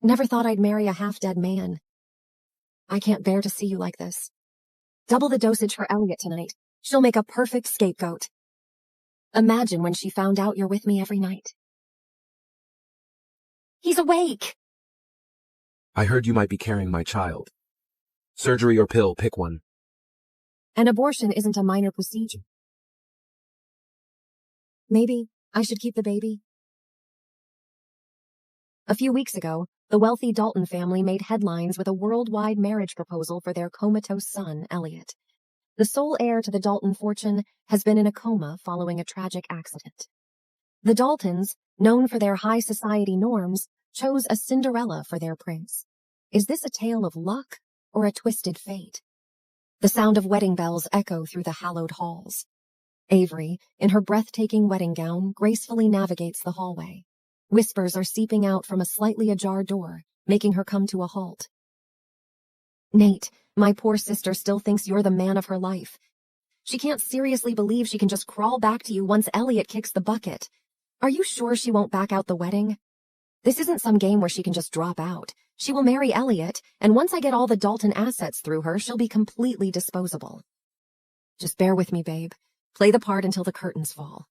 Never thought I'd marry a half-dead man. I can't bear to see you like this. Double the dosage for Elliot tonight. She'll make a perfect scapegoat. Imagine when she found out you're with me every night. He's awake! I heard you might be carrying my child. Surgery or pill, pick one. An abortion isn't a minor procedure. Maybe I should keep the baby. A few weeks ago, the wealthy Dalton family made headlines with a worldwide marriage proposal for their comatose son, Elliot. The sole heir to the Dalton fortune has been in a coma following a tragic accident. The Daltons, known for their high society norms, chose a Cinderella for their prince. Is this a tale of luck or a twisted fate? The sound of wedding bells echo through the hallowed halls. Avery, in her breathtaking wedding gown, gracefully navigates the hallway. Whispers are seeping out from a slightly ajar door, making her come to a halt. Nate, my poor sister still thinks you're the man of her life. She can't seriously believe she can just crawl back to you once Elliot kicks the bucket. Are you sure she won't back out the wedding? This isn't some game where she can just drop out. She will marry Elliot, and once I get all the Dalton assets through her, she'll be completely disposable. Just bear with me, babe. Play the part until the curtains fall.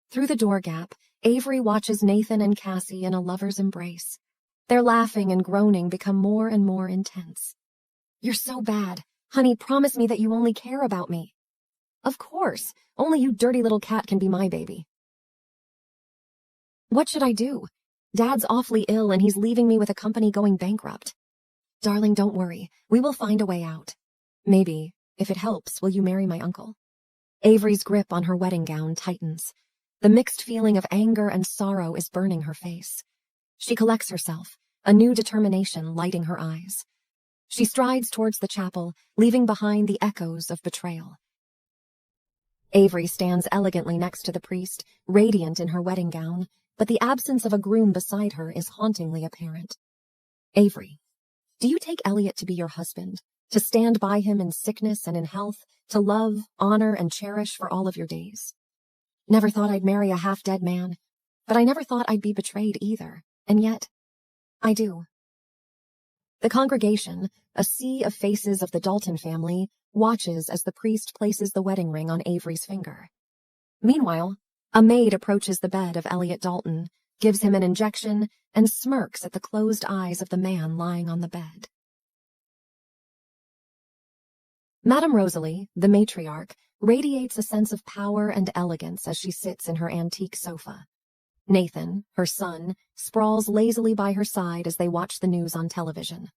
Through the door gap, Avery watches Nathan and Cassie in a lover's embrace. Their laughing and groaning become more and more intense. You're so bad. Honey, promise me that you only care about me. Of course. Only you dirty little cat can be my baby. What should I do? Dad's awfully ill and he's leaving me with a company going bankrupt. Darling, don't worry. We will find a way out. Maybe, if it helps, will you marry my uncle? Avery's grip on her wedding gown tightens. The mixed feeling of anger and sorrow is burning her face. She collects herself, a new determination lighting her eyes. She strides towards the chapel, leaving behind the echoes of betrayal. Avery stands elegantly next to the priest, radiant in her wedding gown, but the absence of a groom beside her is hauntingly apparent. Avery, do you take Elliot to be your husband, to stand by him in sickness and in health, to love, honor, and cherish for all of your days? Never thought I'd marry a half-dead man, but I never thought I'd be betrayed either, and yet, I do. The congregation, a sea of faces of the Dalton family, watches as the priest places the wedding ring on Avery's finger. Meanwhile, a maid approaches the bed of Elliot Dalton, gives him an injection, and smirks at the closed eyes of the man lying on the bed. Madame Rosalie, the matriarch, radiates a sense of power and elegance as she sits in her antique sofa. Nathan, her son, sprawls lazily by her side as they watch the news on television.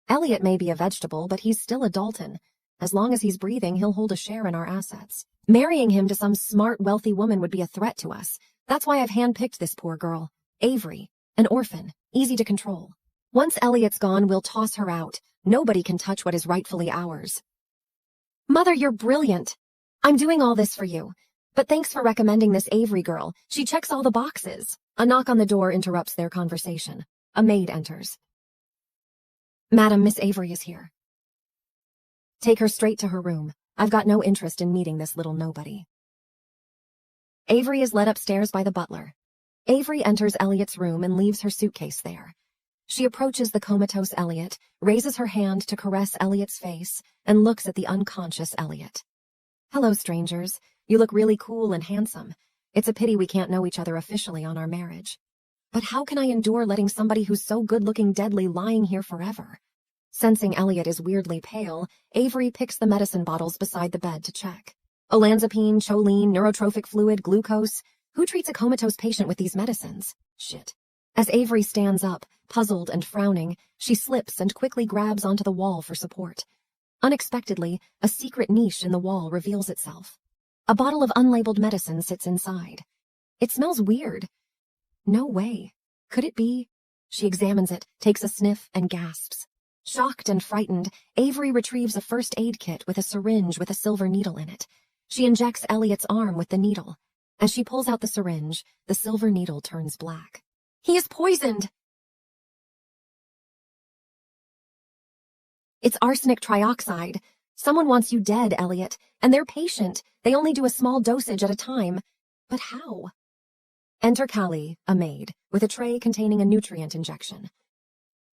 Elliot may be a vegetable, but he's still a Dalton. As long as he's breathing, he'll hold a share in our assets. Marrying him to some smart, wealthy woman would be a threat to us. That's why I've handpicked this poor girl, Avery, an orphan, easy to control. Once Elliot's gone, we'll toss her out. Nobody can touch what is rightfully ours. Mother, you're brilliant. I'm doing all this for you. But thanks for recommending this Avery girl. She checks all the boxes. A knock on the door interrupts their conversation. A maid enters. Madam, Miss Avery is here. Take her straight to her room. I've got no interest in meeting this little nobody. Avery is led upstairs by the butler. Avery enters Elliot's room and leaves her suitcase there. She approaches the comatose Elliot, raises her hand to caress Elliot's face, and looks at the unconscious Elliot. Hello, strangers. You look really cool and handsome. It's a pity we can't know each other officially on our marriage. But how can I endure letting somebody who's so good-looking deadly lying here forever? Sensing Elliot is weirdly pale, Avery picks the medicine bottles beside the bed to check. Olanzapine, choline, neurotrophic fluid, glucose. Who treats a comatose patient with these medicines? Shit. As Avery stands up, puzzled and frowning, she slips and quickly grabs onto the wall for support. Unexpectedly, a secret niche in the wall reveals itself. A bottle of unlabeled medicine sits inside. It smells weird. No way. Could it be? She examines it, takes a sniff, and gasps. Shocked and frightened, Avery retrieves a first aid kit with a syringe with a silver needle in it. She injects Elliot's arm with the needle. As she pulls out the syringe, the silver needle turns black. He is poisoned! It's arsenic trioxide. Someone wants you dead, Elliot, and they're patient. They only do a small dosage at a time. But how? Enter Callie, a maid, with a tray containing a nutrient injection.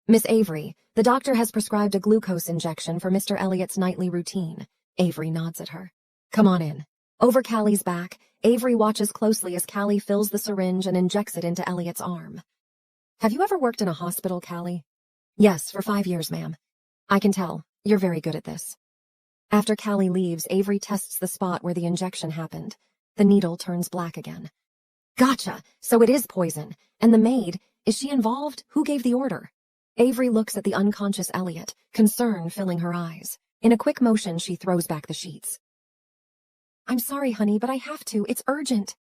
Miss Avery, the doctor has prescribed a glucose injection for Mr. Elliot's nightly routine. Avery nods at her. Come on in. Over Callie's back, Avery watches closely as Callie fills the syringe and injects it into Elliot's arm. Have you ever worked in a hospital, Callie? Yes, for 5 years, ma'am. I can tell. You're very good at this. After Callie leaves, Avery tests the spot where the injection happened. The needle turns black again. Gotcha! So it is poison. And the maid, is she involved? Who gave the order? Avery looks at the unconscious Elliot, concern filling her eyes. In a quick motion, she throws back the sheets. I'm sorry, honey, but I have to. It's urgent.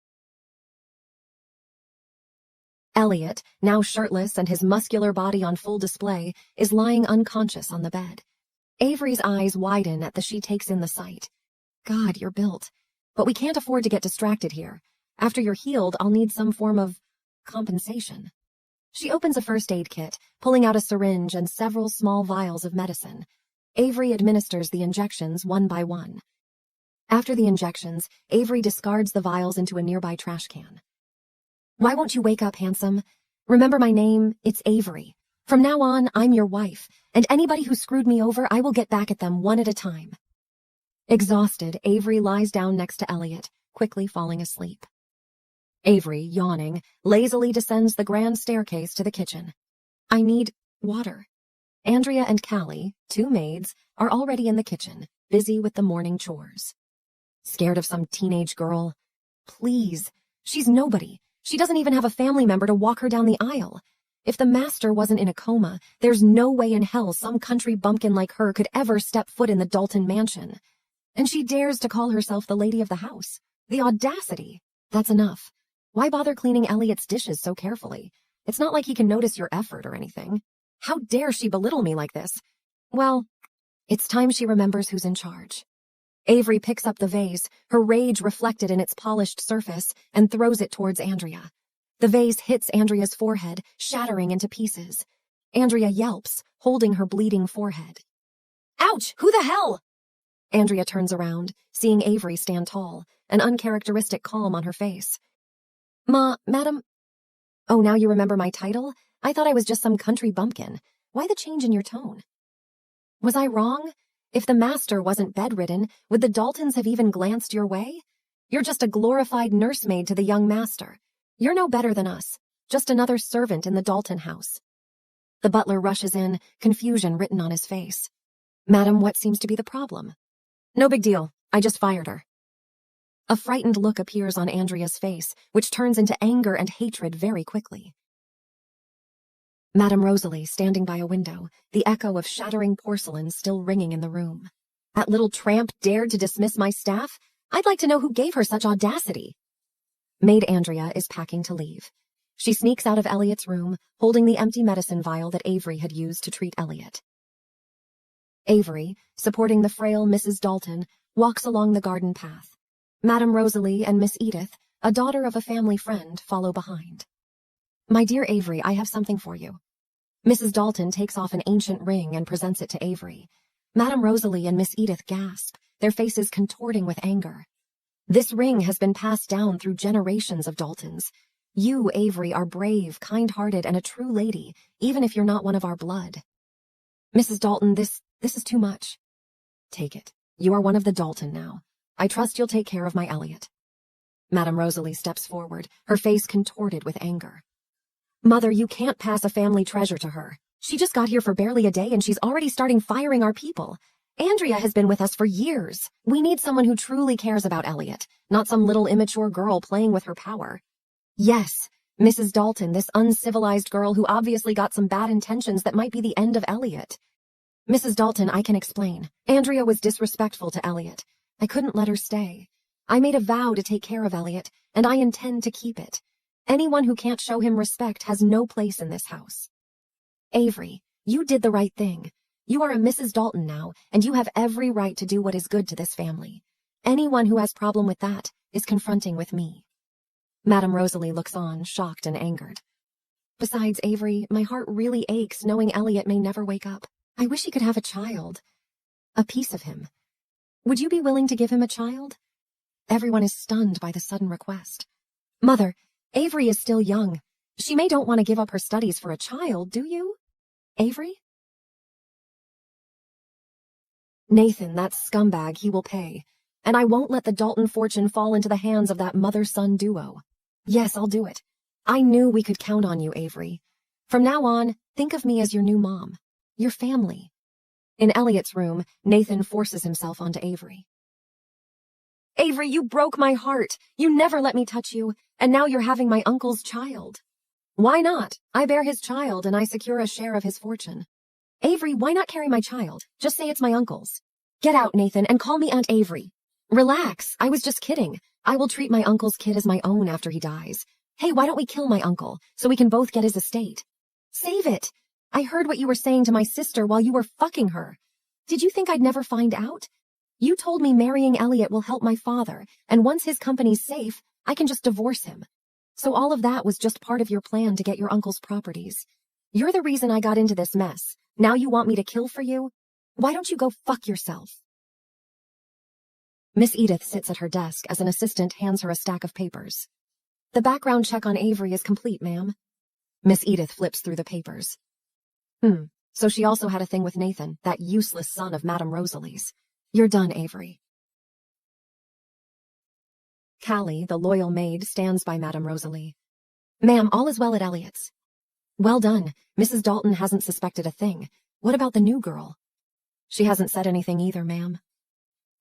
Elliot, now shirtless and his muscular body on full display, is lying unconscious on the bed. Avery's eyes widen at the she takes in the sight. God, you're built. But we can't afford to get distracted here. After you're healed, I'll need some form of compensation. She opens a first aid kit, pulling out a syringe and several small vials of medicine. Avery administers the injections one by one. After the injections, Avery discards the vials into a nearby trash can. Why won't you wake up, handsome? Remember my name, it's Avery. From now on, I'm your wife, and anybody who screwed me over, I will get back at them one at a time. Exhausted, Avery lies down next to Elliot, quickly falling asleep. Avery, yawning, lazily descends the grand staircase to the kitchen. I need water. Andrea and Callie, 2 maids, are already in the kitchen, busy with the morning chores. Scared of some teenage girl? Please, she's nobody. She doesn't even have a family member to walk her down the aisle. If the master wasn't in a coma, there's no way in hell some country bumpkin like her could ever step foot in the Dalton mansion. And she dares to call herself the lady of the house. The audacity. That's enough. Why bother cleaning Elliot's dishes so carefully? It's not like he can notice your effort or anything. How dare she belittle me like this? Well, it's time she remembers who's in charge. Avery picks up the vase, her rage reflected in its polished surface, and throws it towards Andrea. The vase hits Andrea's forehead, shattering into pieces. Andrea yelps, holding her bleeding forehead. Ouch! Who the hell? Andrea turns around, seeing Avery stand tall, an uncharacteristic calm on her face. Madam... Oh, now you remember my title? I thought I was just some country bumpkin. Why the change in your tone? Was I wrong? If the master wasn't bedridden, would the Daltons have even glanced your way? You're just a glorified nursemaid to the young master. You're no better than us, just another servant in the Dalton house. The butler rushes in, confusion written on his face. Madam, what seems to be the problem? No big deal. I just fired her. A frightened look appears on Andrea's face, which turns into anger and hatred very quickly. Madame Rosalie, standing by a window, the echo of shattering porcelain still ringing in the room. That little tramp dared to dismiss my staff? I'd like to know who gave her such audacity. Maid Andrea is packing to leave. She sneaks out of Elliot's room, holding the empty medicine vial that Avery had used to treat Elliot. Avery, supporting the frail Mrs. Dalton, walks along the garden path. Madame Rosalie and Miss Edith, a daughter of a family friend, follow behind. My dear Avery, I have something for you. Mrs. Dalton takes off an ancient ring and presents it to Avery. Madame Rosalie and Miss Edith gasp, their faces contorting with anger. This ring has been passed down through generations of Daltons. You, Avery, are brave, kind-hearted, and a true lady, even if you're not one of our blood. Mrs. Dalton, this is too much. Take it. You are one of the Dalton now. I trust you'll take care of my Elliot. Madame Rosalie steps forward, her face contorted with anger. Mother, you can't pass a family treasure to her. She just got here for barely a day and she's already starting firing our people. Andrea has been with us for years. We need someone who truly cares about Elliot, not some little immature girl playing with her power. Yes, Mrs. Dalton, this uncivilized girl who obviously got some bad intentions that might be the end of Elliot. Mrs. Dalton, I can explain. Andrea was disrespectful to Elliot. I couldn't let her stay. I made a vow to take care of Elliot, and I intend to keep it. Anyone who can't show him respect has no place in this house. Avery, you did the right thing. You are a Mrs. Dalton now, and you have every right to do what is good to this family. Anyone who has problem with that is confronting with me. Madame Rosalie looks on, shocked and angered. Besides, Avery, my heart really aches knowing Elliot may never wake up. I wish he could have a child. A piece of him. Would you be willing to give him a child? Everyone is stunned by the sudden request. Mother, Avery is still young. She may don't want to give up her studies for a child, do you? Avery? Nathan, that scumbag, he will pay. And I won't let the Dalton fortune fall into the hands of that mother-son duo. Yes, I'll do it. I knew we could count on you, Avery. From now on, think of me as your new mom. Your family. In Elliot's room, Nathan forces himself onto Avery. Avery, you broke my heart. You never let me touch you, and now you're having my uncle's child. Why not? I bear his child and I secure a share of his fortune. Avery, why not carry my child? Just say it's my uncle's. Get out, Nathan, and call me Aunt Avery. Relax, I was just kidding. I will treat my uncle's kid as my own after he dies. Hey, why don't we kill my uncle, so we can both get his estate? Save it! I heard what you were saying to my sister while you were fucking her. Did you think I'd never find out? You told me marrying Elliot will help my father, and once his company's safe, I can just divorce him. So all of that was just part of your plan to get your uncle's properties. You're the reason I got into this mess. Now you want me to kill for you? Why don't you go fuck yourself? Miss Edith sits at her desk as an assistant hands her a stack of papers. The background check on Avery is complete, ma'am. Miss Edith flips through the papers. So she also had a thing with Nathan, that useless son of Madame Rosalie's. You're done, Avery. Callie, the loyal maid, stands by Madame Rosalie. Ma'am, all is well at Elliot's. Well done. Mrs. Dalton hasn't suspected a thing. What about the new girl? She hasn't said anything either, ma'am.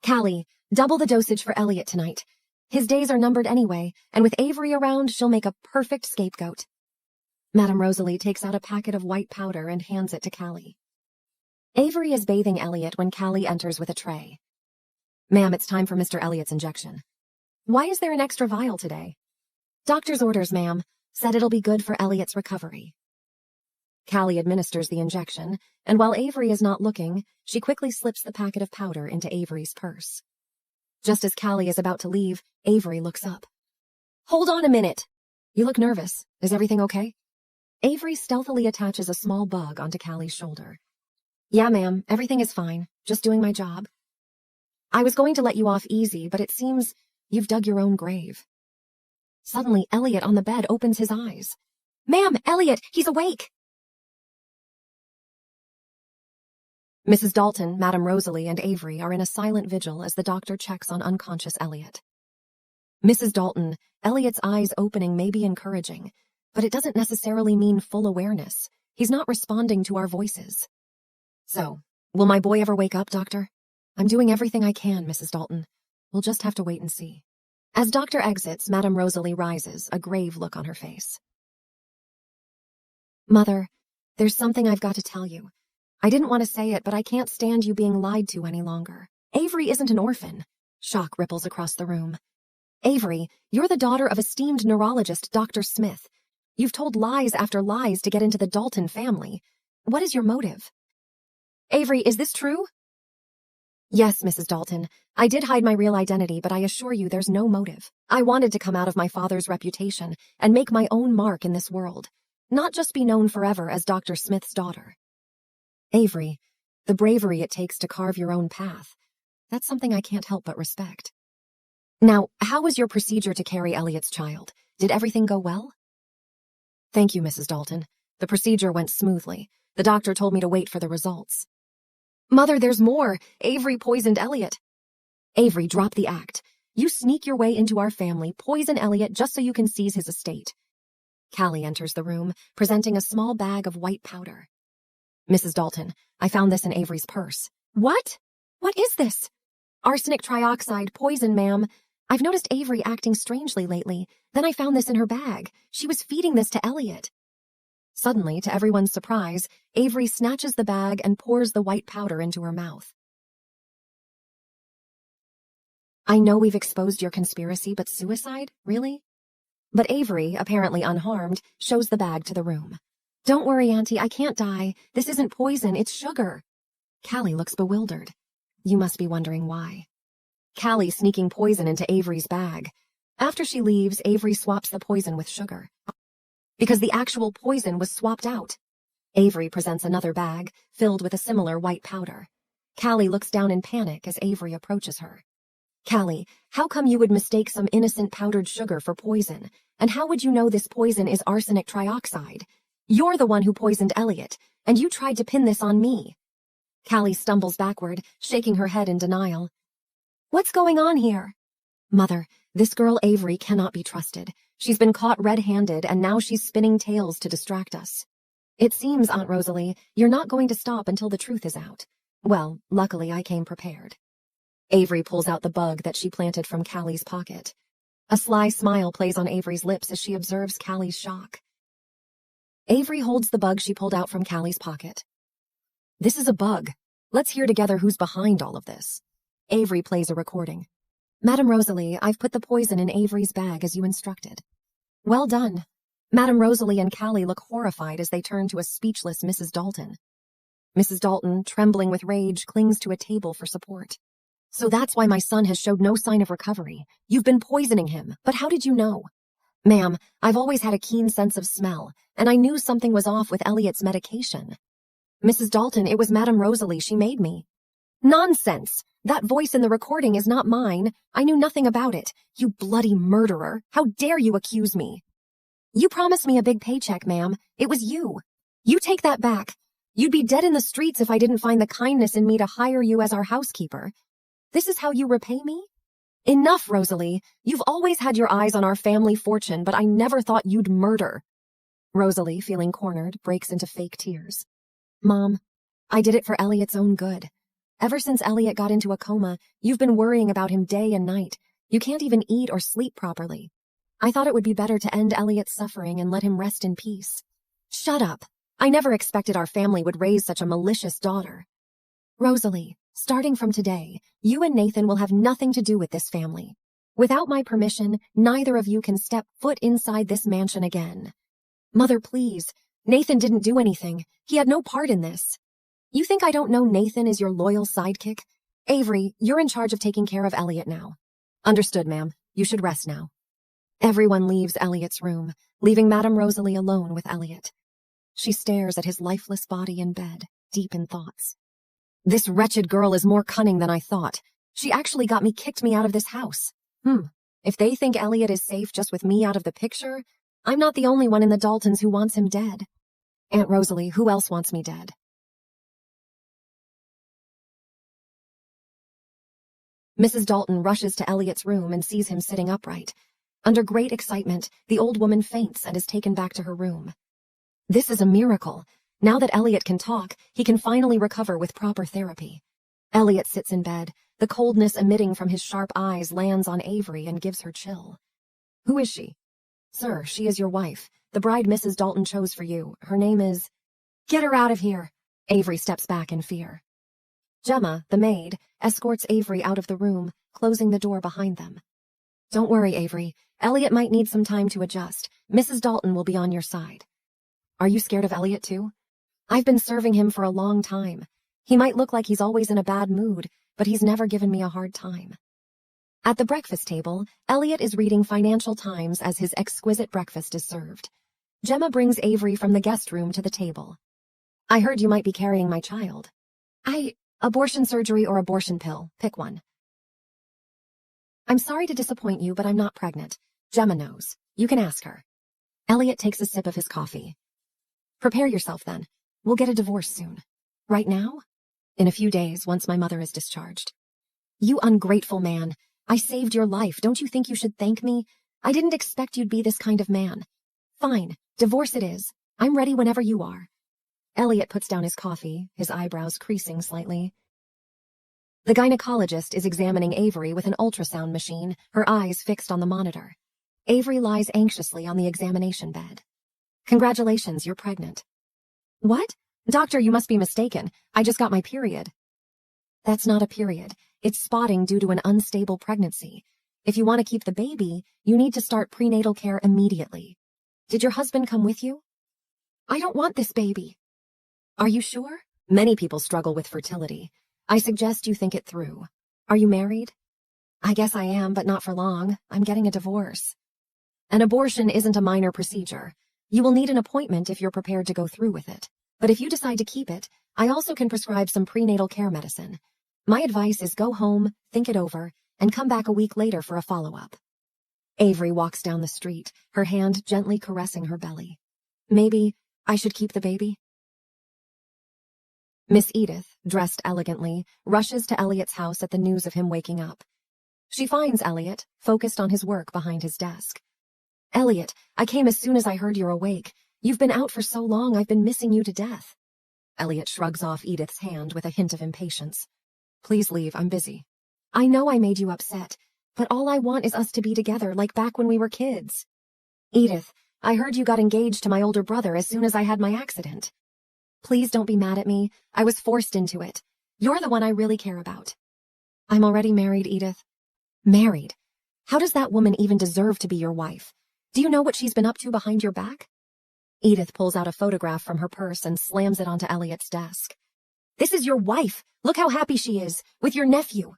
Callie, double the dosage for Elliot tonight. His days are numbered anyway, and with Avery around, she'll make a perfect scapegoat. Madame Rosalie takes out a packet of white powder and hands it to Callie. Avery is bathing Elliot when Callie enters with a tray. Ma'am, it's time for Mr. Elliot's injection. Why is there an extra vial today? Doctor's orders, ma'am. Said it'll be good for Elliot's recovery. Callie administers the injection, and while Avery is not looking, she quickly slips the packet of powder into Avery's purse. Just as Callie is about to leave, Avery looks up. Hold on a minute. You look nervous. Is everything okay? Avery stealthily attaches a small bug onto Callie's shoulder. Yeah, ma'am, everything is fine. Just doing my job. I was going to let you off easy, but it seems you've dug your own grave. Suddenly, Elliot on the bed opens his eyes. Ma'am, Elliot, he's awake! Mrs. Dalton, Madame Rosalie, and Avery are in a silent vigil as the doctor checks on unconscious Elliot. Mrs. Dalton, Elliot's eyes opening may be encouraging, but it doesn't necessarily mean full awareness. He's not responding to our voices. So, will my boy ever wake up, doctor? I'm doing everything I can, Mrs. Dalton. We'll just have to wait and see. As doctor exits, Madame Rosalie rises, a grave look on her face. Mother, there's something I've got to tell you. I didn't want to say it, but I can't stand you being lied to any longer. Avery isn't an orphan. Shock ripples across the room. Avery, you're the daughter of esteemed neurologist Dr. Smith. You've told lies after lies to get into the Dalton family. What is your motive? Avery, is this true? Yes, Mrs. Dalton. I did hide my real identity, but I assure you there's no motive. I wanted to come out of my father's reputation and make my own mark in this world, not just be known forever as Dr. Smith's daughter. Avery, the bravery it takes to carve your own path, that's something I can't help but respect. Now, how was your procedure to carry Elliot's child? Did everything go well? Thank you, Mrs. Dalton. The procedure went smoothly. The doctor told me to wait for the results. Mother, there's more. Avery poisoned Elliot. Avery, drop the act. You sneak your way into our family, poison Elliot just so you can seize his estate. Callie enters the room, presenting a small bag of white powder. Mrs. Dalton, I found this in Avery's purse. What? What is this? Arsenic trioxide, poison, ma'am. I've noticed Avery acting strangely lately. Then I found this in her bag. She was feeding this to Elliot. Suddenly, to everyone's surprise, Avery snatches the bag and pours the white powder into her mouth. I know we've exposed your conspiracy, but suicide? Really? But Avery, apparently unharmed, shows the bag to the room. Don't worry, Auntie, I can't die. This isn't poison, it's sugar. Callie looks bewildered. You must be wondering why. Callie sneaking poison into Avery's bag. After she leaves, Avery swaps the poison with sugar. Because the actual poison was swapped out. Avery presents another bag, filled with a similar white powder. Callie looks down in panic as Avery approaches her. Callie, how come you would mistake some innocent powdered sugar for poison? And how would you know this poison is arsenic trioxide? You're the one who poisoned Elliot, and you tried to pin this on me. Callie stumbles backward, shaking her head in denial. What's going on here? Mother, this girl Avery cannot be trusted. She's been caught red-handed, and now she's spinning tales to distract us. It seems, Aunt Rosalie, you're not going to stop until the truth is out. Well, luckily I came prepared. Avery pulls out the bug that she planted from Callie's pocket. A sly smile plays on Avery's lips as she observes Callie's shock. Avery holds the bug she pulled out from Callie's pocket. This is a bug. Let's hear together who's behind all of this. Avery plays a recording. Madame Rosalie, I've put the poison in Avery's bag as you instructed. Well done. Madame Rosalie and Callie look horrified as they turn to a speechless Mrs. Dalton. Mrs. Dalton, trembling with rage, clings to a table for support. So that's why my son has showed no sign of recovery. You've been poisoning him, but how did you know? Ma'am, I've always had a keen sense of smell, and I knew something was off with Elliot's medication. Mrs. Dalton, it was Madame Rosalie. She made me. Nonsense! That voice in the recording is not mine. I knew nothing about it. You bloody murderer! How dare you accuse me? You promised me a big paycheck, ma'am. It was you. You take that back. You'd be dead in the streets if I didn't find the kindness in me to hire you as our housekeeper. This is how you repay me? Enough, Rosalie. You've always had your eyes on our family fortune, but I never thought you'd murder. Rosalie, feeling cornered, breaks into fake tears. Mom, I did it for Elliot's own good. Ever since Elliot got into a coma, you've been worrying about him day and night. You can't even eat or sleep properly. I thought it would be better to end Elliot's suffering and let him rest in peace. Shut up. I never expected our family would raise such a malicious daughter. Rosalie, starting from today, you and Nathan will have nothing to do with this family. Without my permission, neither of you can step foot inside this mansion again. Mother, please. Nathan didn't do anything. He had no part in this. You think I don't know Nathan is your loyal sidekick? Avery, you're in charge of taking care of Elliot now. Understood, ma'am. You should rest now. Everyone leaves Elliot's room, leaving Madame Rosalie alone with Elliot. She stares at his lifeless body in bed, deep in thoughts. This wretched girl is more cunning than I thought. She actually got me kicked me out of this house. If they think Elliot is safe just with me out of the picture, I'm not the only one in the Daltons who wants him dead. Aunt Rosalie, who else wants me dead? Mrs. Dalton rushes to Elliot's room and sees him sitting upright. Under great excitement, the old woman faints and is taken back to her room. This is a miracle. Now that Elliot can talk, he can finally recover with proper therapy. Elliot sits in bed. The coldness emitting from his sharp eyes lands on Avery and gives her chill. Who is she? Sir, she is your wife, the bride Mrs. Dalton chose for you. Her name is... Get her out of here! Avery steps back in fear. Gemma, the maid, escorts Avery out of the room, closing the door behind them. Don't worry, Avery. Elliot might need some time to adjust. Mrs. Dalton will be on your side. Are you scared of Elliot too? I've been serving him for a long time. He might look like he's always in a bad mood, but he's never given me a hard time. At the breakfast table, Elliot is reading Financial Times as his exquisite breakfast is served. Gemma brings Avery from the guest room to the table. I heard you might be carrying my child. Abortion surgery or abortion pill, pick one. I'm sorry to disappoint you, but I'm not pregnant. Gemma knows. You can ask her. Elliot takes a sip of his coffee. Prepare yourself then. We'll get a divorce soon. Right now? In a few days, once my mother is discharged. You ungrateful man. I saved your life. Don't you think you should thank me? I didn't expect you'd be this kind of man. Fine. Divorce it is. I'm ready whenever you are. Elliot puts down his coffee, his eyebrows creasing slightly. The gynecologist is examining Avery with an ultrasound machine, her eyes fixed on the monitor. Avery lies anxiously on the examination bed. Congratulations, you're pregnant. What? Doctor, you must be mistaken. I just got my period. That's not a period. It's spotting due to an unstable pregnancy. If you want to keep the baby, you need to start prenatal care immediately. Did your husband come with you? I don't want this baby. Are you sure? Many people struggle with fertility. I suggest you think it through. Are you married? I guess I am, but not for long. I'm getting a divorce. An abortion isn't a minor procedure. You will need an appointment if you're prepared to go through with it. But if you decide to keep it, I also can prescribe some prenatal care medicine. My advice is go home, think it over, and come back a week later for a follow-up. Avery walks down the street, her hand gently caressing her belly. Maybe I should keep the baby? Miss Edith, dressed elegantly, rushes to Elliot's house at the news of him waking up. She finds Elliot, focused on his work behind his desk. Elliot, I came as soon as I heard you're awake. You've been out for so long, I've been missing you to death. Elliot shrugs off Edith's hand with a hint of impatience. Please leave, I'm busy. I know I made you upset, but all I want is us to be together like back when we were kids. Edith, I heard you got engaged to my older brother as soon as I had my accident. Please don't be mad at me. I was forced into it. You're the one I really care about. I'm already married, Edith. Married? How does that woman even deserve to be your wife? Do you know what she's been up to behind your back? Edith pulls out a photograph from her purse and slams it onto Elliot's desk. This is your wife. Look how happy she is, with your nephew.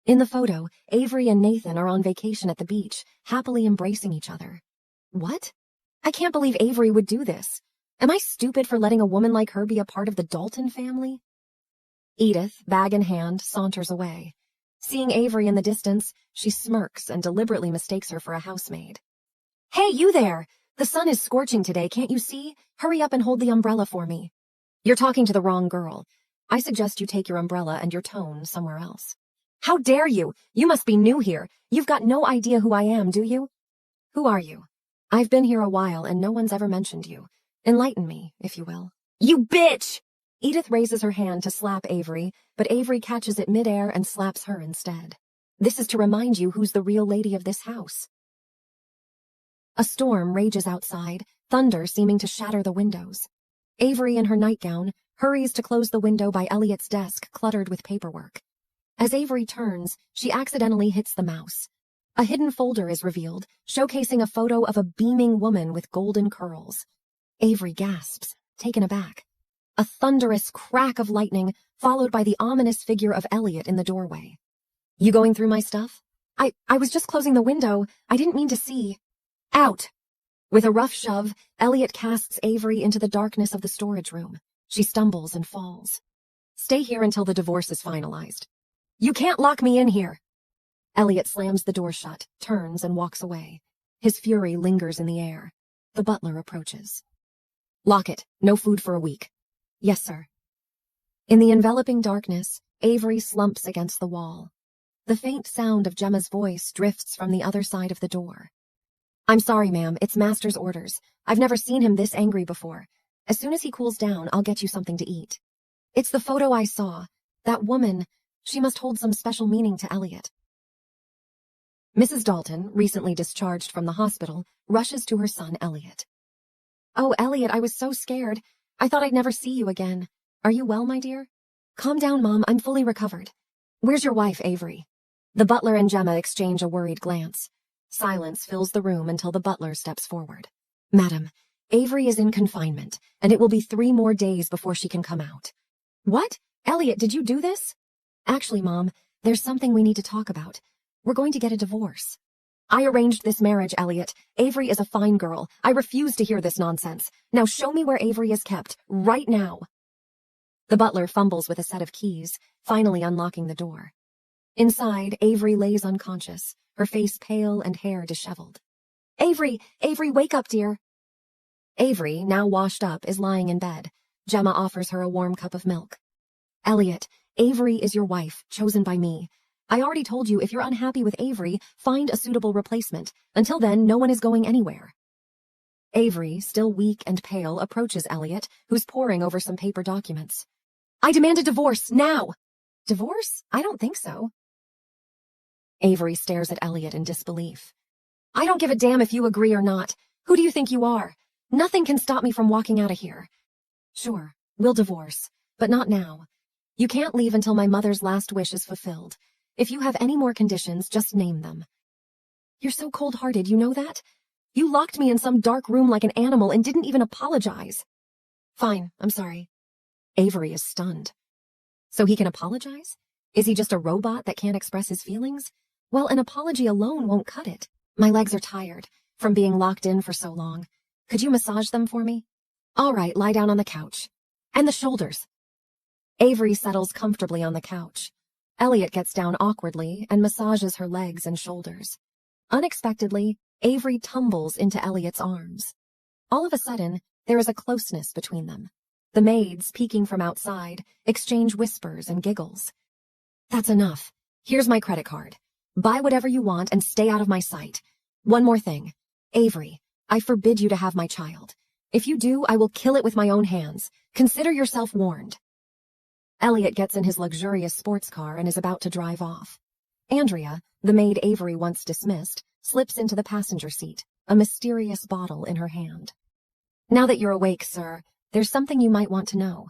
In the photo, Avery and Nathan are on vacation at the beach, happily embracing each other. What? I can't believe Avery would do this. Am I stupid for letting a woman like her be a part of the Dalton family? Edith, bag in hand, saunters away. Seeing Avery in the distance, she smirks and deliberately mistakes her for a housemaid. Hey, you there! The sun is scorching today, can't you see? Hurry up and hold the umbrella for me. You're talking to the wrong girl. I suggest you take your umbrella and your tone somewhere else. How dare you? You must be new here. You've got no idea who I am, do you? Who are you? I've been here a while and no one's ever mentioned you. Enlighten me, if you will. You bitch! Edith raises her hand to slap Avery, but Avery catches it midair and slaps her instead. This is to remind you who's the real lady of this house. A storm rages outside, thunder seeming to shatter the windows. Avery, in her nightgown, hurries to close the window by Elliot's desk cluttered with paperwork. As Avery turns, she accidentally hits the mouse. A hidden folder is revealed, showcasing a photo of a beaming woman with golden curls. Avery gasps, taken aback. A thunderous crack of lightning, followed by the ominous figure of Elliot in the doorway. You going through my stuff? I was just closing the window. I didn't mean to see. Out! With a rough shove, Elliot casts Avery into the darkness of the storage room. She stumbles and falls. Stay here until the divorce is finalized. You can't lock me in here. Elliot slams the door shut, turns, and walks away. His fury lingers in the air. The butler approaches. Lock it. No food for a week. Yes, sir. In the enveloping darkness, Avery slumps against the wall. The faint sound of Gemma's voice drifts from the other side of the door. I'm sorry, ma'am. It's Master's orders. I've never seen him this angry before. As soon as he cools down, I'll get you something to eat. It's the photo I saw. That woman, she must hold some special meaning to Elliot. Mrs. Dalton, recently discharged from the hospital, rushes to her son, Elliot. Oh, Elliot, I was so scared. I thought I'd never see you again. Are you well, my dear? Calm down, Mom. I'm fully recovered. Where's your wife, Avery? The butler and Gemma exchange a worried glance. Silence fills the room until the butler steps forward. Madam, Avery is in confinement, and it will be 3 more days before she can come out. What? Elliot, did you do this? Actually, Mom, there's something we need to talk about. We're going to get a divorce. I arranged this marriage, Elliot. Avery is a fine girl. I refuse to hear this nonsense. Now show me where Avery is kept, right now. The butler fumbles with a set of keys, finally unlocking the door. Inside, Avery lays unconscious, her face pale and hair disheveled. Avery, wake up, dear. Avery, now washed up, is lying in bed. Gemma offers her a warm cup of milk. Elliot, Avery is your wife, chosen by me. I already told you if you're unhappy with Avery, find a suitable replacement. Until then, no one is going anywhere. Avery, still weak and pale, approaches Elliot, who's poring over some paper documents. I demand a divorce, now! Divorce? I don't think so. Avery stares at Elliot in disbelief. I don't give a damn if you agree or not. Who do you think you are? Nothing can stop me from walking out of here. Sure, we'll divorce, but not now. You can't leave until my mother's last wish is fulfilled. If you have any more conditions, just name them. You're so cold-hearted, you know that? You locked me in some dark room like an animal and didn't even apologize. Fine, I'm sorry. Avery is stunned. So he can apologize? Is he just a robot that can't express his feelings? Well, an apology alone won't cut it. My legs are tired from being locked in for so long. Could you massage them for me? All right, lie down on the couch. And the shoulders. Avery settles comfortably on the couch. Elliot gets down awkwardly and massages her legs and shoulders. Unexpectedly, Avery tumbles into Elliot's arms. All of a sudden, there is a closeness between them. The maids, peeking from outside, exchange whispers and giggles. That's enough. Here's my credit card. Buy whatever you want and stay out of my sight. One more thing. Avery, I forbid you to have my child. If you do, I will kill it with my own hands. Consider yourself warned. Elliot gets in his luxurious sports car and is about to drive off. Andrea, the maid Avery once dismissed, slips into the passenger seat, a mysterious bottle in her hand. Now that you're awake, sir, there's something you might want to know.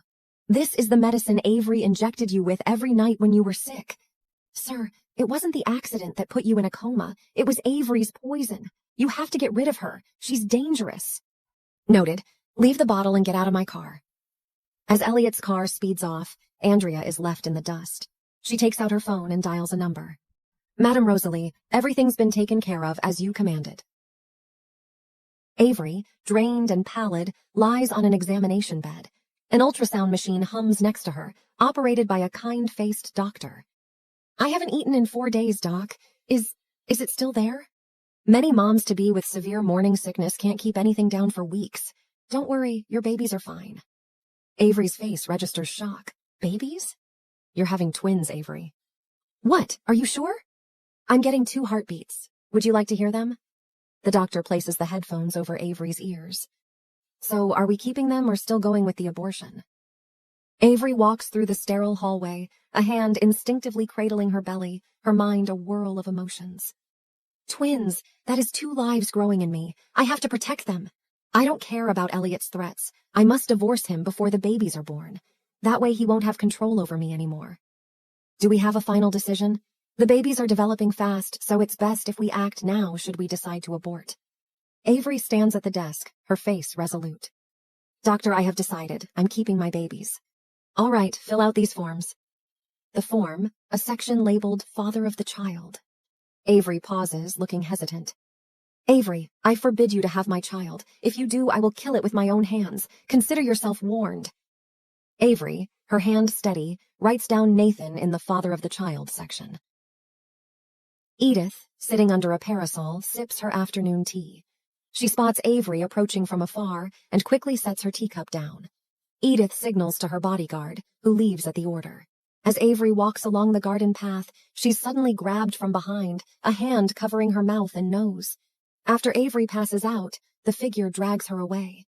This is the medicine Avery injected you with every night when you were sick. Sir, it wasn't the accident that put you in a coma. It was Avery's poison. You have to get rid of her. She's dangerous. Noted. Leave the bottle and get out of my car. As Elliot's car speeds off, Andrea is left in the dust. She takes out her phone and dials a number. Madam Rosalie, everything's been taken care of as you commanded. Avery, drained and pallid, lies on an examination bed. An ultrasound machine hums next to her, operated by a kind-faced doctor. I haven't eaten in 4 days, Doc. Is it still there? Many moms-to-be with severe morning sickness can't keep anything down for weeks. Don't worry, your babies are fine. Avery's face registers shock. Babies? You're having twins, Avery. What? Are you sure? I'm getting 2 heartbeats. Would you like to hear them? The doctor places the headphones over Avery's ears. So, are we keeping them or still going with the abortion? Avery walks through the sterile hallway, a hand instinctively cradling her belly, her mind a whirl of emotions. Twins, that is 2 lives growing in me. I have to protect them. I don't care about Elliot's threats. I must divorce him before the babies are born. That way he won't have control over me anymore. Do we have a final decision? The babies are developing fast, so it's best if we act now should we decide to abort. Avery stands at the desk, her face resolute. Doctor, I have decided. I'm keeping my babies. All right, fill out these forms. The form, a section labeled Father of the Child. Avery pauses, looking hesitant. Avery, I forbid you to have my child. If you do, I will kill it with my own hands. Consider yourself warned. Avery, her hand steady, writes down Nathan in the Father of the Child section. Edith, sitting under a parasol, sips her afternoon tea. She spots Avery approaching from afar and quickly sets her teacup down. Edith signals to her bodyguard, who leaves at the order. As Avery walks along the garden path, she's suddenly grabbed from behind, a hand covering her mouth and nose. After Avery passes out, the figure drags her away.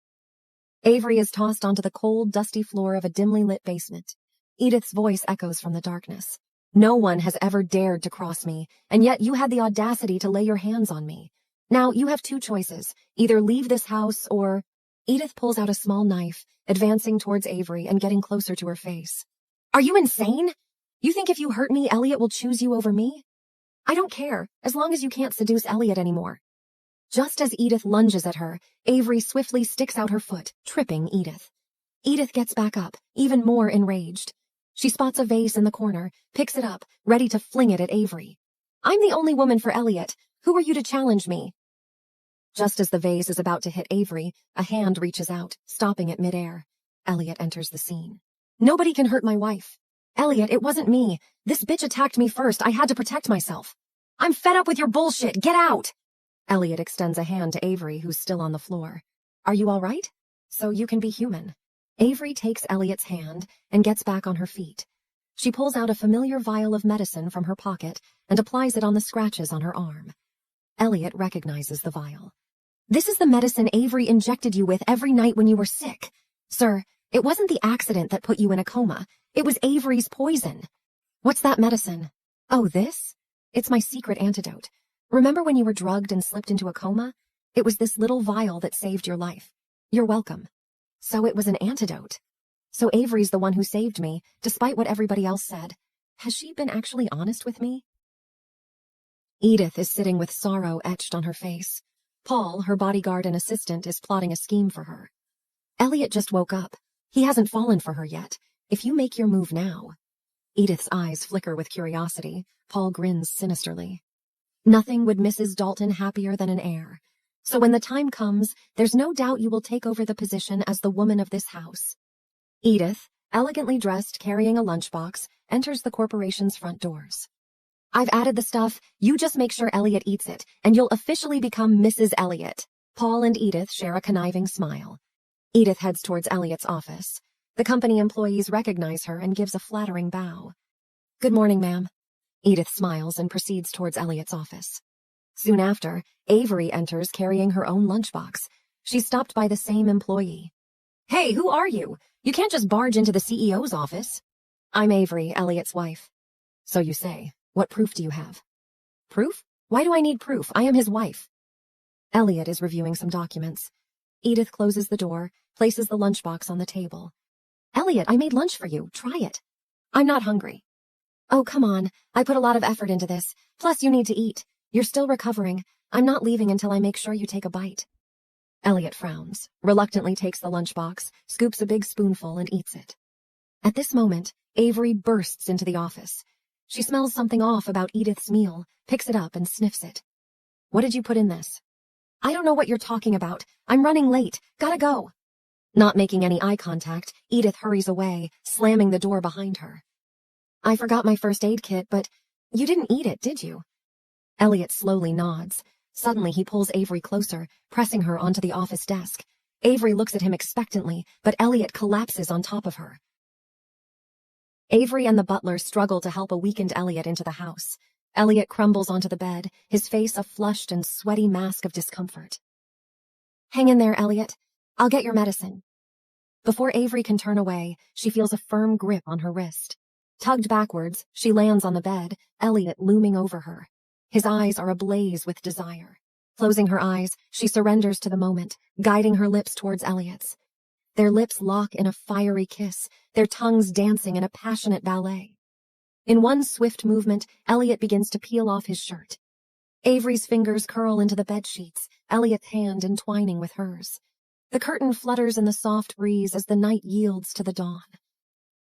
Avery is tossed onto the cold, dusty floor of a dimly lit basement. Edith's voice echoes from the darkness. No one has ever dared to cross me, and yet you had the audacity to lay your hands on me. Now, you have 2 choices. Either leave this house or... Edith pulls out a small knife, advancing towards Avery and getting closer to her face. Are you insane? You think if you hurt me, Elliot will choose you over me? I don't care, as long as you can't seduce Elliot anymore. Just as Edith lunges at her, Avery swiftly sticks out her foot, tripping Edith. Edith gets back up, even more enraged. She spots a vase in the corner, picks it up, ready to fling it at Avery. I'm the only woman for Elliot. Who are you to challenge me? Just as the vase is about to hit Avery, a hand reaches out, stopping it midair. Elliot enters the scene. Nobody can hurt my wife. Elliot, it wasn't me. This bitch attacked me first. I had to protect myself. I'm fed up with your bullshit. Get out! Elliot extends a hand to Avery, who's still on the floor. Are you all right? So you can be human. Avery takes Elliot's hand and gets back on her feet. She pulls out a familiar vial of medicine from her pocket and applies it on the scratches on her arm. Elliot recognizes the vial. This is the medicine Avery injected you with every night when you were sick. Sir, it wasn't the accident that put you in a coma. It was Avery's poison. What's that medicine? Oh, this? It's my secret antidote. Remember when you were drugged and slipped into a coma? It was this little vial that saved your life. You're welcome. So it was an antidote. So Avery's the one who saved me, despite what everybody else said. Has she been actually honest with me? Edith is sitting with sorrow etched on her face. Paul, her bodyguard and assistant, is plotting a scheme for her. Elliot just woke up. He hasn't fallen for her yet. If you make your move now... Edith's eyes flicker with curiosity. Paul grins sinisterly. Nothing would Mrs. Dalton happier than an heir. So when the time comes, there's no doubt you will take over the position as the woman of this house. Edith, elegantly dressed, carrying a lunchbox, enters the corporation's front doors. I've added the stuff. You just make sure Elliot eats it, and you'll officially become Mrs. Elliot. Paul and Edith share a conniving smile. Edith heads towards Elliot's office. The company employees recognize her and gives a flattering bow. Good morning, ma'am. Edith smiles and proceeds towards Elliot's office. Soon after, Avery enters carrying her own lunchbox. She's stopped by the same employee. Hey, who are you? You can't just barge into the CEO's office. I'm Avery, Elliot's wife. So you say. What proof do you have? Proof? Why do I need proof? I am his wife. Elliot is reviewing some documents. Edith closes the door, places the lunchbox on the table. Elliot, I made lunch for you. Try it. I'm not hungry. Oh, come on. I put a lot of effort into this. Plus, you need to eat. You're still recovering. I'm not leaving until I make sure you take a bite. Elliot frowns, reluctantly takes the lunchbox, scoops a big spoonful, and eats it. At this moment, Avery bursts into the office. She smells something off about Edith's meal, picks it up and sniffs it. What did you put in this? I don't know what you're talking about. I'm running late. Gotta go. Not making any eye contact, Edith hurries away, slamming the door behind her. I forgot my first aid kit, but you didn't eat it, did you? Elliot slowly nods. Suddenly he pulls Avery closer, pressing her onto the office desk. Avery looks at him expectantly, but Elliot collapses on top of her. Avery and the butler struggle to help a weakened Elliot into the house. Elliot crumbles onto the bed, his face a flushed and sweaty mask of discomfort. Hang in there, Elliot. I'll get your medicine. Before Avery can turn away, she feels a firm grip on her wrist. Tugged backwards, she lands on the bed, Elliot looming over her. His eyes are ablaze with desire. Closing her eyes, she surrenders to the moment, guiding her lips towards Elliot's. Their lips lock in a fiery kiss, their tongues dancing in a passionate ballet. In one swift movement, Elliot begins to peel off his shirt. Avery's fingers curl into the bedsheets, Elliot's hand entwining with hers. The curtain flutters in the soft breeze as the night yields to the dawn.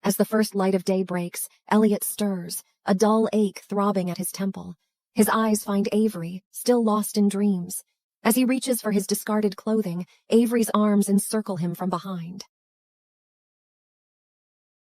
As the first light of day breaks, Elliot stirs, a dull ache throbbing at his temple. His eyes find Avery, still lost in dreams. As he reaches for his discarded clothing, Avery's arms encircle him from behind.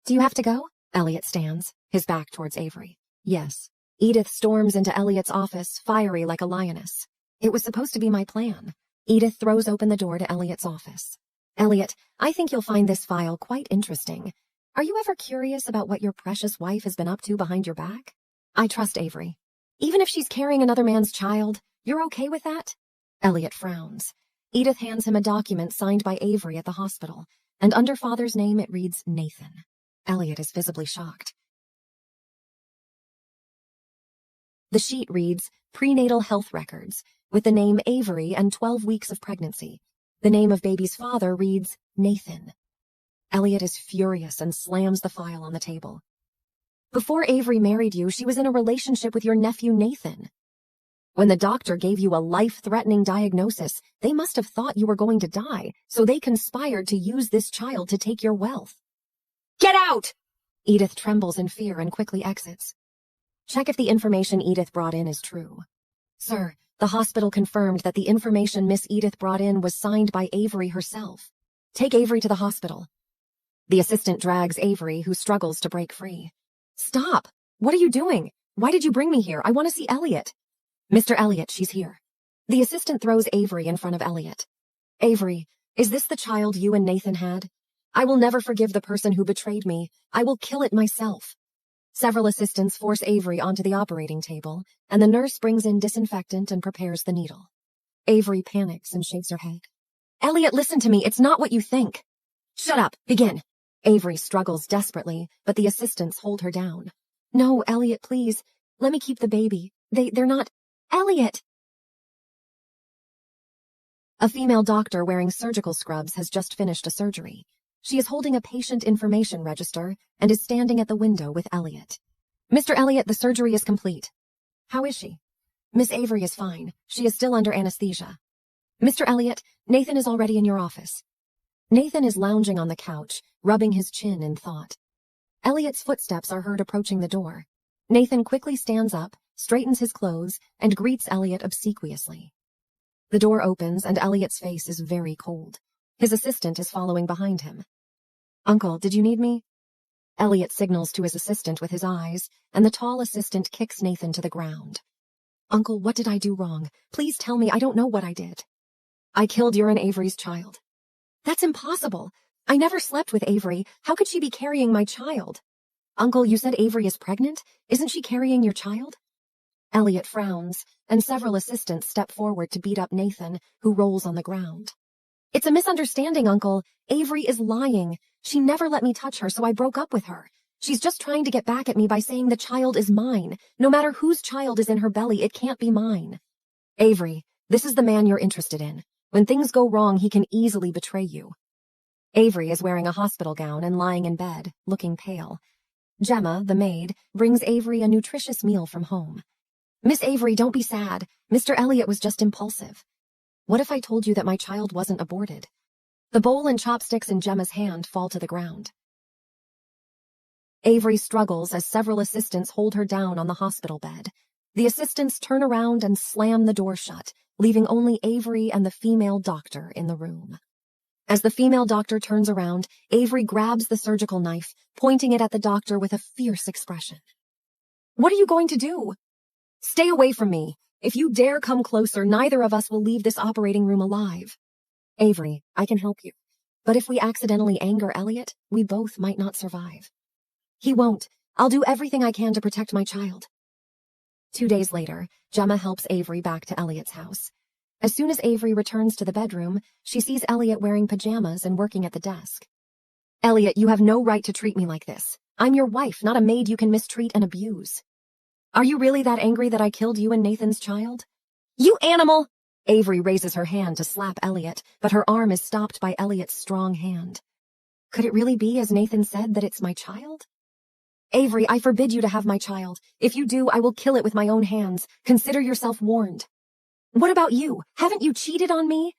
Do you have to go? Elliot stands, his back towards Avery. Yes. Edith storms into Elliot's office, fiery like a lioness. It was supposed to be my plan. Edith throws open the door to Elliot's office. Elliot, I think you'll find this file quite interesting. Are you ever curious about what your precious wife has been up to behind your back? I trust Avery. Even if she's carrying another man's child, you're okay with that? Elliot frowns. Edith hands him a document signed by Avery at the hospital, and under father's name it reads Nathan. Elliot is visibly shocked. The sheet reads Prenatal Health Records, with the name Avery and 12 weeks of pregnancy. The name of baby's father reads Nathan. Elliot is furious and slams the file on the table. Before Avery married you, she was in a relationship with your nephew Nathan. When the doctor gave you a life-threatening diagnosis, they must have thought you were going to die, so they conspired to use this child to take your wealth. Get out! Edith trembles in fear and quickly exits. Check if the information Edith brought in is true. Sir, the hospital confirmed that the information Miss Edith brought in was signed by Avery herself. Take Avery to the hospital. The assistant drags Avery, who struggles to break free. Stop! What are you doing? Why did you bring me here? I want to see Elliot. Mr. Elliot, she's here. The assistant throws Avery in front of Elliot. Avery, is this the child you and Nathan had? I will never forgive the person who betrayed me. I will kill it myself. Several assistants force Avery onto the operating table, and the nurse brings in disinfectant and prepares the needle. Avery panics and shakes her head. Elliot, listen to me. It's not what you think. Shut up. Begin. Avery struggles desperately, but the assistants hold her down. No, Elliot, please. Let me keep the baby. They're not... Elliot! A female doctor wearing surgical scrubs has just finished a surgery. She is holding a patient information register and is standing at the window with Elliot. Mr. Elliot, the surgery is complete. How is she? Miss Avery is fine. She is still under anesthesia. Mr. Elliot, Nathan is already in your office. Nathan is lounging on the couch, rubbing his chin in thought. Elliot's footsteps are heard approaching the door. Nathan quickly stands up, straightens his clothes, and greets Elliot obsequiously. The door opens and Elliot's face is very cold. His assistant is following behind him. Uncle, did you need me? Elliot signals to his assistant with his eyes, and the tall assistant kicks Nathan to the ground. Uncle, what did I do wrong? Please tell me. I don't know what I did. I killed your and Avery's child. That's impossible. I never slept with Avery. How could she be carrying my child? Uncle, you said Avery is pregnant? Isn't she carrying your child? Elliot frowns, and several assistants step forward to beat up Nathan, who rolls on the ground. It's a misunderstanding, Uncle. Avery is lying. She never let me touch her, so I broke up with her. She's just trying to get back at me by saying the child is mine. No matter whose child is in her belly, it can't be mine. Avery, this is the man you're interested in. When things go wrong, he can easily betray you. Avery is wearing a hospital gown and lying in bed, looking pale. Gemma, the maid, brings Avery a nutritious meal from home. Miss Avery, don't be sad. Mr. Elliot was just impulsive. What if I told you that my child wasn't aborted? The bowl and chopsticks in Gemma's hand fall to the ground. Avery struggles as several assistants hold her down on the hospital bed. The assistants turn around and slam the door shut, leaving only Avery and the female doctor in the room. As the female doctor turns around, Avery grabs the surgical knife, pointing it at the doctor with a fierce expression. What are you going to do? Stay away from me. If you dare come closer, neither of us will leave this operating room alive. Avery, I can help you. But if we accidentally anger Elliot, we both might not survive. He won't. I'll do everything I can to protect my child. 2 days later, Gemma helps Avery back to Elliot's house. As soon as Avery returns to the bedroom, she sees Elliot wearing pajamas and working at the desk. Elliot, you have no right to treat me like this. I'm your wife, not a maid you can mistreat and abuse. Are you really that angry that I killed you and Nathan's child? You animal! Avery raises her hand to slap Elliot, but her arm is stopped by Elliot's strong hand. Could it really be, as Nathan said, that it's my child? Avery, I forbid you to have my child. If you do, I will kill it with my own hands. Consider yourself warned. What about you? Haven't you cheated on me?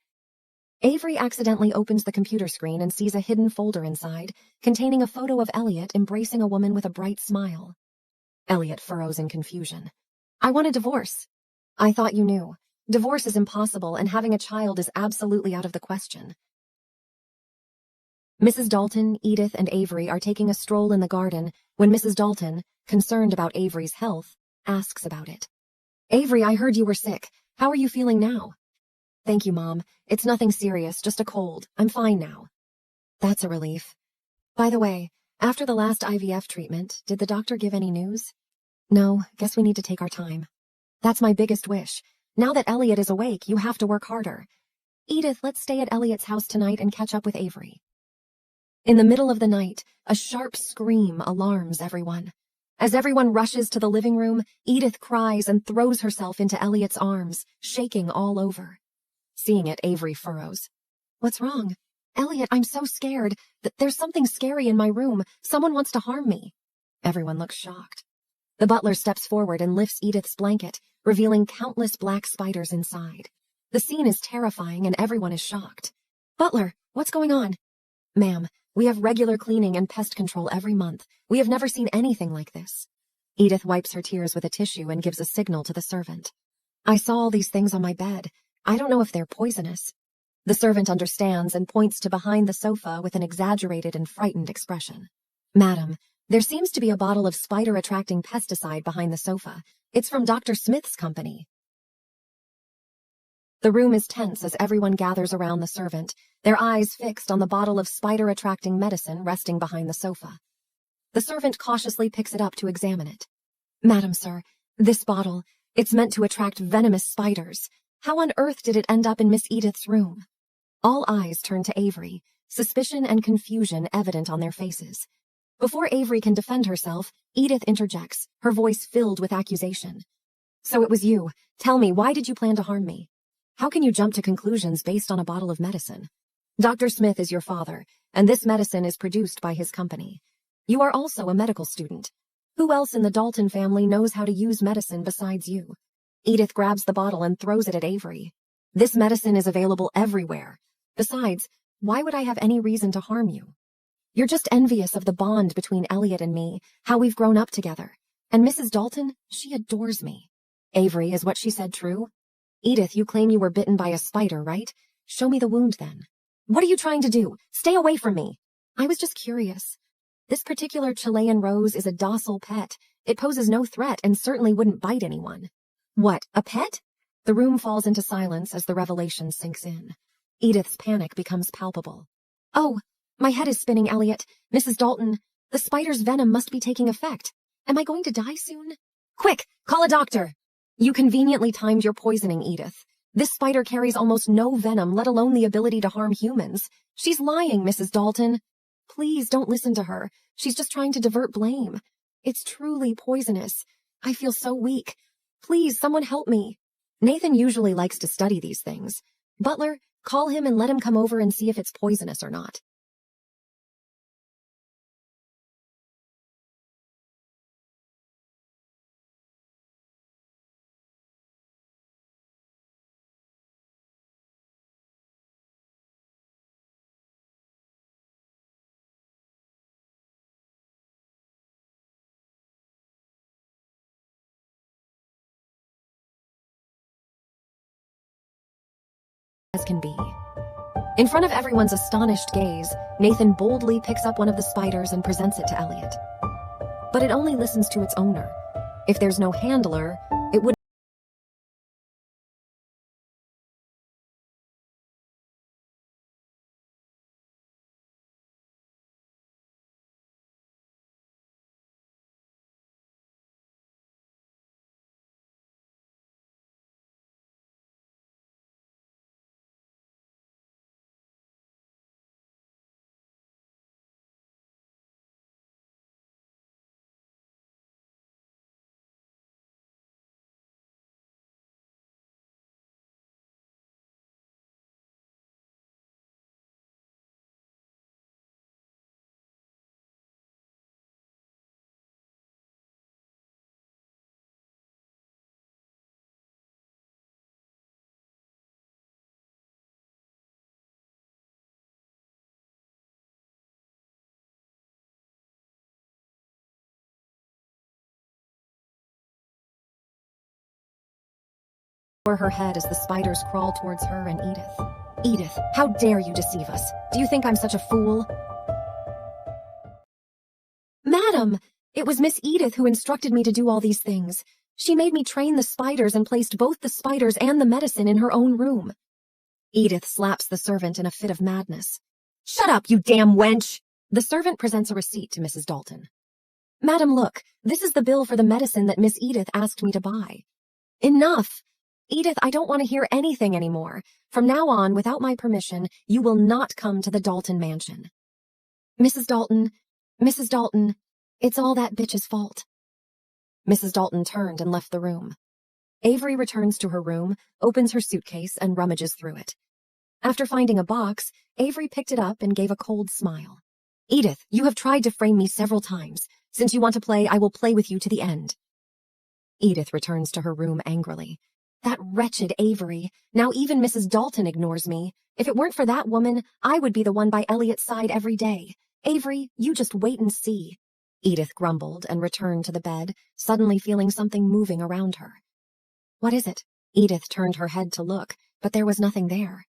Avery accidentally opens the computer screen and sees a hidden folder inside, containing a photo of Elliot embracing a woman with a bright smile. Elliot furrows in confusion. I want a divorce. I thought you knew. Divorce is impossible, and having a child is absolutely out of the question. Mrs. Dalton, Edith, and Avery are taking a stroll in the garden when Mrs. Dalton, concerned about Avery's health, asks about it. Avery, I heard you were sick. How are you feeling now? Thank you, Mom. It's nothing serious, just a cold. I'm fine now. That's a relief. By the way, after the last IVF treatment, did the doctor give any news? No, guess we need to take our time. That's my biggest wish. Now that Elliot is awake, you have to work harder. Edith, let's stay at Elliot's house tonight and catch up with Avery. In the middle of the night, a sharp scream alarms everyone. As everyone rushes to the living room, Edith cries and throws herself into Elliot's arms, shaking all over. Seeing it, Avery furrows. What's wrong? Elliot, I'm so scared. There's something scary in my room. Someone wants to harm me. Everyone looks shocked. The butler steps forward and lifts Edith's blanket, revealing countless black spiders inside. The scene is terrifying and everyone is shocked. Butler, what's going on? Ma'am, we have regular cleaning and pest control every month. We have never seen anything like this. Edith wipes her tears with a tissue and gives a signal to the servant. I saw all these things on my bed. I don't know if they're poisonous. The servant understands and points to behind the sofa with an exaggerated and frightened expression. Madam, there seems to be a bottle of spider-attracting pesticide behind the sofa. It's from Dr. Smith's company. The room is tense as everyone gathers around the servant, their eyes fixed on the bottle of spider-attracting medicine resting behind the sofa. The servant cautiously picks it up to examine it. Madam, sir, this bottle, it's meant to attract venomous spiders. How on earth did it end up in Miss Edith's room? All eyes turn to Avery, suspicion and confusion evident on their faces. Before Avery can defend herself, Edith interjects, her voice filled with accusation. So it was you. Tell me, why did you plan to harm me? How can you jump to conclusions based on a bottle of medicine? Dr. Smith is your father, and this medicine is produced by his company. You are also a medical student. Who else in the Dalton family knows how to use medicine besides you? Edith grabs the bottle and throws it at Avery. This medicine is available everywhere. Besides, why would I have any reason to harm you? You're just envious of the bond between Elliot and me, how we've grown up together. And Mrs. Dalton, she adores me. Avery, is what she said true? Edith, you claim you were bitten by a spider, right? Show me the wound then. What are you trying to do? Stay away from me. I was just curious. This particular Chilean rose is a docile pet. It poses no threat and certainly wouldn't bite anyone. What, a pet? The room falls into silence as the revelation sinks in. Edith's panic becomes palpable. Oh, my head is spinning, Elliot. Mrs. Dalton, the spider's venom must be taking effect. Am I going to die soon? Quick, call a doctor. You conveniently timed your poisoning, Edith. This spider carries almost no venom, let alone the ability to harm humans. She's lying, Mrs. Dalton. Please don't listen to her. She's just trying to divert blame. It's truly poisonous. I feel so weak. Please, someone help me. Nathan usually likes to study these things. Butler, call him and let him come over and see if it's poisonous or not. As can be. In front of everyone's astonished gaze, Nathan boldly picks up one of the spiders and presents it to Elliot. But it only listens to its owner. If there's no handler, it would over her head as the spiders crawl towards her and Edith. Edith, how dare you deceive us? Do you think I'm such a fool? Madam, it was Miss Edith who instructed me to do all these things. She made me train the spiders and placed both the spiders and the medicine in her own room. Edith slaps the servant in a fit of madness. Shut up, you damn wench! The servant presents a receipt to Mrs. Dalton. Madam, look, this is the bill for the medicine that Miss Edith asked me to buy. Enough! Edith, I don't want to hear anything anymore. From now on, without my permission, you will not come to the Dalton mansion. Mrs. Dalton, it's all that bitch's fault. Mrs. Dalton turned and left the room. Avery returns to her room, opens her suitcase, and rummages through it. After finding a box, Avery picked it up and gave a cold smile. Edith, you have tried to frame me several times. Since you want to play, I will play with you to the end. Edith returns to her room angrily. That wretched Avery. Now even Mrs. Dalton ignores me. If it weren't for that woman, I would be the one by Elliot's side every day. Avery, you just wait and see. Edith grumbled and returned to the bed, suddenly feeling something moving around her. What is it? Edith turned her head to look, but there was nothing there.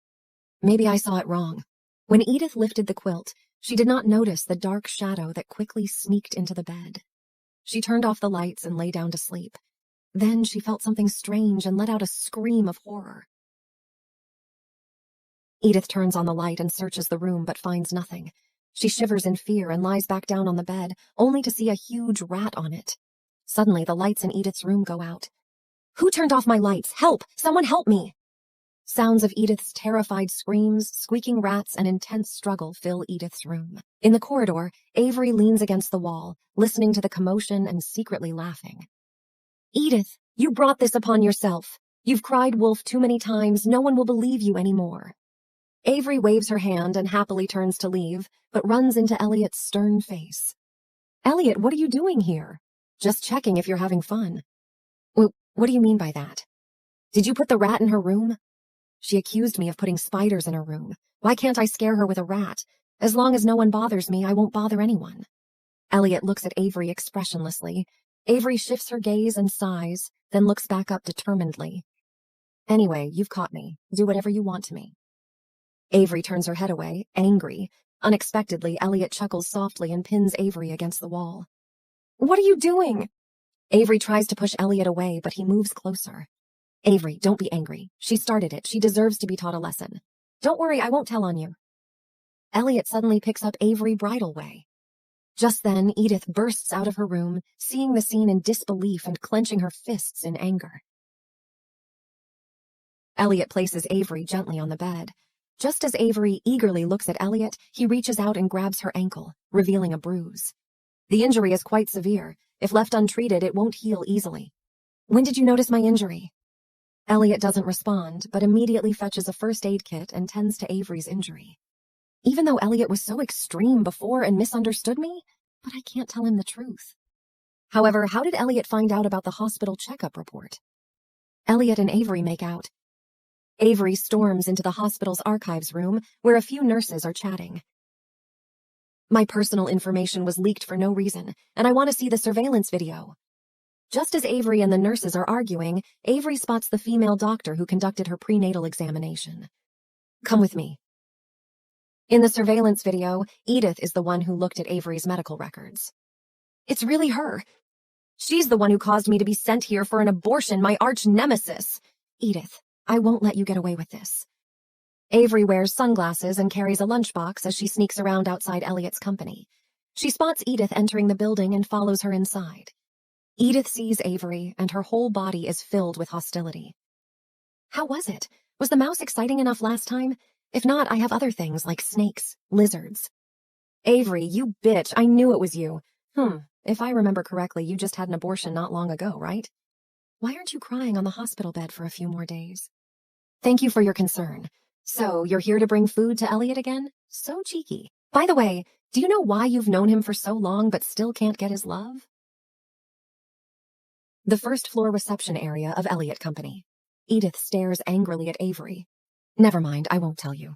Maybe I saw it wrong. When Edith lifted the quilt, she did not notice the dark shadow that quickly sneaked into the bed. She turned off the lights and lay down to sleep. Then she felt something strange and let out a scream of horror. Edith turns on the light and searches the room but finds nothing. She shivers in fear and lies back down on the bed, only to see a huge rat on it. Suddenly, the lights in Edith's room go out. Who turned off my lights? Help! Someone help me! Sounds of Edith's terrified screams, squeaking rats, and intense struggle fill Edith's room. In the corridor, Avery leans against the wall, listening to the commotion and secretly laughing. Edith, you brought this upon yourself. You've cried wolf too many times, no one will believe you anymore. Avery waves her hand and happily turns to leave, but runs into Elliot's stern face. Elliot, what are you doing here? Just checking if you're having fun. What do you mean by that? Did you put the rat in her room? She accused me of putting spiders in her room. Why can't I scare her with a rat? As long as no one bothers me, I won't bother anyone. Elliot looks at Avery expressionlessly. Avery shifts her gaze and sighs, then looks back up determinedly. Anyway, you've caught me. Do whatever you want to me. Avery turns her head away, angry. Unexpectedly, Elliot chuckles softly and pins Avery against the wall. What are you doing? Avery tries to push Elliot away, but he moves closer. Avery, don't be angry. She started it. She deserves to be taught a lesson. Don't worry, I won't tell on you. Elliot suddenly picks up Avery bridal way. Just then, Edith bursts out of her room, seeing the scene in disbelief and clenching her fists in anger. Elliot places Avery gently on the bed. Just as Avery eagerly looks at Elliot, he reaches out and grabs her ankle, revealing a bruise. The injury is quite severe. If left untreated, it won't heal easily. When did you notice my injury? Elliot doesn't respond, but immediately fetches a first aid kit and tends to Avery's injury. Even though Elliot was so extreme before and misunderstood me, but I can't tell him the truth. However, how did Elliot find out about the hospital checkup report? Elliot and Avery make out. Avery storms into the hospital's archives room, where a few nurses are chatting. My personal information was leaked for no reason, and I want to see the surveillance video. Just as Avery and the nurses are arguing, Avery spots the female doctor who conducted her prenatal examination. Come with me. In the surveillance video, Edith is the one who looked at Avery's medical records. It's really her. She's the one who caused me to be sent here for an abortion, my arch nemesis. Edith, I won't let you get away with this. Avery wears sunglasses and carries a lunchbox as she sneaks around outside Elliot's company. She spots Edith entering the building and follows her inside. Edith sees Avery, and her whole body is filled with hostility. How was it? Was the mouse exciting enough last time? If not, I have other things like snakes, lizards. Avery, you bitch, I knew it was you. If I remember correctly, you just had an abortion not long ago, right? Why aren't you crying on the hospital bed for a few more days? Thank you for your concern. So, you're here to bring food to Elliot again? So cheeky. By the way, do you know why you've known him for so long but still can't get his love? The first floor reception area of Elliot Company. Edith stares angrily at Avery. Never mind, I won't tell you.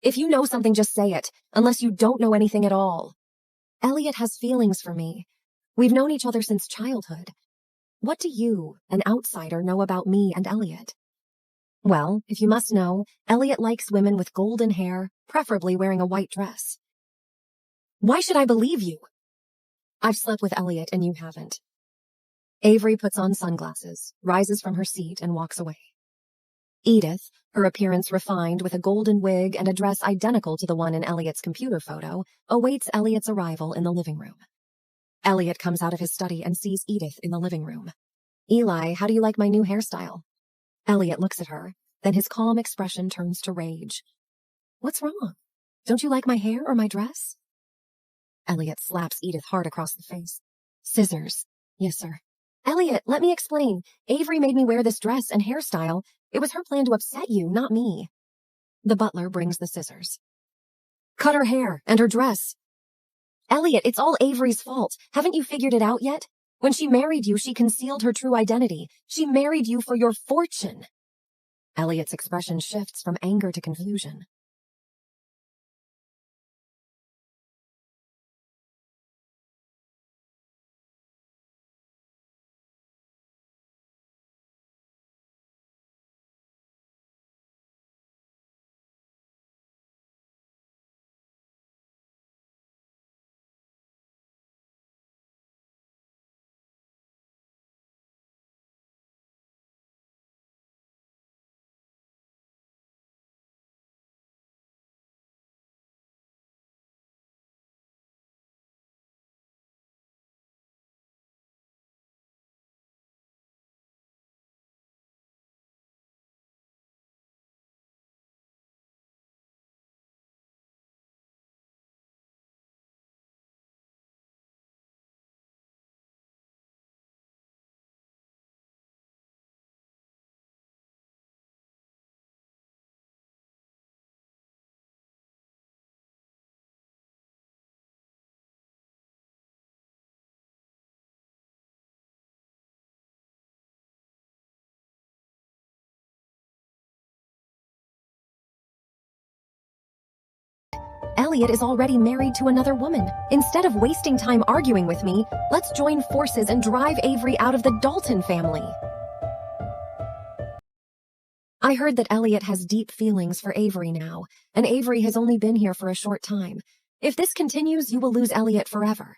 If you know something, just say it, unless you don't know anything at all. Elliot has feelings for me. We've known each other since childhood. What do you, an outsider, know about me and Elliot? Well, if you must know, Elliot likes women with golden hair, preferably wearing a white dress. Why should I believe you? I've slept with Elliot and you haven't. Avery puts on sunglasses, rises from her seat, and walks away. Edith, her appearance refined with a golden wig and a dress identical to the one in Elliot's computer photo, awaits Elliot's arrival in the living room. Elliot comes out of his study and sees Edith in the living room. Eli, how do you like my new hairstyle? Elliot looks at her, then his calm expression turns to rage. What's wrong? Don't you like my hair or my dress? Elliot slaps Edith hard across the face. Scissors. Yes, sir. Elliot, let me explain. Avery made me wear this dress and hairstyle. It was her plan to upset you, not me. The butler brings the scissors. Cut her hair and her dress. Elliot, it's all Avery's fault. Haven't you figured it out yet? When she married you, she concealed her true identity. She married you for your fortune. Elliot's expression shifts from anger to confusion. Elliot is already married to another woman. Instead of wasting time arguing with me, let's join forces and drive Avery out of the Dalton family. I heard that Elliot has deep feelings for Avery now, and Avery has only been here for a short time. If this continues, you will lose Elliot forever.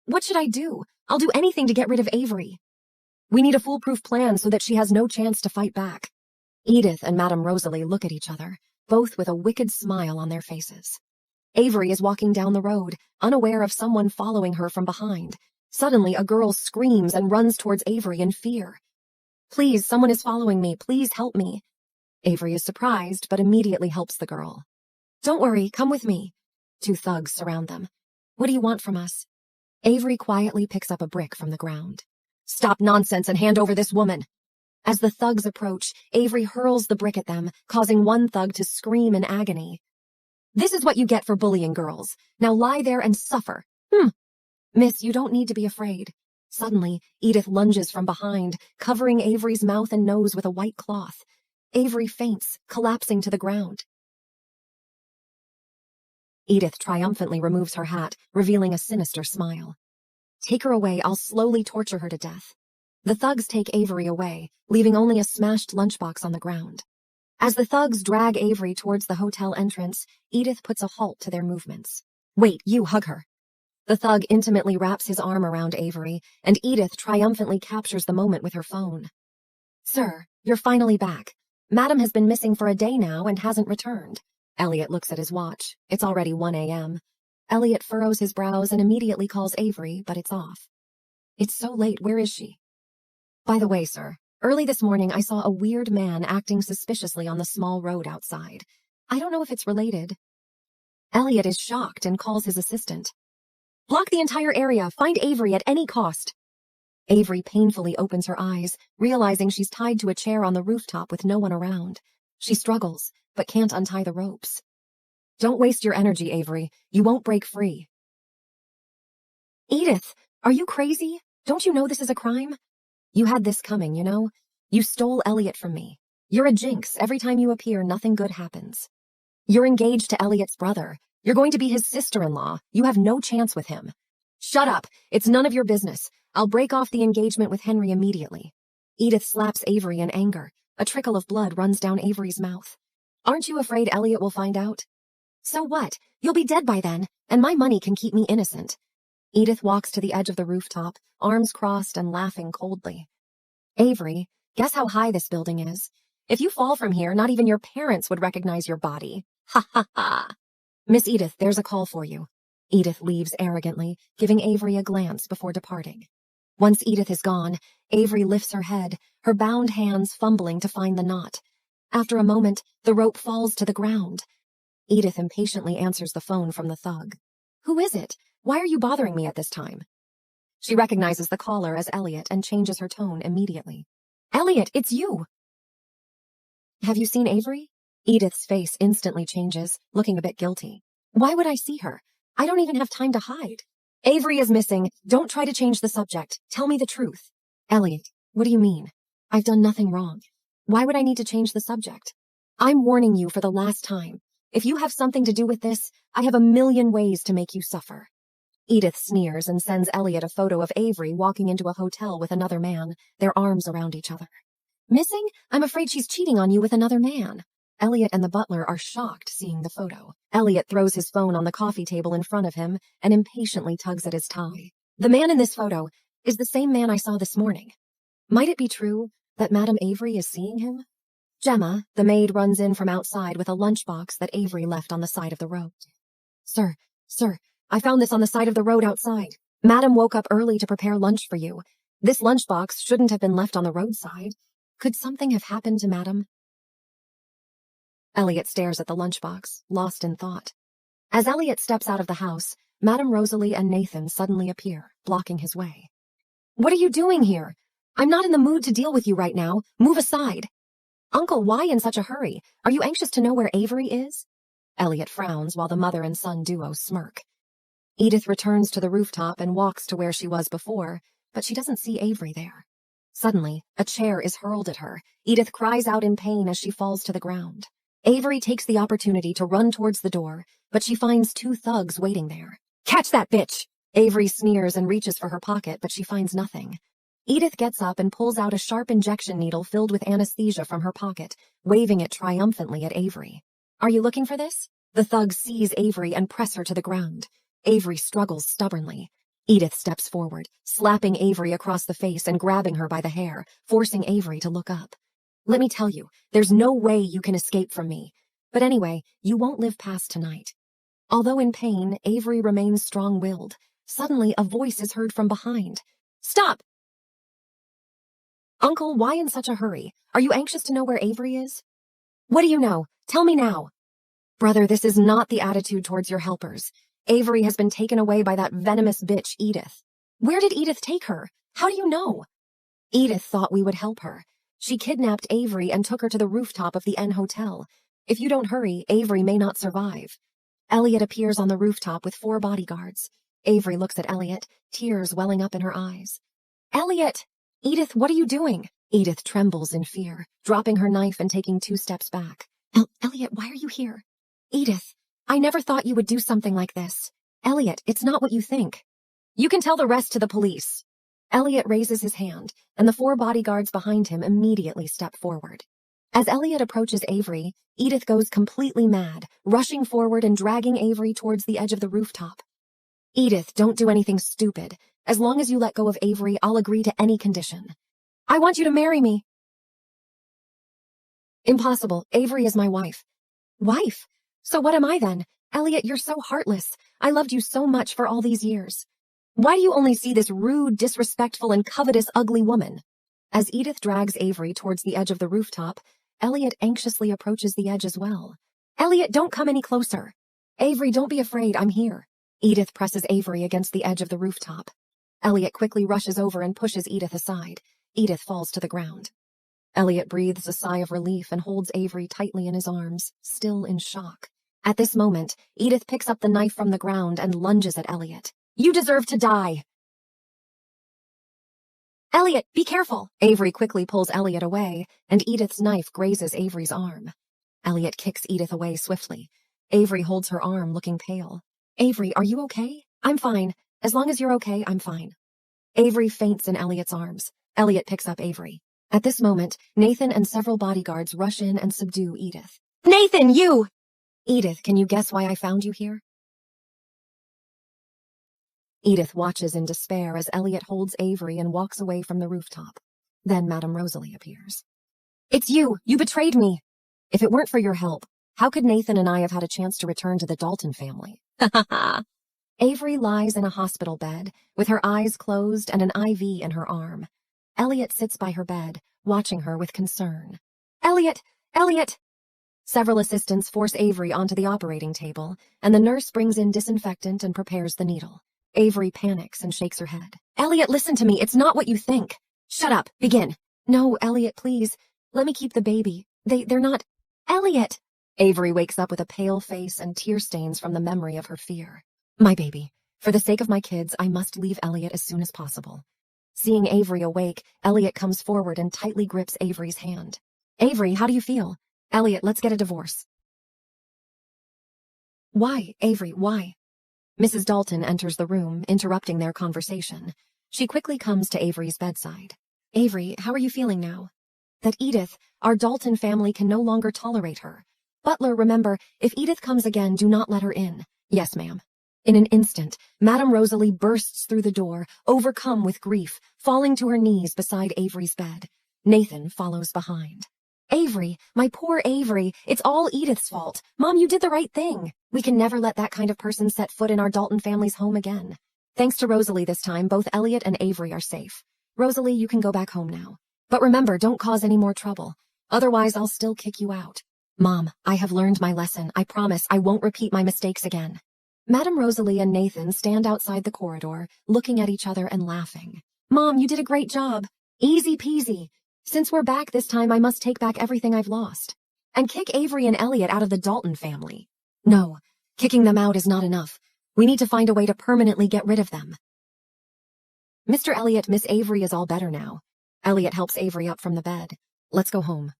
What should I do? I'll do anything to get rid of Avery. We need a foolproof plan so that she has no chance to fight back. Edith and Madame Rosalie look at each other, both with a wicked smile on their faces. Avery is walking down the road, unaware of someone following her from behind. Suddenly, a girl screams and runs towards Avery in fear. Please, someone is following me. Please help me. Avery is surprised, but immediately helps the girl. Don't worry, come with me. Two thugs surround them. What do you want from us? Avery quietly picks up a brick from the ground. Stop nonsense and hand over this woman. As the thugs approach, Avery hurls the brick at them, causing one thug to scream in agony. This is what you get for bullying girls. Now lie there and suffer. Miss, you don't need to be afraid. Suddenly, Edith lunges from behind, covering Avery's mouth and nose with a white cloth. Avery faints, collapsing to the ground. Edith triumphantly removes her hat, revealing a sinister smile. Take her away, I'll slowly torture her to death. The thugs take Avery away, leaving only a smashed lunchbox on the ground. As the thugs drag Avery towards the hotel entrance, Edith puts a halt to their movements. Wait, you hug her. The thug intimately wraps his arm around Avery, and Edith triumphantly captures the moment with her phone. Sir, you're finally back. Madam has been missing for a day now and hasn't returned. Elliot looks at his watch. It's already 1 a.m. Elliot furrows his brows and immediately calls Avery, but it's off. It's so late, where is she? By the way, sir, early this morning I saw a weird man acting suspiciously on the small road outside. I don't know if it's related. Elliot is shocked and calls his assistant. Block the entire area, find Avery at any cost. Avery painfully opens her eyes, realizing she's tied to a chair on the rooftop with no one around. She struggles, but can't untie the ropes. Don't waste your energy, Avery. You won't break free. Edith, are you crazy? Don't you know this is a crime? You had this coming, you know? You stole Elliot from me. You're a jinx. Every time you appear, nothing good happens. You're engaged to Elliot's brother. You're going to be his sister-in-law. You have no chance with him. Shut up. It's none of your business. I'll break off the engagement with Henry immediately. Edith slaps Avery in anger. A trickle of blood runs down Avery's mouth. Aren't you afraid Elliot will find out? So what? You'll be dead by then, and my money can keep me innocent. Edith walks to the edge of the rooftop, arms crossed and laughing coldly. Avery, guess how high this building is? If you fall from here, not even your parents would recognize your body. Ha ha ha. Miss Edith, there's a call for you. Edith leaves arrogantly, giving Avery a glance before departing. Once Edith is gone, Avery lifts her head, her bound hands fumbling to find the knot. After a moment, the rope falls to the ground. Edith impatiently answers the phone from the thug. Who is it? Why are you bothering me at this time? She recognizes the caller as Elliot and changes her tone immediately. Elliot, it's you! Have you seen Avery? Edith's face instantly changes, looking a bit guilty. Why would I see her? I don't even have time to hide. Avery is missing. Don't try to change the subject. Tell me the truth. Elliot, what do you mean? I've done nothing wrong. Why would I need to change the subject? I'm warning you for the last time. If you have something to do with this, I have a million ways to make you suffer. Edith sneers and sends Elliot a photo of Avery walking into a hotel with another man, their arms around each other. Missing? I'm afraid she's cheating on you with another man. Elliot and the butler are shocked seeing the photo. Elliot throws his phone on the coffee table in front of him and impatiently tugs at his tie. The man in this photo is the same man I saw this morning. Might it be true that Madame Avery is seeing him? Gemma, the maid, runs in from outside with a lunchbox that Avery left on the side of the road. Sir, I found this on the side of the road outside. Madam woke up early to prepare lunch for you. This lunchbox shouldn't have been left on the roadside. Could something have happened to Madam? Elliot stares at the lunchbox, lost in thought. As Elliot steps out of the house, Madame Rosalie and Nathan suddenly appear, blocking his way. What are you doing here? I'm not in the mood to deal with you right now. Move aside. Uncle, why in such a hurry? Are you anxious to know where Avery is? Elliot frowns while the mother and son duo smirk. Edith returns to the rooftop and walks to where she was before, but she doesn't see Avery there. Suddenly, a chair is hurled at her. Edith cries out in pain as she falls to the ground. Avery takes the opportunity to run towards the door, but she finds two thugs waiting there. Catch that bitch! Avery sneers and reaches for her pocket, but she finds nothing. Edith gets up and pulls out a sharp injection needle filled with anesthesia from her pocket, waving it triumphantly at Avery. Are you looking for this? The thugs seize Avery and press her to the ground. Avery struggles stubbornly. Edith steps forward, slapping Avery across the face and grabbing her by the hair, forcing Avery to look up. Let me tell you, there's no way you can escape from me. But anyway, you won't live past tonight. Although in pain, Avery remains strong-willed. Suddenly, a voice is heard from behind. Stop! Uncle, why in such a hurry? Are you anxious to know where Avery is? What do you know? Tell me now. Brother, this is not the attitude towards your helpers. Avery has been taken away by that venomous bitch, Edith. Where did Edith take her? How do you know? Edith thought we would help her. She kidnapped Avery and took her to the rooftop of the N Hotel. If you don't hurry, Avery may not survive. Elliot appears on the rooftop with 4 bodyguards. Avery looks at Elliot, tears welling up in her eyes. Elliot! Edith, what are you doing? Edith trembles in fear, dropping her knife and taking 2 steps back. Elliot, why are you here? Edith, I never thought you would do something like this. Elliot, it's not what you think. You can tell the rest to the police. Elliot raises his hand, and the 4 bodyguards behind him immediately step forward. As Elliot approaches Avery, Edith goes completely mad, rushing forward and dragging Avery towards the edge of the rooftop. Edith, don't do anything stupid. As long as you let go of Avery, I'll agree to any condition. I want you to marry me. Impossible. Avery is my wife. Wife? So what am I then? Elliot, you're so heartless. I loved you so much for all these years. Why do you only see this rude, disrespectful, and covetous, ugly woman? As Edith drags Avery towards the edge of the rooftop, Elliot anxiously approaches the edge as well. Elliot, don't come any closer. Avery, don't be afraid, I'm here. Edith presses Avery against the edge of the rooftop. Elliot quickly rushes over and pushes Edith aside. Edith falls to the ground. Elliot breathes a sigh of relief and holds Avery tightly in his arms, still in shock. At this moment, Edith picks up the knife from the ground and lunges at Elliot. You deserve to die! Elliot, be careful! Avery quickly pulls Elliot away, and Edith's knife grazes Avery's arm. Elliot kicks Edith away swiftly. Avery holds her arm, looking pale. Avery, are you okay? I'm fine. As long as you're okay, I'm fine. Avery faints in Elliot's arms. Elliot picks up Avery. At this moment, Nathan and several bodyguards rush in and subdue Edith. Nathan, you! Edith, can you guess why I found you here? Edith watches in despair as Elliot holds Avery and walks away from the rooftop. Then Madame Rosalie appears. It's you! You betrayed me! If it weren't for your help, how could Nathan and I have had a chance to return to the Dalton family? Ha ha ha! Avery lies in a hospital bed, with her eyes closed and an IV in her arm. Elliot sits by her bed, watching her with concern. Elliot! Elliot! Several assistants force Avery onto the operating table, and the nurse brings in disinfectant and prepares the needle. Avery panics and shakes her head. Elliot, listen to me. It's not what you think. Shut up. Begin. No, Elliot, please. Let me keep the baby. They're not... Elliot! Avery wakes up with a pale face and tear stains from the memory of her fear. My baby. For the sake of my kids, I must leave Elliot as soon as possible. Seeing Avery awake, Elliot comes forward and tightly grips Avery's hand. Avery, how do you feel? Elliot, let's get a divorce. Why, Avery, why? Mrs. Dalton enters the room, interrupting their conversation. She quickly comes to Avery's bedside. Avery, how are you feeling now? That Edith, our Dalton family, can no longer tolerate her. Butler, remember, if Edith comes again, do not let her in. Yes, ma'am. In an instant, Madame Rosalie bursts through the door, overcome with grief, falling to her knees beside Avery's bed. Nathan follows behind. Avery, my poor Avery, it's all Edith's fault. Mom, you did the right thing. We can never let that kind of person set foot in our Dalton family's home again. Thanks to Rosalie this time, both Elliot and Avery are safe. Rosalie, you can go back home now. But remember, don't cause any more trouble. Otherwise, I'll still kick you out. Mom, I have learned my lesson. I promise I won't repeat my mistakes again. Madame Rosalie and Nathan stand outside the corridor, looking at each other and laughing. Mom, you did a great job. Easy peasy. Since we're back this time, I must take back everything I've lost. And kick Avery and Elliot out of the Dalton family. No, kicking them out is not enough. We need to find a way to permanently get rid of them. Mr. Elliot, Miss Avery is all better now. Elliot helps Avery up from the bed. Let's go home.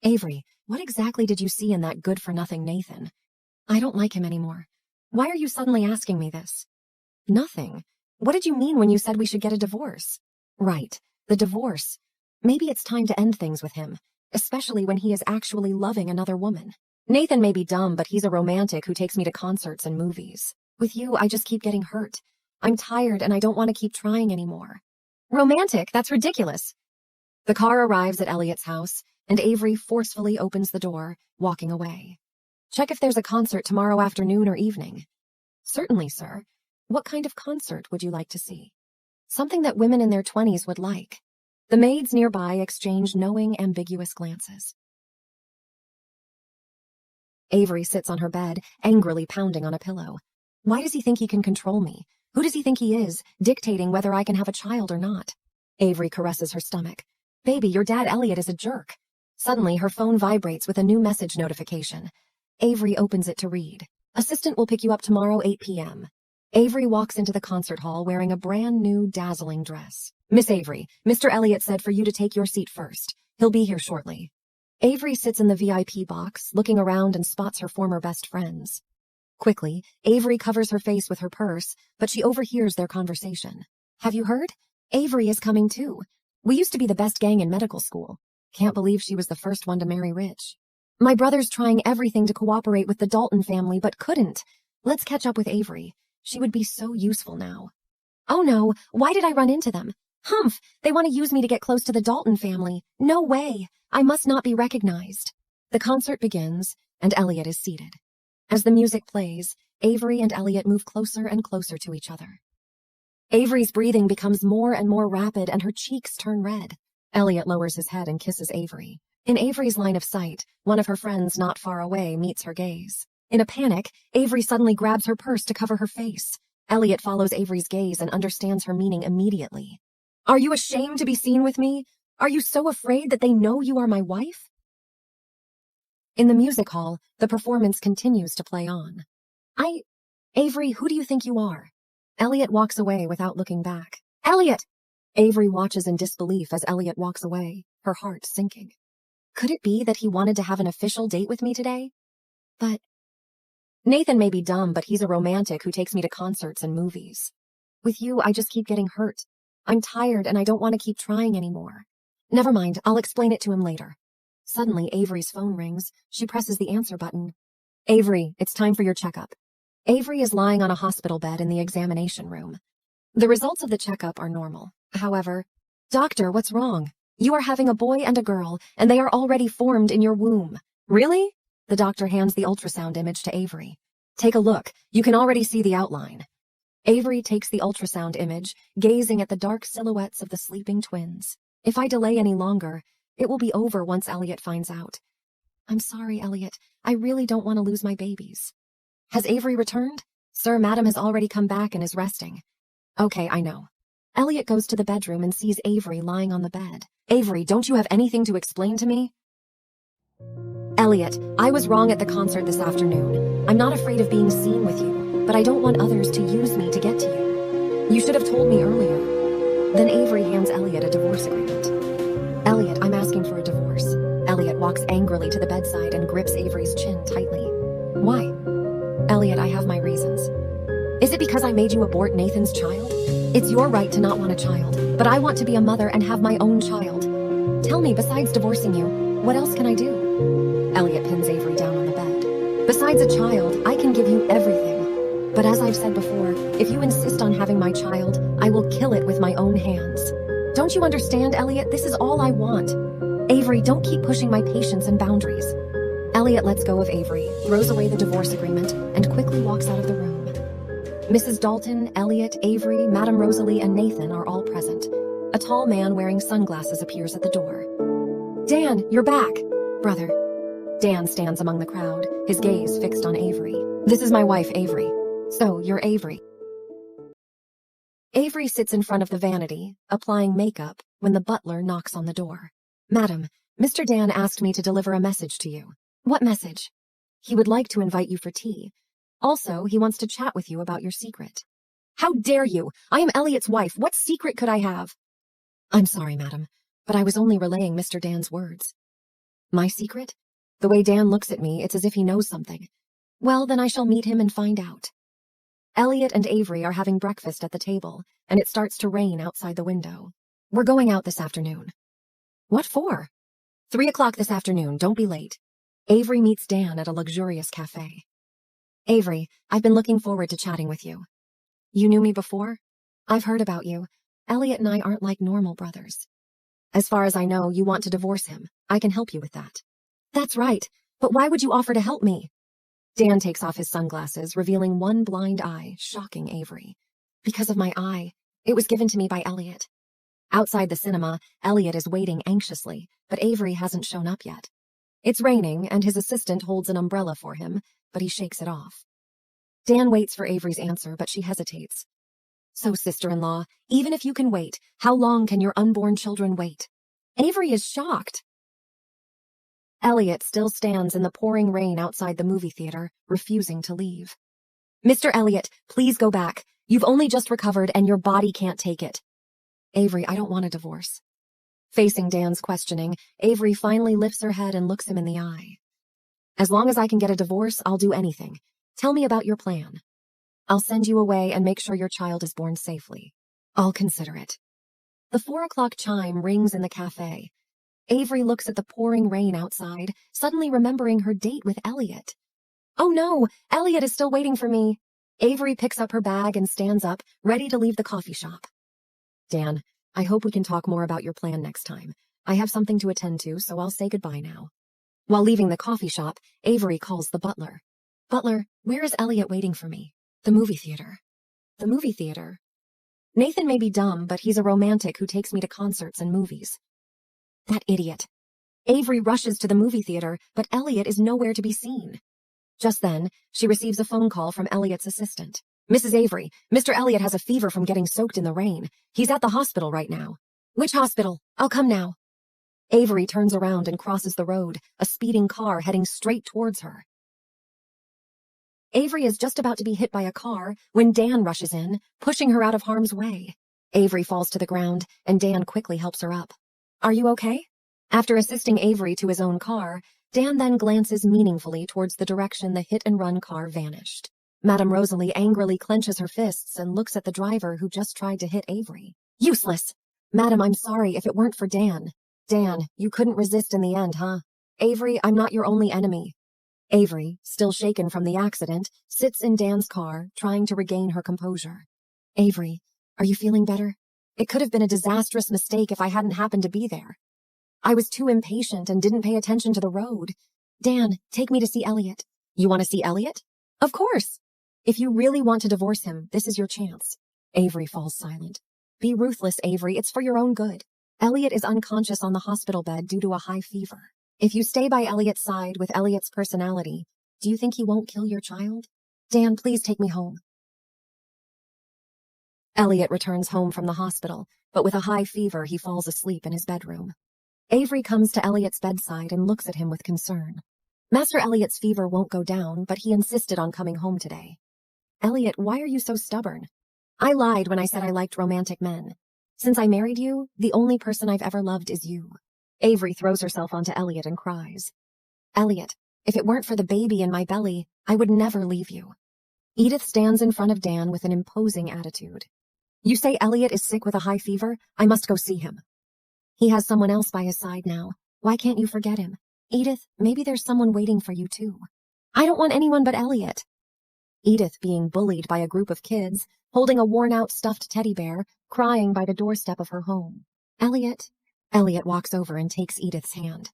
Avery, what exactly did you see in that good-for-nothing Nathan? I don't like him anymore. Why are you suddenly asking me this? Nothing. What did you mean when you said we should get a divorce? Right, the divorce. Maybe it's time to end things with him, especially when he is actually loving another woman. Nathan may be dumb, but he's a romantic who takes me to concerts and movies. With you, I just keep getting hurt. I'm tired and I don't want to keep trying anymore. Romantic? That's ridiculous. The car arrives at Elliot's house, and Avery forcefully opens the door, walking away. Check if there's a concert tomorrow afternoon or evening. Certainly, sir. What kind of concert would you like to see? Something that women in their 20s would like. The maids nearby exchange knowing, ambiguous glances. Avery sits on her bed, angrily pounding on a pillow. Why does he think he can control me? Who does he think he is, dictating whether I can have a child or not? Avery caresses her stomach. Baby, your dad Elliot is a jerk. Suddenly, her phone vibrates with a new message notification. Avery opens it to read. Assistant will pick you up tomorrow 8 p.m. Avery walks into the concert hall wearing a brand new, dazzling dress. Miss Avery, Mr. Elliot said for you to take your seat first. He'll be here shortly. Avery sits in the VIP box, looking around and spots her former best friends. Quickly, Avery covers her face with her purse, but she overhears their conversation. Have you heard? Avery is coming too. We used to be the best gang in medical school. Can't believe she was the first one to marry rich. My brother's trying everything to cooperate with the Dalton family, but couldn't. Let's catch up with Avery. She would be so useful now. Oh no, why did I run into them? Humph, they want to use me to get close to the Dalton family. No way. I must not be recognized. The concert begins, and Elliot is seated. As the music plays, Avery and Elliot move closer and closer to each other. Avery's breathing becomes more and more rapid, and her cheeks turn red. Elliot lowers his head and kisses Avery. In Avery's line of sight, one of her friends not far away meets her gaze. In a panic, Avery suddenly grabs her purse to cover her face. Elliot follows Avery's gaze and understands her meaning immediately. Are you ashamed to be seen with me? Are you so afraid that they know you are my wife? In the music hall, the performance continues to play on. Avery, who do you think you are? Elliot walks away without looking back. Elliot! Avery watches in disbelief as Elliot walks away, her heart sinking. Could it be that he wanted to have an official date with me today? But Nathan may be dumb, but he's a romantic who takes me to concerts and movies. With you, I just keep getting hurt. I'm tired and I don't want to keep trying anymore. Never mind, I'll explain it to him later. Suddenly, Avery's phone rings. She presses the answer button. Avery, it's time for your checkup. Avery is lying on a hospital bed in the examination room. The results of the checkup are normal. However, Doctor, what's wrong? You are having a boy and a girl, and they are already formed in your womb. Really? The doctor hands the ultrasound image to Avery. Take a look. You can already see the outline. Avery takes the ultrasound image, gazing at the dark silhouettes of the sleeping twins. If I delay any longer, it will be over once Elliot finds out. I'm sorry, Elliot. I really don't want to lose my babies. Has Avery returned? Sir, Madam has already come back and is resting. Okay, I know. Elliot goes to the bedroom and sees Avery lying on the bed. Avery, don't you have anything to explain to me? Elliot, I was wrong at the concert this afternoon. I'm not afraid of being seen with you, but I don't want others to use me to get to you. You should have told me earlier. Then Avery hands Elliot a divorce agreement. Elliot, I'm asking for a divorce. Elliot walks angrily to the bedside and grips Avery's chin tightly. Why? Elliot, I have my reasons. Is it because I made you abort Nathan's child? It's your right to not want a child, but I want to be a mother and have my own child. Tell me, besides divorcing you, what else can I do? Elliot pins Avery down on the bed. Besides a child, I can give you everything. But as I've said before, if you insist on having my child, I will kill it with my own hands. Don't you understand, Elliot? This is all I want. Avery, don't keep pushing my patience and boundaries. Elliot lets go of Avery, throws away the divorce agreement, and quickly walks out of the room. Mrs. Dalton, Elliot, Avery, Madame Rosalie, and Nathan are all present. A tall man wearing sunglasses appears at the door. Dan, you're back. Brother. Dan stands among the crowd, his gaze fixed on Avery. This is my wife, Avery. So, you're Avery. Avery sits in front of the vanity, applying makeup, when the butler knocks on the door. Madam, Mr. Dan asked me to deliver a message to you. What message? He would like to invite you for tea. Also, he wants to chat with you about your secret. How dare you? I am Elliot's wife. What secret could I have? I'm sorry, madam, but I was only relaying Mr. Dan's words. My secret? The way Dan looks at me, it's as if he knows something. Well, then I shall meet him and find out. Elliot and Avery are having breakfast at the table, and it starts to rain outside the window. We're going out this afternoon. What for? 3 o'clock this afternoon, don't be late. Avery meets Dan at a luxurious cafe. Avery, I've been looking forward to chatting with you. You knew me before? I've heard about you. Elliot and I aren't like normal brothers. As far as I know, you want to divorce him. I can help you with that. That's right, but why would you offer to help me? Dan takes off his sunglasses, revealing one blind eye, shocking Avery. Because of my eye. It was given to me by Elliot. Outside the cinema, Elliot is waiting anxiously, but Avery hasn't shown up yet. It's raining, and his assistant holds an umbrella for him, but he shakes it off. Dan waits for Avery's answer, but she hesitates. So, sister-in-law, even if you can wait, how long can your unborn children wait? Avery is shocked. Elliot still stands in the pouring rain outside the movie theater, refusing to leave. Mr. Elliot, please go back. You've only just recovered, and your body can't take it. Avery, I don't want a divorce. Facing Dan's questioning, Avery finally lifts her head and looks him in the eye. As long as I can get a divorce, I'll do anything. Tell me about your plan. I'll send you away and make sure your child is born safely. I'll consider it. The 4 o'clock chime rings in the cafe. Avery looks at the pouring rain outside, suddenly remembering her date with Elliot. Oh no, Elliot is still waiting for me. Avery picks up her bag and stands up, ready to leave the coffee shop. Dan, I hope we can talk more about your plan next time. I have something to attend to, so I'll say goodbye now. While leaving the coffee shop, Avery calls the butler. Butler, where is Elliot waiting for me? The movie theater. The movie theater? Nathan may be dumb, but he's a romantic who takes me to concerts and movies. That idiot. Avery rushes to the movie theater, but Elliot is nowhere to be seen. Just then, she receives a phone call from Elliot's assistant. Mrs. Avery, Mr. Elliot has a fever from getting soaked in the rain. He's at the hospital right now. Which hospital? I'll come now. Avery turns around and crosses the road, a speeding car heading straight towards her. Avery is just about to be hit by a car when Dan rushes in, pushing her out of harm's way. Avery falls to the ground, and Dan quickly helps her up. Are you okay? After assisting Avery to his own car, Dan then glances meaningfully towards the direction the hit-and-run car vanished. Madame Rosalie angrily clenches her fists and looks at the driver who just tried to hit Avery. Useless! Madam, I'm sorry if it weren't for Dan. Dan, you couldn't resist in the end, huh? Avery, I'm not your only enemy. Avery, still shaken from the accident, sits in Dan's car, trying to regain her composure. Avery, are you feeling better? It could have been a disastrous mistake if I hadn't happened to be there. I was too impatient and didn't pay attention to the road. Dan, take me to see Elliot. You want to see Elliot? Of course. If you really want to divorce him, this is your chance. Avery falls silent. Be ruthless, Avery. It's for your own good. Elliot is unconscious on the hospital bed due to a high fever. If you stay by Elliot's side with Elliot's personality, do you think he won't kill your child? Dan, please take me home. Elliot returns home from the hospital, but with a high fever, he falls asleep in his bedroom. Avery comes to Elliot's bedside and looks at him with concern. Master Elliot's fever won't go down, but he insisted on coming home today. Elliot, why are you so stubborn? I lied when I said I liked romantic men. Since I married you, the only person I've ever loved is you. Avery throws herself onto Elliot and cries. Elliot, if it weren't for the baby in my belly, I would never leave you. Edith stands in front of Dan with an imposing attitude. You say Elliot is sick with a high fever? I must go see him. He has someone else by his side now. Why can't you forget him? Edith, maybe there's someone waiting for you too. I don't want anyone but Elliot. Edith being bullied by a group of kids, holding a worn-out stuffed teddy bear, crying by the doorstep of her home. Elliot. Elliot walks over and takes Edith's hand.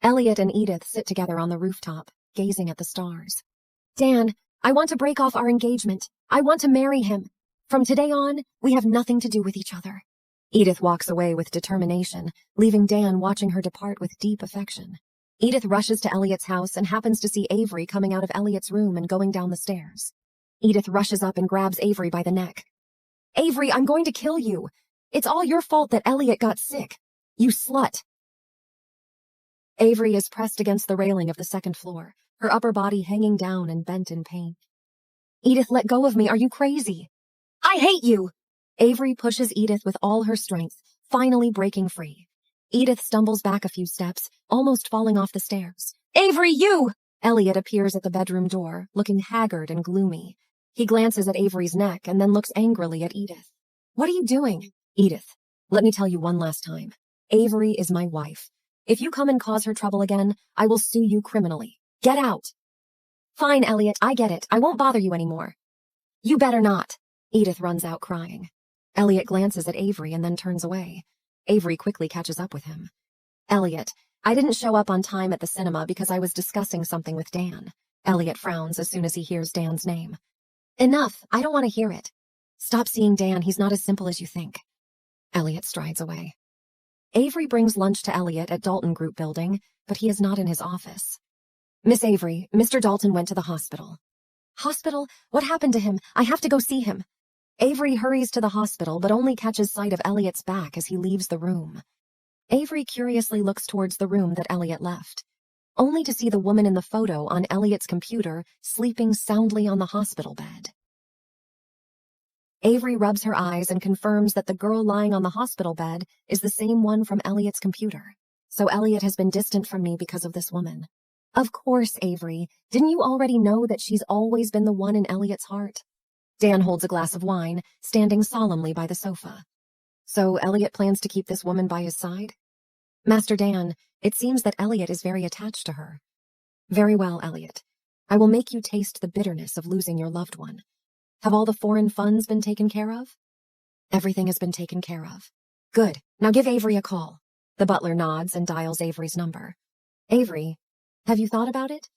Elliot and Edith sit together on the rooftop, gazing at the stars. Dan, I want to break off our engagement. I want to marry him. From today on, we have nothing to do with each other. Edith walks away with determination, leaving Dan watching her depart with deep affection. Edith rushes to Elliot's house and happens to see Avery coming out of Elliot's room and going down the stairs. Edith rushes up and grabs Avery by the neck. Avery, I'm going to kill you. It's all your fault that Elliot got sick. You slut. Avery is pressed against the railing of the second floor, her upper body hanging down and bent in pain. Edith, let go of me. Are you crazy? I hate you. Avery pushes Edith with all her strength, finally breaking free. Edith stumbles back a few steps, almost falling off the stairs. Avery, you! Elliot appears at the bedroom door, looking haggard and gloomy. He glances at Avery's neck and then looks angrily at Edith. What are you doing? Edith. Let me tell you one last time. Avery is my wife. If you come and cause her trouble again, I will sue you criminally. Get out. Fine, Elliot, I get it. I won't bother you anymore. You better not. Edith runs out crying. Elliot glances at Avery and then turns away. Avery quickly catches up with him. Elliot, I didn't show up on time at the cinema because I was discussing something with Dan. Elliot frowns as soon as he hears Dan's name. Enough, I don't want to hear it. Stop seeing Dan, he's not as simple as you think. Elliot strides away. Avery brings lunch to Elliot at Dalton Group Building, but he is not in his office. Miss Avery, Mr. Dalton went to the hospital. Hospital? What happened to him? I have to go see him. Avery hurries to the hospital but only catches sight of Elliot's back as he leaves the room. Avery curiously looks towards the room that Elliot left, only to see the woman in the photo on Elliot's computer sleeping soundly on the hospital bed. Avery rubs her eyes and confirms that the girl lying on the hospital bed is the same one from Elliot's computer. So Elliot has been distant from me because of this woman. Of course, Avery. Didn't you already know that she's always been the one in Elliot's heart? Dan holds a glass of wine, standing solemnly by the sofa. So Elliot plans to keep this woman by his side? Master Dan, it seems that Elliot is very attached to her. Very well, Elliot. I will make you taste the bitterness of losing your loved one. Have all the foreign funds been taken care of? Everything has been taken care of. Good. Now give Avery a call. The butler nods and dials Avery's number. Avery, have you thought about it?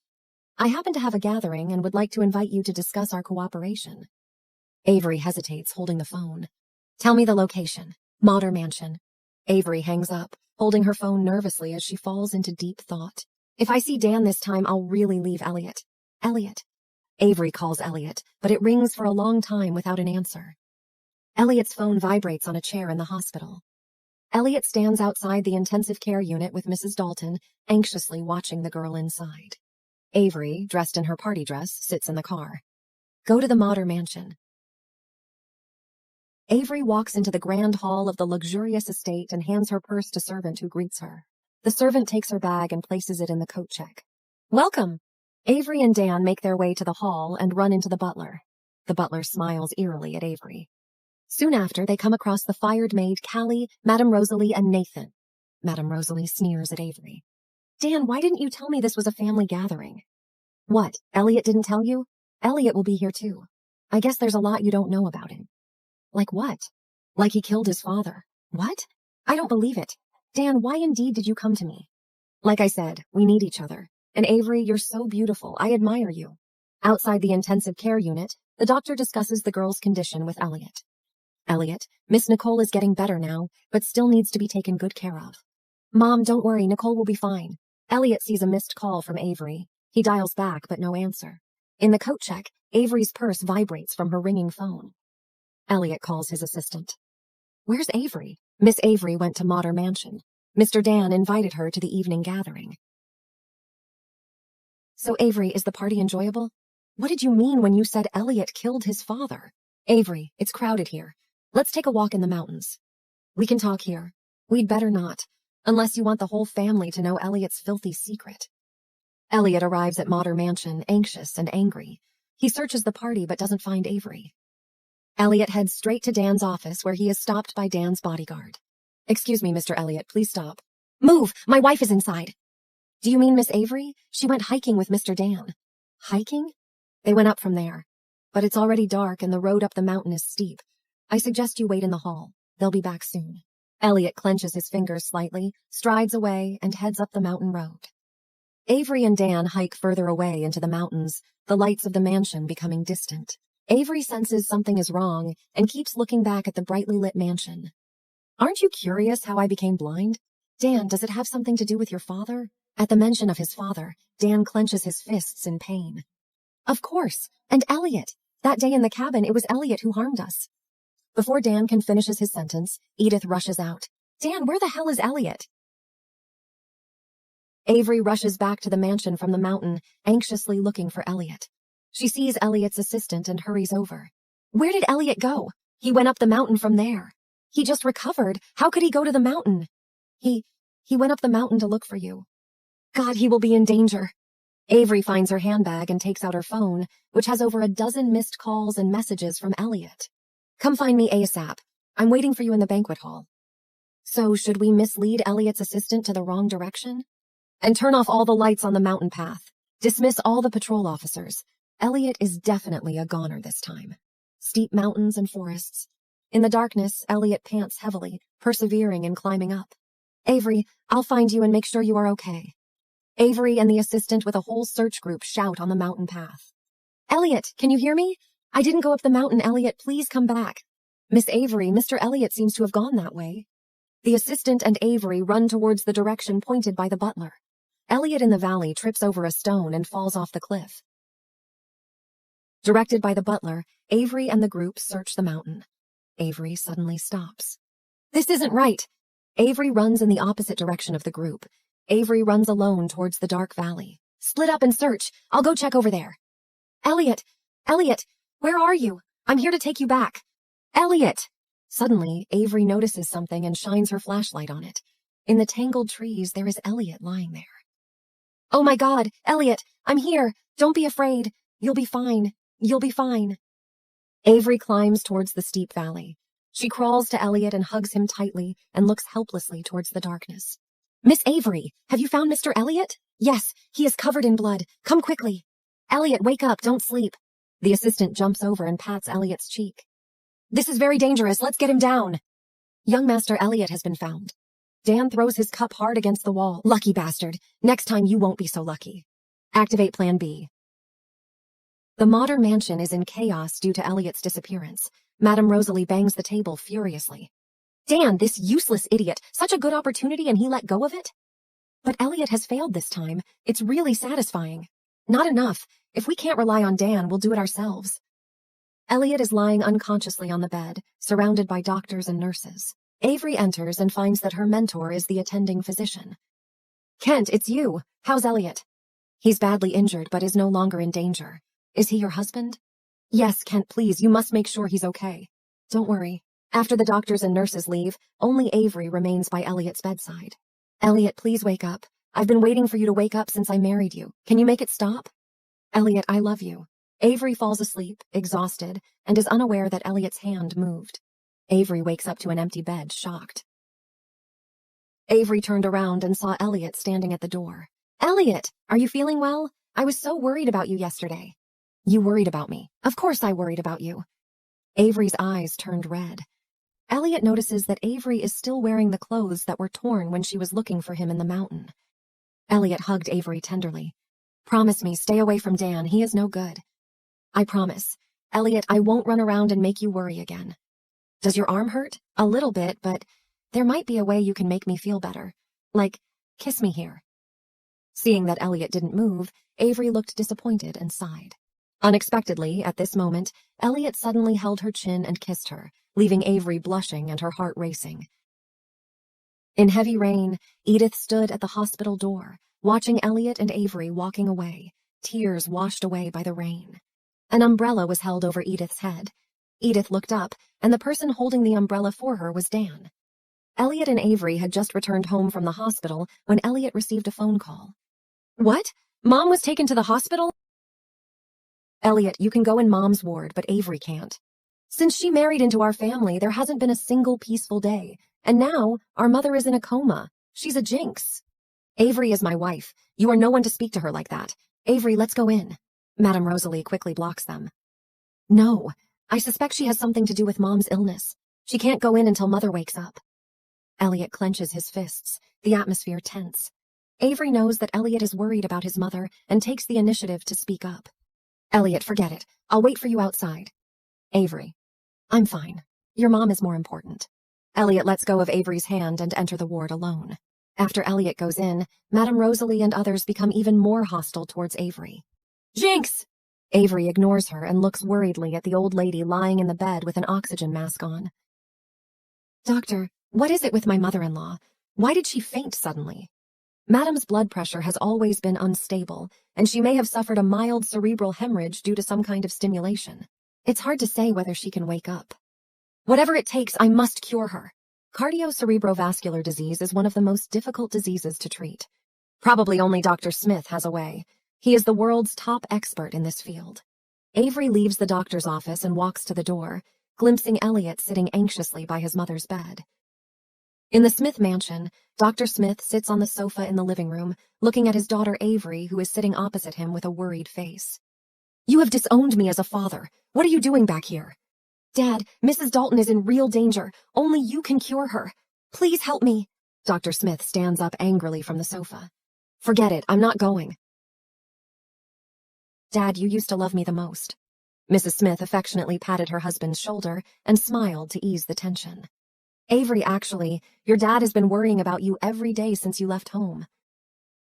I happen to have a gathering and would like to invite you to discuss our cooperation. Avery hesitates, holding the phone. Tell me the location. Motter Mansion. Avery hangs up, holding her phone nervously as she falls into deep thought. If I see Dan this time, I'll really leave Elliot. Elliot. Avery calls Elliot, but it rings for a long time without an answer. Elliot's phone vibrates on a chair in the hospital. Elliot stands outside the intensive care unit with Mrs. Dalton, anxiously watching the girl inside. Avery, dressed in her party dress, sits in the car. Go to the Motter Mansion. Avery walks into the grand hall of the luxurious estate and hands her purse to a servant who greets her. The servant takes her bag and places it in the coat check. Welcome! Avery and Dan make their way to the hall and run into the butler. The butler smiles eerily at Avery. Soon after, they come across the fired maid Callie, Madame Rosalie, and Nathan. Madame Rosalie sneers at Avery. Dan, why didn't you tell me this was a family gathering? What, Elliot didn't tell you? Elliot will be here too. I guess there's a lot you don't know about him. Like what? Like he killed his father. What? I don't believe it. Dan, why indeed did you come to me? Like I said, we need each other. And Avery, you're so beautiful. I admire you. Outside the intensive care unit, the doctor discusses the girl's condition with Elliot. Elliot, Miss Nicole is getting better now, but still needs to be taken good care of. Mom, don't worry, Nicole will be fine. Elliot sees a missed call from Avery. He dials back, but no answer. In the coat check, Avery's purse vibrates from her ringing phone. Elliot calls his assistant. Where's Avery? Miss Avery went to Motter Mansion. Mr. Dan invited her to the evening gathering. So Avery, is the party enjoyable? What did you mean when you said Elliot killed his father? Avery, it's crowded here. Let's take a walk in the mountains. We can talk here. We'd better not, unless you want the whole family to know Elliot's filthy secret. Elliot arrives at Motter Mansion, anxious and angry. He searches the party but doesn't find Avery. Elliot heads straight to Dan's office where he is stopped by Dan's bodyguard. Excuse me, Mr. Elliot, please stop. Move! My wife is inside. Do you mean Miss Avery? She went hiking with Mr. Dan. Hiking? They went up from there. But it's already dark and the road up the mountain is steep. I suggest you wait in the hall. They'll be back soon. Elliot clenches his fingers slightly, strides away, and heads up the mountain road. Avery and Dan hike further away into the mountains, the lights of the mansion becoming distant. Avery senses something is wrong and keeps looking back at the brightly lit mansion. Aren't you curious how I became blind? Dan, does it have something to do with your father? At the mention of his father, Dan clenches his fists in pain. Of course, and Elliot. That day in the cabin, it was Elliot who harmed us. Before Dan can finish his sentence, Edith rushes out. Dan, where the hell is Elliot? Avery rushes back to the mansion from the mountain, anxiously looking for Elliot. She sees Elliot's assistant and hurries over. Where did Elliot go? He went up the mountain from there. He just recovered. How could he go to the mountain? He went up the mountain to look for you. God, he will be in danger. Avery finds her handbag and takes out her phone, which has over a dozen missed calls and messages from Elliot. Come find me ASAP. I'm waiting for you in the banquet hall. So should we mislead Elliot's assistant to the wrong direction? And turn off all the lights on the mountain path. Dismiss all the patrol officers. Elliot is definitely a goner this time. Steep mountains and forests. In the darkness, Elliot pants heavily, persevering in climbing up. Avery, I'll find you and make sure you are okay. Avery and the assistant with a whole search group shout on the mountain path. Elliot, can you hear me? I didn't go up the mountain, Elliot. Please come back. Miss Avery, Mr. Elliot seems to have gone that way. The assistant and Avery run towards the direction pointed by the butler. Elliot in the valley trips over a stone and falls off the cliff. Directed by the butler, Avery and the group search the mountain. Avery suddenly stops. This isn't right. Avery runs in the opposite direction of the group. Avery runs alone towards the dark valley. Split up and search. I'll go check over there. Elliot! Elliot! Where are you? I'm here to take you back. Elliot! Suddenly, Avery notices something and shines her flashlight on it. In the tangled trees, there is Elliot lying there. Oh my God, Elliot, I'm here. Don't be afraid. You'll be fine. You'll be fine. Avery climbs towards the steep valley. She crawls to Elliot and hugs him tightly and looks helplessly towards the darkness. Miss Avery, have you found Mr. Elliot? Yes, he is covered in blood. Come quickly. Elliot, wake up. Don't sleep. The assistant jumps over and pats Elliot's cheek. This is very dangerous. Let's get him down. Young Master Elliot has been found. Dan throws his cup hard against the wall. Lucky bastard. Next time you won't be so lucky. Activate Plan B. The modern mansion is in chaos due to Elliot's disappearance. Madame Rosalie bangs the table furiously. Dan, this useless idiot. Such a good opportunity and he let go of it? But Elliot has failed this time. It's really satisfying. Not enough. If we can't rely on Dan, we'll do it ourselves. Elliot is lying unconsciously on the bed, surrounded by doctors and nurses. Avery enters and finds that her mentor is the attending physician. Kent, it's you. How's Elliot? He's badly injured, but is no longer in danger. Is he your husband? Yes, Kent, please, you must make sure he's okay. Don't worry. After the doctors and nurses leave, only Avery remains by Elliot's bedside. Elliot, please wake up. I've been waiting for you to wake up since I married you. Can you make it stop? Elliot, I love you. Avery falls asleep, exhausted, and is unaware that Elliot's hand moved. Avery wakes up to an empty bed, shocked. Avery turned around and saw Elliot standing at the door. Elliot, are you feeling well? I was so worried about you yesterday. You worried about me. Of course I worried about you. Avery's eyes turned red. Elliot notices that Avery is still wearing the clothes that were torn when she was looking for him in the mountain. Elliot hugged Avery tenderly. Promise me, stay away from Dan. He is no good. I promise. Elliot, I won't run around and make you worry again. Does your arm hurt? A little bit, but there might be a way you can make me feel better. Like, kiss me here. Seeing that Elliot didn't move, Avery looked disappointed and sighed. Unexpectedly, at this moment, Elliot suddenly held her chin and kissed her, leaving Avery blushing and her heart racing. In heavy rain, Edith stood at the hospital door, watching Elliot and Avery walking away, tears washed away by the rain. An umbrella was held over Edith's head. Edith looked up, and the person holding the umbrella for her was Dan. Elliot and Avery had just returned home from the hospital when Elliot received a phone call. What? Mom was taken to the hospital? Elliot, you can go in Mom's ward, but Avery can't. Since she married into our family, there hasn't been a single peaceful day, and now our mother is in a coma. She's a jinx. Avery is my wife. You are no one to speak to her like that. Avery, let's go in. Madame Rosalie quickly blocks them. No, I suspect she has something to do with Mom's illness. She can't go in until Mother wakes up. Elliot clenches his fists, the atmosphere tense. Avery knows that Elliot is worried about his mother and takes the initiative to speak up. Elliot, forget it. I'll wait for you outside. Avery. I'm fine. Your mom is more important. Elliot lets go of Avery's hand and enter the ward alone. After Elliot goes in, Madame Rosalie and others become even more hostile towards Avery. Jinx! Avery ignores her and looks worriedly at the old lady lying in the bed with an oxygen mask on. Doctor, what is it with my mother-in-law? Why did she faint suddenly? Madame's blood pressure has always been unstable, and she may have suffered a mild cerebral hemorrhage due to some kind of stimulation. It's hard to say whether she can wake up. Whatever it takes, I must cure her. Cardio-cerebrovascular disease is one of the most difficult diseases to treat. Probably only Dr. Smith has a way. He is the world's top expert in this field. Avery leaves the doctor's office and walks to the door, glimpsing Elliot sitting anxiously by his mother's bed. In the Smith mansion, Dr. Smith sits on the sofa in the living room, looking at his daughter Avery, who is sitting opposite him with a worried face. "You have disowned me as a father. What are you doing back here?" "Dad, Mrs. Dalton is in real danger. Only you can cure her. Please help me." Dr. Smith stands up angrily from the sofa. "Forget it, I'm not going." "Dad, you used to love me the most." Mrs. Smith affectionately patted her husband's shoulder and smiled to ease the tension. "Avery, actually, your dad has been worrying about you every day since you left home."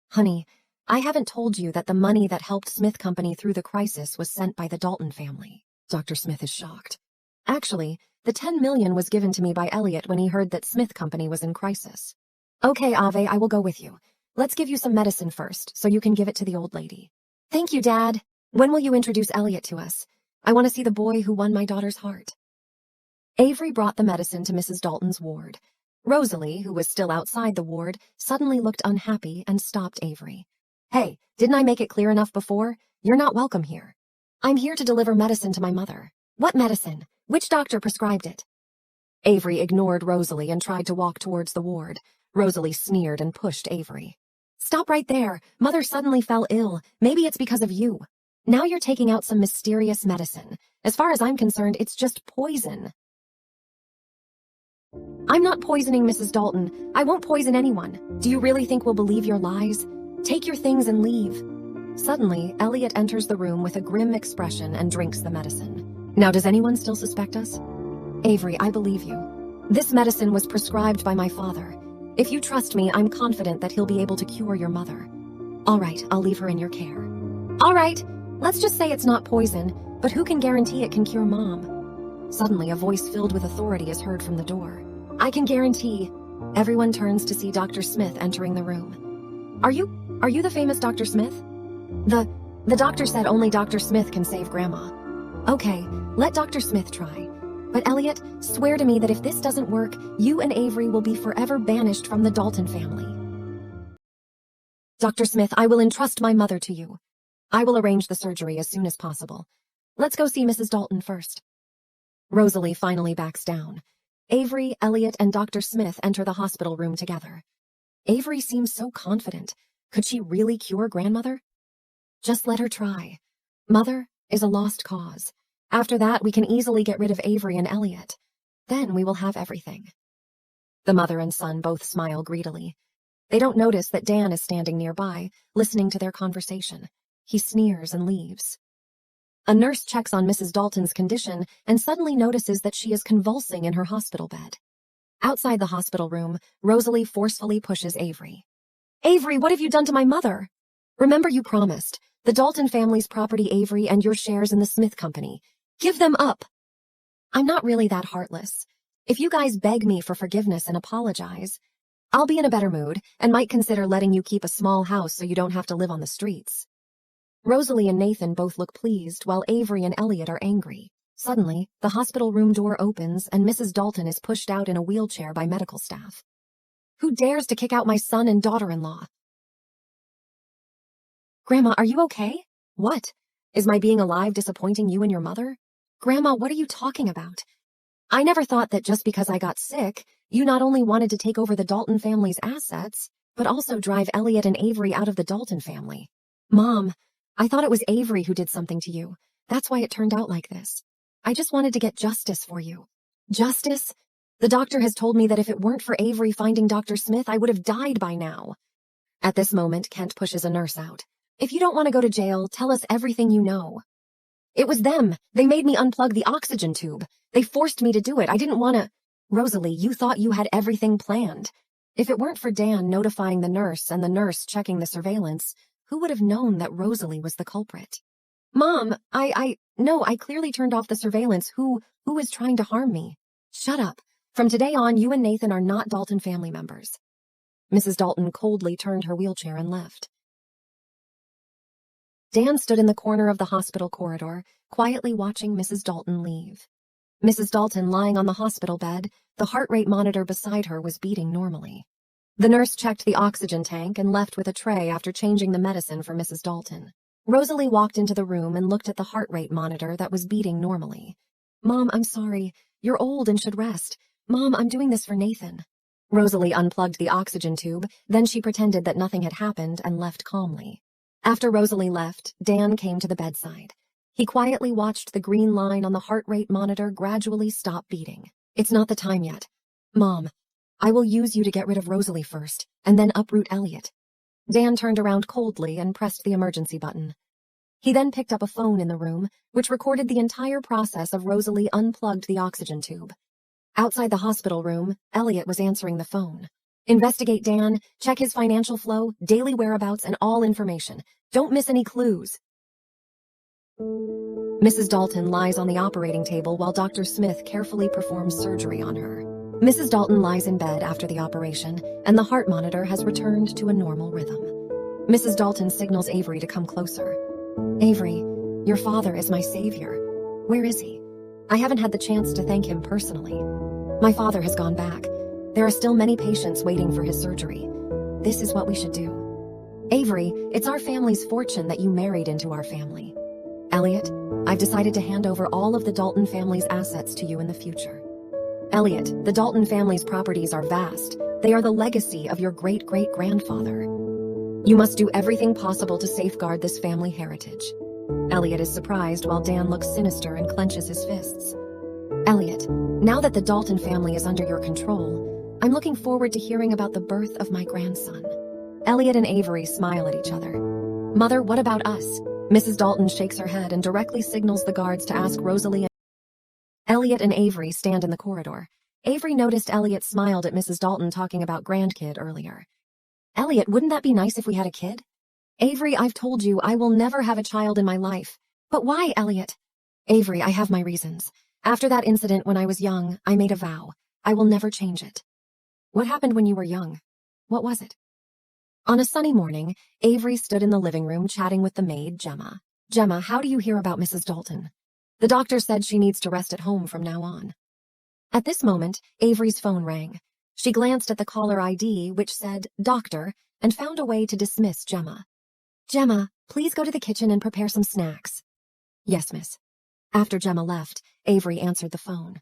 "Honey, I haven't told you that the money that helped Smith Company through the crisis was sent by the Dalton family." Dr. Smith is shocked. "Actually, the $10 million was given to me by Elliot when he heard that Smith Company was in crisis." "Okay, Ave, I will go with you. Let's give you some medicine first, so you can give it to the old lady." "Thank you, Dad. When will you introduce Elliot to us? I want to see the boy who won my daughter's heart." Avery brought the medicine to Mrs. Dalton's ward. Rosalie, who was still outside the ward, suddenly looked unhappy and stopped Avery. "Hey, didn't I make it clear enough before? You're not welcome here." "I'm here to deliver medicine to my mother." "What medicine? Which doctor prescribed it?" Avery ignored Rosalie and tried to walk towards the ward. Rosalie sneered and pushed Avery. "Stop right there. Mother suddenly fell ill. Maybe it's because of you. Now you're taking out some mysterious medicine. As far as I'm concerned, it's just poison." "I'm not poisoning Mrs. Dalton. I won't poison anyone. Do you really think we'll believe your lies? Take your things and leave." Suddenly, Elliot enters the room with a grim expression and drinks the medicine. "Now, does anyone still suspect us?" "Avery, I believe you. This medicine was prescribed by my father. If you trust me, I'm confident that he'll be able to cure your mother." "All right, I'll leave her in your care." "All right, let's just say it's not poison, but who can guarantee it can cure Mom?" Suddenly, a voice filled with authority is heard from the door. "I can guarantee." Everyone turns to see Dr. Smith entering the room. Are you the famous Dr. Smith?" The doctor said only Dr. Smith can save Grandma." "Okay, let Dr. Smith try. But Elliot, swear to me that if this doesn't work, you and Avery will be forever banished from the Dalton family." "Dr. Smith, I will entrust my mother to you. I will arrange the surgery as soon as possible. Let's go see Mrs. Dalton first." Rosalie finally backs down. Avery, Elliot, and Dr. Smith enter the hospital room together. Avery seems so confident. Could she really cure grandmother? Just let her try. Mother is a lost cause. After that, we can easily get rid of Avery and Elliot. Then we will have everything. The mother and son both smile greedily. They don't notice that Dan is standing nearby, listening to their conversation. He sneers and leaves. A nurse checks on Mrs. Dalton's condition and suddenly notices that she is convulsing in her hospital bed. Outside the hospital room, Rosalie forcefully pushes Avery. "Avery, what have you done to my mother?" "Remember, you promised. The Dalton family's property, Avery, and your shares in the Smith Company. Give them up." "I'm not really that heartless. If you guys beg me for forgiveness and apologize, I'll be in a better mood and might consider letting you keep a small house so you don't have to live on the streets." Rosalie and Nathan both look pleased, while Avery and Elliot are angry. Suddenly, the hospital room door opens and Mrs. Dalton is pushed out in a wheelchair by medical staff. "Who dares to kick out my son and daughter-in-law?" "Grandma, are you okay? What? Is my being alive disappointing you and your mother?" "Grandma, what are you talking about? I never thought that just because I got sick, you not only wanted to take over the Dalton family's assets, but also drive Elliot and Avery out of the Dalton family. Mom, I thought it was Avery who did something to you. That's why it turned out like this. I just wanted to get justice for you." "Justice? The doctor has told me that if it weren't for Avery finding Dr. Smith, I would have died by now." At this moment, Kent pushes a nurse out. "If you don't want to go to jail, tell us everything you know." "It was them. They made me unplug the oxygen tube. They forced me to do it. I didn't want to." "Rosalie, you thought you had everything planned. If it weren't for Dan notifying the nurse and the nurse checking the surveillance, who would have known that Rosalie was the culprit?" "Mom, no, I clearly turned off the surveillance. Who is trying to harm me?" "Shut up. From today on, you and Nathan are not Dalton family members." Mrs. Dalton coldly turned her wheelchair and left. Dan stood in the corner of the hospital corridor, quietly watching Mrs. Dalton leave. Mrs. Dalton lying on the hospital bed, the heart rate monitor beside her was beating normally. The nurse checked the oxygen tank and left with a tray after changing the medicine for Mrs. Dalton. Rosalie walked into the room and looked at the heart rate monitor that was beating normally. "Mom, I'm sorry. You're old and should rest. Mom, I'm doing this for Nathan." Rosalie unplugged the oxygen tube, then she pretended that nothing had happened and left calmly. After Rosalie left, Dan came to the bedside. He quietly watched the green line on the heart rate monitor gradually stop beating. It's not the time yet. Mom, I will use you to get rid of Rosalie first, and then uproot Elliot. Dan turned around coldly and pressed the emergency button. He then picked up a phone in the room, which recorded the entire process of Rosalie unplugged the oxygen tube. Outside the hospital room, Elliot was answering the phone. Investigate Dan, check his financial flow, daily whereabouts, and all information. Don't miss any clues. Mrs. Dalton lies on the operating table while Dr. Smith carefully performs surgery on her. Mrs. Dalton lies in bed after the operation, and the heart monitor has returned to a normal rhythm. Mrs. Dalton signals Avery to come closer. Avery, your father is my savior. Where is he? I haven't had the chance to thank him personally. My father has gone back. There are still many patients waiting for his surgery. This is what we should do. Avery, it's our family's fortune that you married into our family. Elliot, I've decided to hand over all of the Dalton family's assets to you in the future. Elliot, the Dalton family's properties are vast. They are the legacy of your great-great-grandfather. You must do everything possible to safeguard this family heritage. Elliot is surprised while Dan looks sinister and clenches his fists. Elliot, now that the Dalton family is under your control, I'm looking forward to hearing about the birth of my grandson. Elliot and Avery smile at each other. Mother, what about us? Mrs. Dalton shakes her head and directly signals the guards to ask Rosalie. Elliot and Avery stand in the corridor. Avery noticed Elliot smiled at Mrs. Dalton talking about grandkid earlier. Elliot, wouldn't that be nice if we had a kid? Avery, I've told you I will never have a child in my life. But why, Elliot? Avery, I have my reasons. After that incident when I was young, I made a vow. I will never change it. What happened when you were young? What was it? On a sunny morning, Avery stood in the living room chatting with the maid, Gemma. Gemma, how do you hear about Mrs. Dalton? The doctor said she needs to rest at home from now on. At this moment, Avery's phone rang. She glanced at the caller ID, which said, Doctor, and found a way to dismiss Gemma. Gemma, please go to the kitchen and prepare some snacks. Yes, miss. After Gemma left, Avery answered the phone.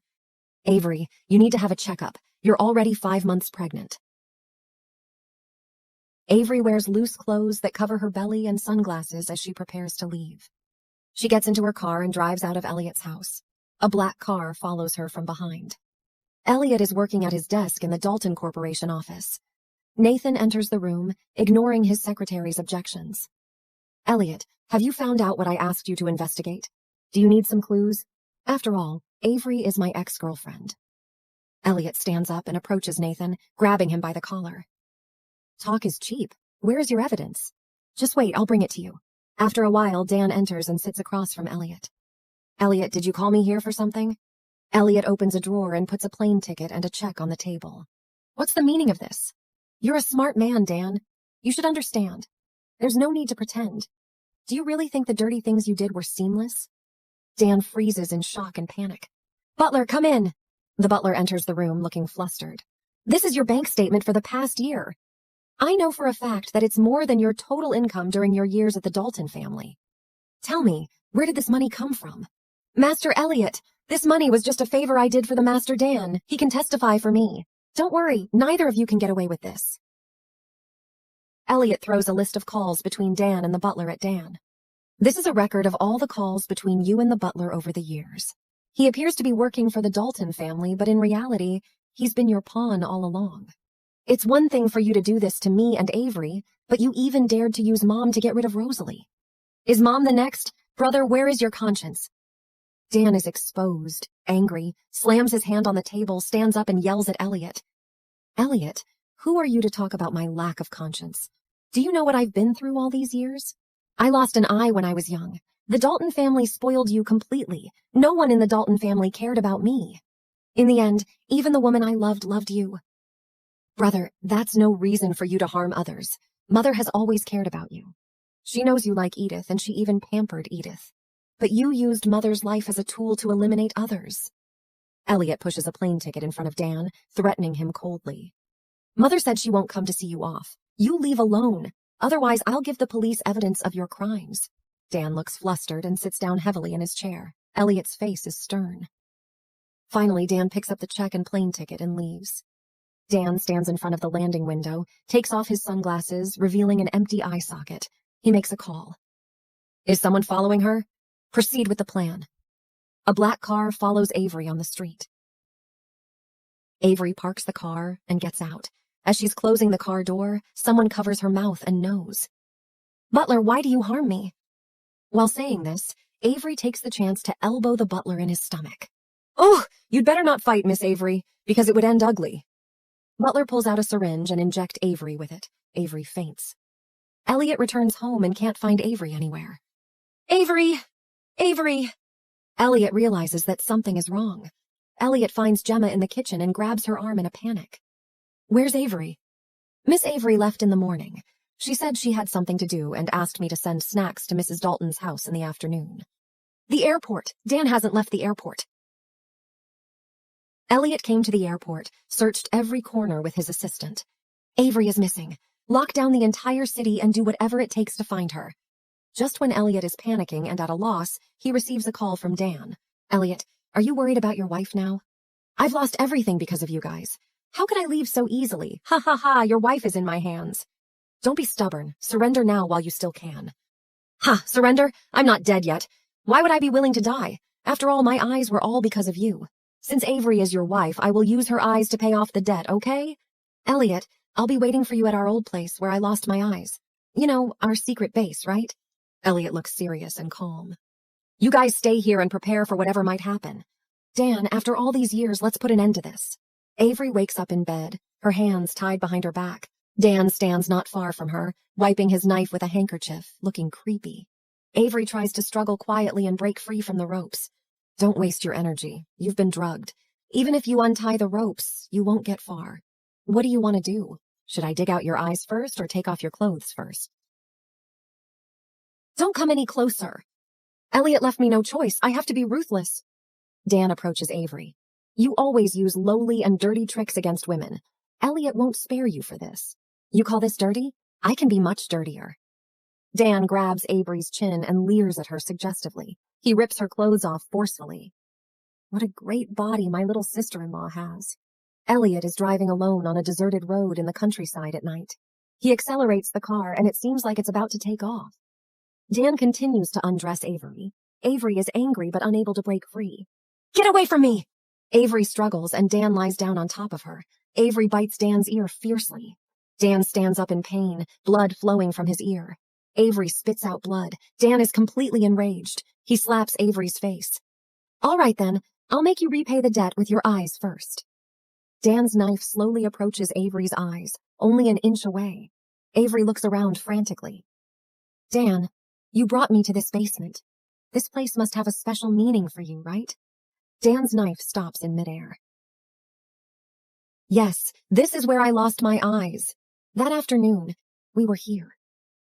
Avery, you need to have a checkup. You're already 5 months pregnant. Avery wears loose clothes that cover her belly and sunglasses as she prepares to leave. She gets into her car and drives out of Elliot's house. A black car follows her from behind. Elliot is working at his desk in the Dalton Corporation office. Nathan enters the room, ignoring his secretary's objections. Elliot, have you found out what I asked you to investigate? Do you need some clues? After all, Avery is my ex-girlfriend. Elliot stands up and approaches Nathan, grabbing him by the collar. Talk is cheap. Where is your evidence? Just wait, I'll bring it to you. After a while, Dan enters and sits across from Elliot. Elliot, did you call me here for something? Elliot opens a drawer and puts a plane ticket and a check on the table. What's the meaning of this? You're a smart man, Dan. You should understand. There's no need to pretend. Do you really think the dirty things you did were seamless? Dan freezes in shock and panic. Butler, come in. The butler enters the room looking flustered. This is your bank statement for the past year. I know for a fact that it's more than your total income during your years at the Dalton family. Tell me, where did this money come from? Master Elliot, this money was just a favor I did for the Master Dan. He can testify for me. Don't worry, neither of you can get away with this. Elliot throws a list of calls between Dan and the butler at Dan. This is a record of all the calls between you and the butler over the years. He appears to be working for the Dalton family, but in reality, he's been your pawn all along. It's one thing for you to do this to me and Avery, but you even dared to use Mom to get rid of Rosalie. Is Mom the next? Brother, where is your conscience? Dan is exposed, angry, slams his hand on the table, stands up and yells at Elliot. Elliot, who are you to talk about my lack of conscience? Do you know what I've been through all these years? I lost an eye when I was young. The Dalton family spoiled you completely. No one in the Dalton family cared about me. In the end, even the woman I loved you. Brother, that's no reason for you to harm others. Mother has always cared about you. She knows you like Edith, and she even pampered Edith. But you used Mother's life as a tool to eliminate others. Elliot pushes a plane ticket in front of Dan, threatening him coldly. Mother said she won't come to see you off. You leave alone. Otherwise, I'll give the police evidence of your crimes. Dan looks flustered and sits down heavily in his chair. Elliot's face is stern. Finally, Dan picks up the check and plane ticket and leaves. Dan stands in front of the landing window, takes off his sunglasses, revealing an empty eye socket. He makes a call. Is someone following her? Proceed with the plan. A black car follows Avery on the street. Avery parks the car and gets out. As she's closing the car door, someone covers her mouth and nose. Butler, why do you harm me? While saying this, Avery takes the chance to elbow the butler in his stomach. Oh, you'd better not fight, Miss Avery, because it would end ugly. Butler pulls out a syringe and injects Avery with it. Avery faints. Elliot returns home and can't find Avery anywhere. Avery! Avery! Elliot realizes that something is wrong. Elliot finds Gemma in the kitchen and grabs her arm in a panic. Where's Avery? Miss Avery left in the morning. She said she had something to do and asked me to send snacks to Mrs. Dalton's house in the afternoon. The airport. Dan hasn't left the airport. Elliot came to the airport, searched every corner with his assistant. Avery is missing. Lock down the entire city and do whatever it takes to find her. Just when Elliot is panicking and at a loss, he receives a call from Dan. Elliot, are you worried about your wife now? I've lost everything because of you guys. How could I leave so easily? Ha ha ha, your wife is in my hands. Don't be stubborn. Surrender now while you still can. Ha, surrender? I'm not dead yet. Why would I be willing to die? After all, my eyes were all because of you. Since Avery is your wife, I will use her eyes to pay off the debt, okay? Elliot, I'll be waiting for you at our old place where I lost my eyes. You know, our secret base, right? Elliot looks serious and calm. You guys stay here and prepare for whatever might happen. Dan, after all these years, let's put an end to this. Avery wakes up in bed, her hands tied behind her back. Dan stands not far from her, wiping his knife with a handkerchief, looking creepy. Avery tries to struggle quietly and break free from the ropes. Don't waste your energy. You've been drugged. Even if you untie the ropes, you won't get far. What do you want to do? Should I dig out your eyes first or take off your clothes first? Don't come any closer. Elliot left me no choice. I have to be ruthless. Dan approaches Avery. You always use lowly and dirty tricks against women. Elliot won't spare you for this. You call this dirty? I can be much dirtier. Dan grabs Avery's chin and leers at her suggestively. He rips her clothes off forcefully. What a great body my little sister-in-law has. Elliot is driving alone on a deserted road in the countryside at night. He accelerates the car and it seems like it's about to take off. Dan continues to undress Avery. Avery is angry but unable to break free. Get away from me! Avery struggles and Dan lies down on top of her. Avery bites Dan's ear fiercely. Dan stands up in pain, blood flowing from his ear. Avery spits out blood. Dan is completely enraged. He slaps Avery's face. All right then, I'll make you repay the debt with your eyes first. Dan's knife slowly approaches Avery's eyes, only an inch away. Avery looks around frantically. Dan, you brought me to this basement. This place must have a special meaning for you, right? Dan's knife stops in midair. Yes, this is where I lost my eyes. That afternoon, we were here.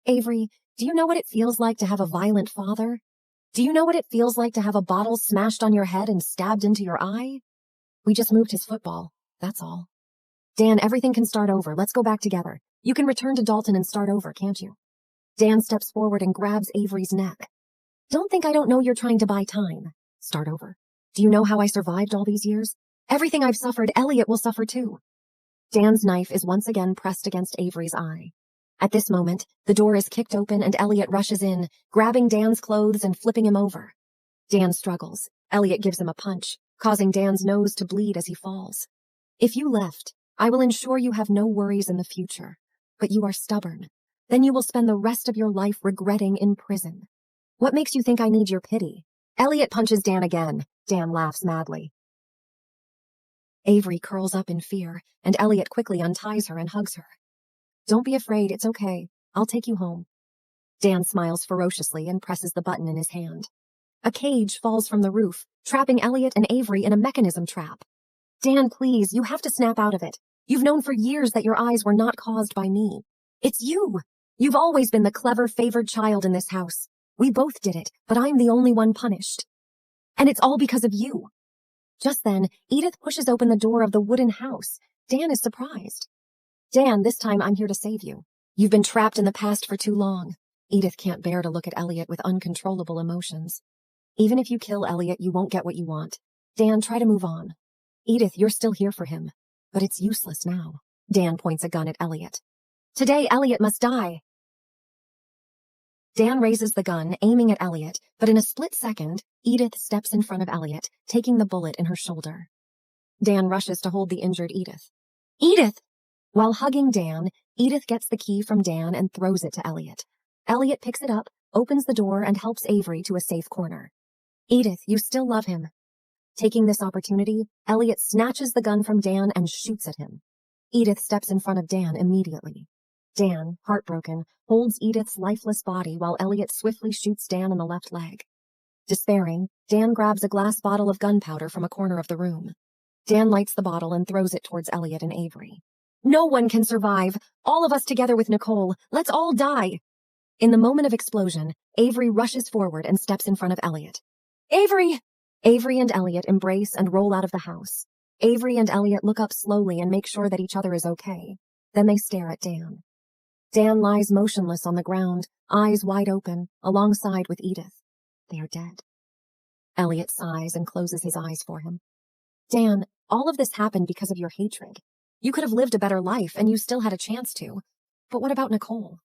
Avery, do you know what it feels like to have a violent father? Do you know what it feels like to have a bottle smashed on your head and stabbed into your eye? We just moved his football, that's all. Dan, everything can start over. Let's go back together. You can return to Dalton and start over, can't you? Dan steps forward and grabs Avery's neck. Don't think I don't know you're trying to buy time. Start over. Do you know how I survived all these years? Everything I've suffered, Elliot will suffer too. Dan's knife is once again pressed against Avery's eye. At this moment, the door is kicked open and Elliot rushes in, grabbing Dan's clothes and flipping him over. Dan struggles. Elliot gives him a punch, causing Dan's nose to bleed as he falls. If you left, I will ensure you have no worries in the future. But you are stubborn. Then you will spend the rest of your life regretting in prison. What makes you think I need your pity? Elliot punches Dan again. Dan laughs madly. Avery curls up in fear, and Elliot quickly unties her and hugs her. Don't be afraid, it's okay. I'll take you home. Dan smiles ferociously and presses the button in his hand. A cage falls from the roof, trapping Elliot and Avery in a mechanism trap. Dan, please, you have to snap out of it. You've known for years that your eyes were not caused by me. It's you. You've always been the clever, favored child in this house. We both did it, but I'm the only one punished. And it's all because of you. Just then, Edith pushes open the door of the wooden house. Dan is surprised. Dan, this time I'm here to save you. You've been trapped in the past for too long. Edith can't bear to look at Elliot with uncontrollable emotions. Even if you kill Elliot, you won't get what you want. Dan, try to move on. Edith, you're still here for him. But it's useless now. Dan points a gun at Elliot. Today, Elliot must die. Dan raises the gun, aiming at Elliot, but in a split second, Edith steps in front of Elliot, taking the bullet in her shoulder. Dan rushes to hold the injured Edith. Edith! While hugging Dan, Edith gets the key from Dan and throws it to Elliot. Elliot picks it up, opens the door, and helps Avery to a safe corner. Edith, you still love him. Taking this opportunity, Elliot snatches the gun from Dan and shoots at him. Edith steps in front of Dan immediately. Dan, heartbroken, holds Edith's lifeless body while Elliot swiftly shoots Dan in the left leg. Despairing, Dan grabs a glass bottle of gunpowder from a corner of the room. Dan lights the bottle and throws it towards Elliot and Avery. No one can survive. All of us together with Nicole. Let's all die. In the moment of explosion, Avery rushes forward and steps in front of Elliot. Avery! Avery and Elliot embrace and roll out of the house. Avery and Elliot look up slowly and make sure that each other is okay. Then they stare at Dan. Dan lies motionless on the ground, eyes wide open, alongside with Edith. They are dead. Elliot sighs and closes his eyes for him. Dan, all of this happened because of your hatred. You could have lived a better life, and you still had a chance to. But what about Nicole?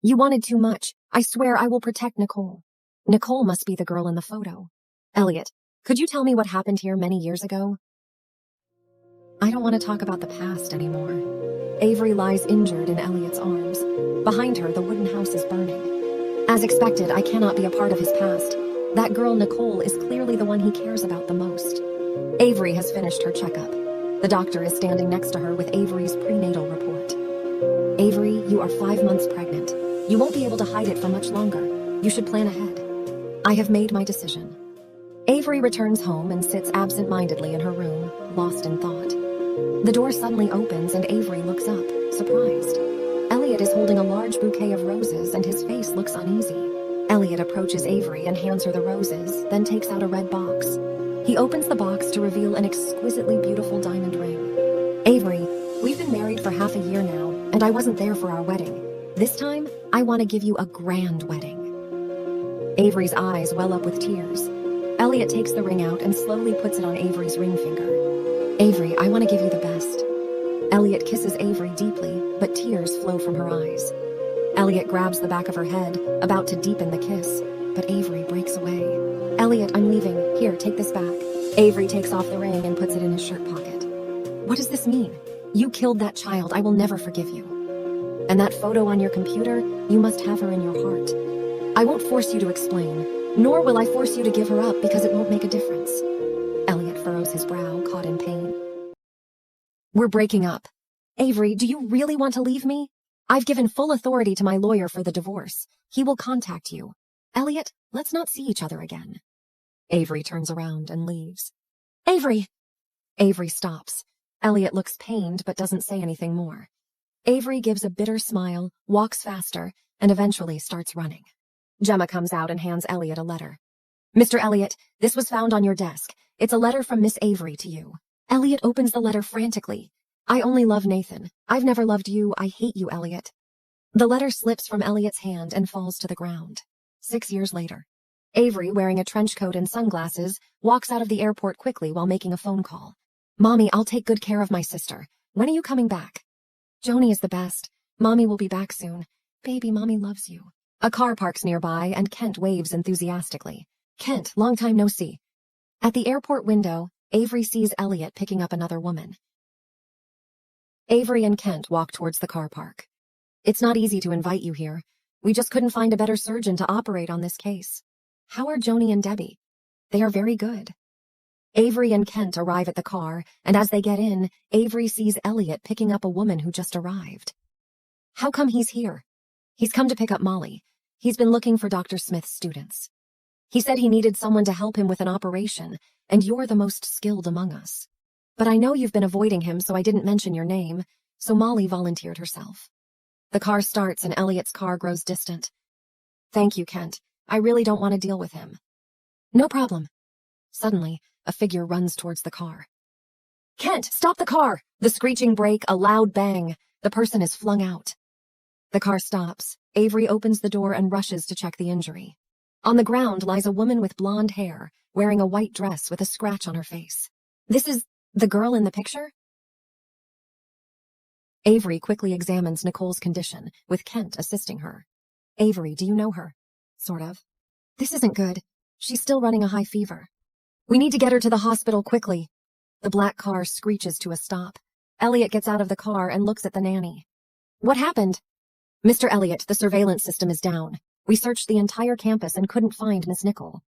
You wanted too much. I swear I will protect Nicole. Nicole must be the girl in the photo. Elliot, could you tell me what happened here many years ago? I don't want to talk about the past anymore. Avery lies injured in Elliot's arms. Behind her, the wooden house is burning. As expected, I cannot be a part of his past. That girl, Nicole, is clearly the one he cares about the most. Avery has finished her checkup. The doctor is standing next to her with Avery's prenatal report. Avery, you are 5 months pregnant. You won't be able to hide it for much longer. You should plan ahead. I have made my decision. Avery returns home and sits absent-mindedly in her room, lost in thought. The door suddenly opens and Avery looks up, surprised. Elliot is holding a large bouquet of roses and his face looks uneasy. Elliot approaches Avery and hands her the roses, then takes out a red box. He opens the box to reveal an exquisitely beautiful diamond ring. Avery, we've been married for half a year now, and I wasn't there for our wedding. This time, I want to give you a grand wedding. Avery's eyes well up with tears. Elliot takes the ring out and slowly puts it on Avery's ring finger. Avery, I want to give you the best. Elliot kisses Avery deeply, but tears flow from her eyes. Elliot grabs the back of her head, about to deepen the kiss, but Avery breaks away. Elliot, I'm leaving. Here, take this back. Avery takes off the ring and puts it in his shirt pocket. What does this mean? You killed that child. I will never forgive you. And that photo on your computer, you must have her in your heart. I won't force you to explain, nor will I force you to give her up because it won't make a difference. Elliot furrows his brow, caught in pain. We're breaking up. Avery, do you really want to leave me? I've given full authority to my lawyer for the divorce. He will contact you. Elliot, let's not see each other again. Avery turns around and leaves. Avery! Avery stops. Elliot looks pained but doesn't say anything more. Avery gives a bitter smile, walks faster, and eventually starts running. Gemma comes out and hands Elliot a letter. Mr. Elliot, this was found on your desk. It's a letter from Miss Avery to you. Elliot opens the letter frantically. I only love Nathan. I've never loved you. I hate you, Elliot. The letter slips from Elliot's hand and falls to the ground. 6 years later. Avery, wearing a trench coat and sunglasses, walks out of the airport quickly while making a phone call. Mommy, I'll take good care of my sister. When are you coming back? Joni is the best. Mommy will be back soon. Baby, Mommy loves you. A car parks nearby and Kent waves enthusiastically. Kent, long time no see. At the airport window, Avery sees Elliot picking up another woman. Avery and Kent walk towards the car park. It's not easy to invite you here. We just couldn't find a better surgeon to operate on this case. How are Joni and Debbie? They are very good. Avery and Kent arrive at the car, and as they get in, Avery sees Elliot picking up a woman who just arrived. How come he's here? He's come to pick up Molly. He's been looking for Dr. Smith's students. He said he needed someone to help him with an operation, and you're the most skilled among us. But I know you've been avoiding him, so I didn't mention your name, so Molly volunteered herself. The car starts and Elliot's car grows distant. Thank you, Kent. I really don't want to deal with him. No problem. Suddenly, a figure runs towards the car. Kent, stop the car! The screeching brake, a loud bang. The person is flung out. The car stops. Avery opens the door and rushes to check the injury. On the ground lies a woman with blonde hair, wearing a white dress with a scratch on her face. This is the girl in the picture? Avery quickly examines Nicole's condition, with Kent assisting her. Avery, do you know her? Sort of. This isn't good. She's still running a high fever. We need to get her to the hospital quickly. The black car screeches to a stop. Elliot gets out of the car and looks at the nanny. What happened? Mr. Elliot, the surveillance system is down. We searched the entire campus and couldn't find Miss Nicole.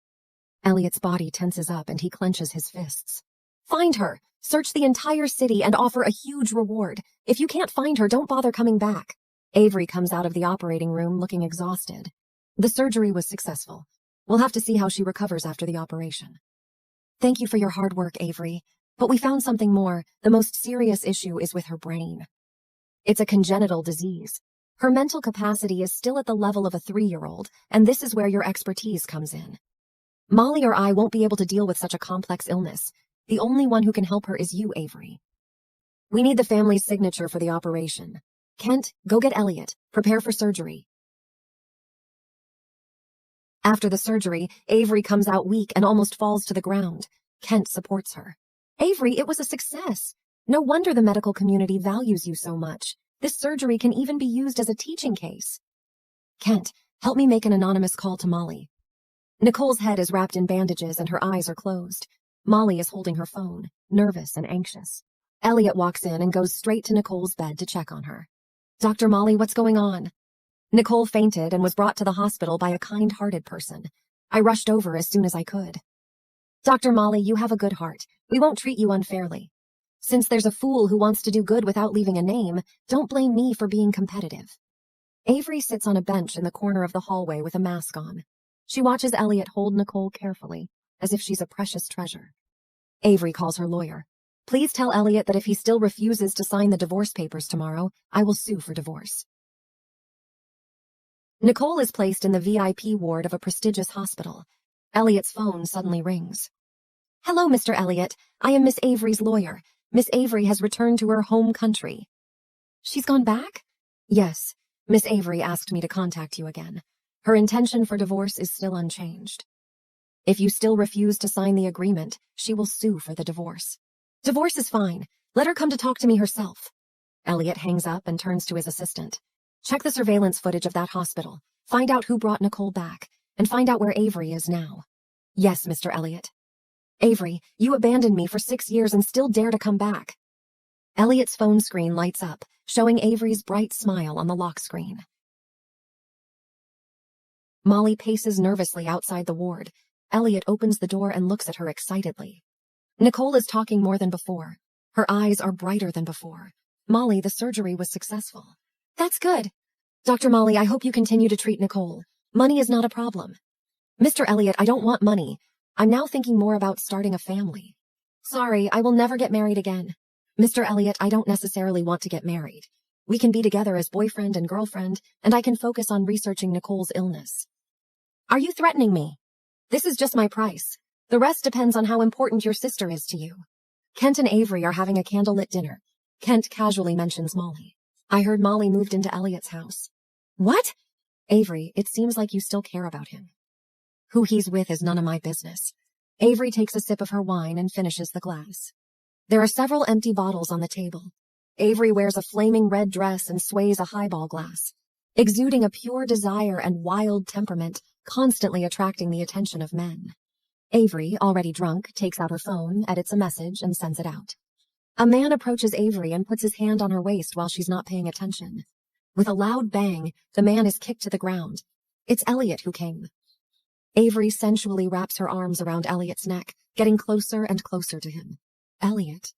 Elliot's body tenses up and he clenches his fists. Find her! Search the entire city and offer a huge reward. If you can't find her, don't bother coming back. Avery comes out of the operating room looking exhausted. The surgery was successful. We'll have to see how she recovers after the operation. Thank you for your hard work, Avery. But we found something more. The most serious issue is with her brain. It's a congenital disease. Her mental capacity is still at the level of a 3-year-old, and this is where your expertise comes in. Molly or I won't be able to deal with such a complex illness. The only one who can help her is you, Avery. We need the family's signature for the operation. Kent, go get Elliot. Prepare for surgery. After the surgery, Avery comes out weak and almost falls to the ground. Kent supports her. Avery, it was a success. No wonder the medical community values you so much. This surgery can even be used as a teaching case. Kent, help me make an anonymous call to Molly. Nicole's head is wrapped in bandages and her eyes are closed. Molly is holding her phone, nervous and anxious. Elliot walks in and goes straight to Nicole's bed to check on her. Dr. Molly, what's going on? Nicole fainted and was brought to the hospital by a kind-hearted person. I rushed over as soon as I could. Dr. Molly, you have a good heart. We won't treat you unfairly. Since there's a fool who wants to do good without leaving a name, don't blame me for being competitive. Avery sits on a bench in the corner of the hallway with a mask on. She watches Elliot hold Nicole carefully, as if she's a precious treasure. Avery calls her lawyer. Please tell Elliot that if he still refuses to sign the divorce papers tomorrow, I will sue for divorce. Nicole is placed in the VIP ward of a prestigious hospital. Elliot's phone suddenly rings. Hello, Mr. Elliot. I am Miss Avery's lawyer. Miss Avery has returned to her home country. She's gone back? Yes. Miss Avery asked me to contact you again. Her intention for divorce is still unchanged. If you still refuse to sign the agreement, she will sue for the divorce. Divorce is fine. Let her come to talk to me herself. Elliot hangs up and turns to his assistant. Check the surveillance footage of that hospital. Find out who brought Nicole back, and find out where Avery is now. Yes, Mr. Elliot. Avery, you abandoned me for 6 years and still dare to come back. Elliot's phone screen lights up, showing Avery's bright smile on the lock screen. Molly paces nervously outside the ward. Elliot opens the door and looks at her excitedly. Nicole is talking more than before. Her eyes are brighter than before. Molly, the surgery was successful. That's good. Dr. Molly, I hope you continue to treat Nicole. Money is not a problem. Mr. Elliot, I don't want money. I'm now thinking more about starting a family. Sorry, I will never get married again. Mr. Elliot, I don't necessarily want to get married. We can be together as boyfriend and girlfriend, and I can focus on researching Nicole's illness. Are you threatening me? This is just my price. The rest depends on how important your sister is to you. Kent and Avery are having a candlelit dinner. Kent casually mentions Molly. I heard Molly moved into Elliot's house. What? Avery, it seems like you still care about him. Who he's with is none of my business. Avery takes a sip of her wine and finishes the glass. There are several empty bottles on the table. Avery wears a flaming red dress and sways a highball glass, exuding a pure desire and wild temperament, constantly attracting the attention of men. Avery, already drunk, takes out her phone, edits a message, and sends it out. A man approaches Avery and puts his hand on her waist while she's not paying attention. With a loud bang, the man is kicked to the ground. It's Elliot who came. Avery sensually wraps her arms around Elliot's neck, getting closer and closer to him. Elliot.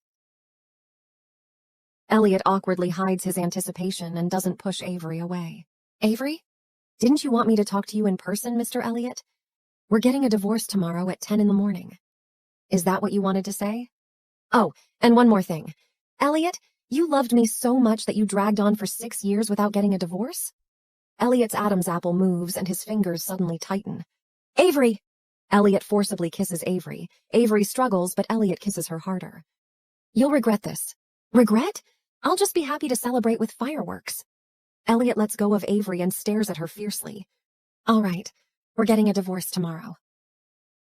Elliot awkwardly hides his anticipation and doesn't push Avery away. Avery? Didn't you want me to talk to you in person, Mr. Elliot? We're getting a divorce tomorrow at 10 in the morning. Is that what you wanted to say? Oh, and one more thing. Elliot, you loved me so much that you dragged on for 6 years without getting a divorce? Elliot's Adam's apple moves and his fingers suddenly tighten. Avery! Elliot forcibly kisses Avery. Avery struggles, but Elliot kisses her harder. You'll regret this. Regret? I'll just be happy to celebrate with fireworks. Elliot lets go of Avery and stares at her fiercely. All right, we're getting a divorce tomorrow.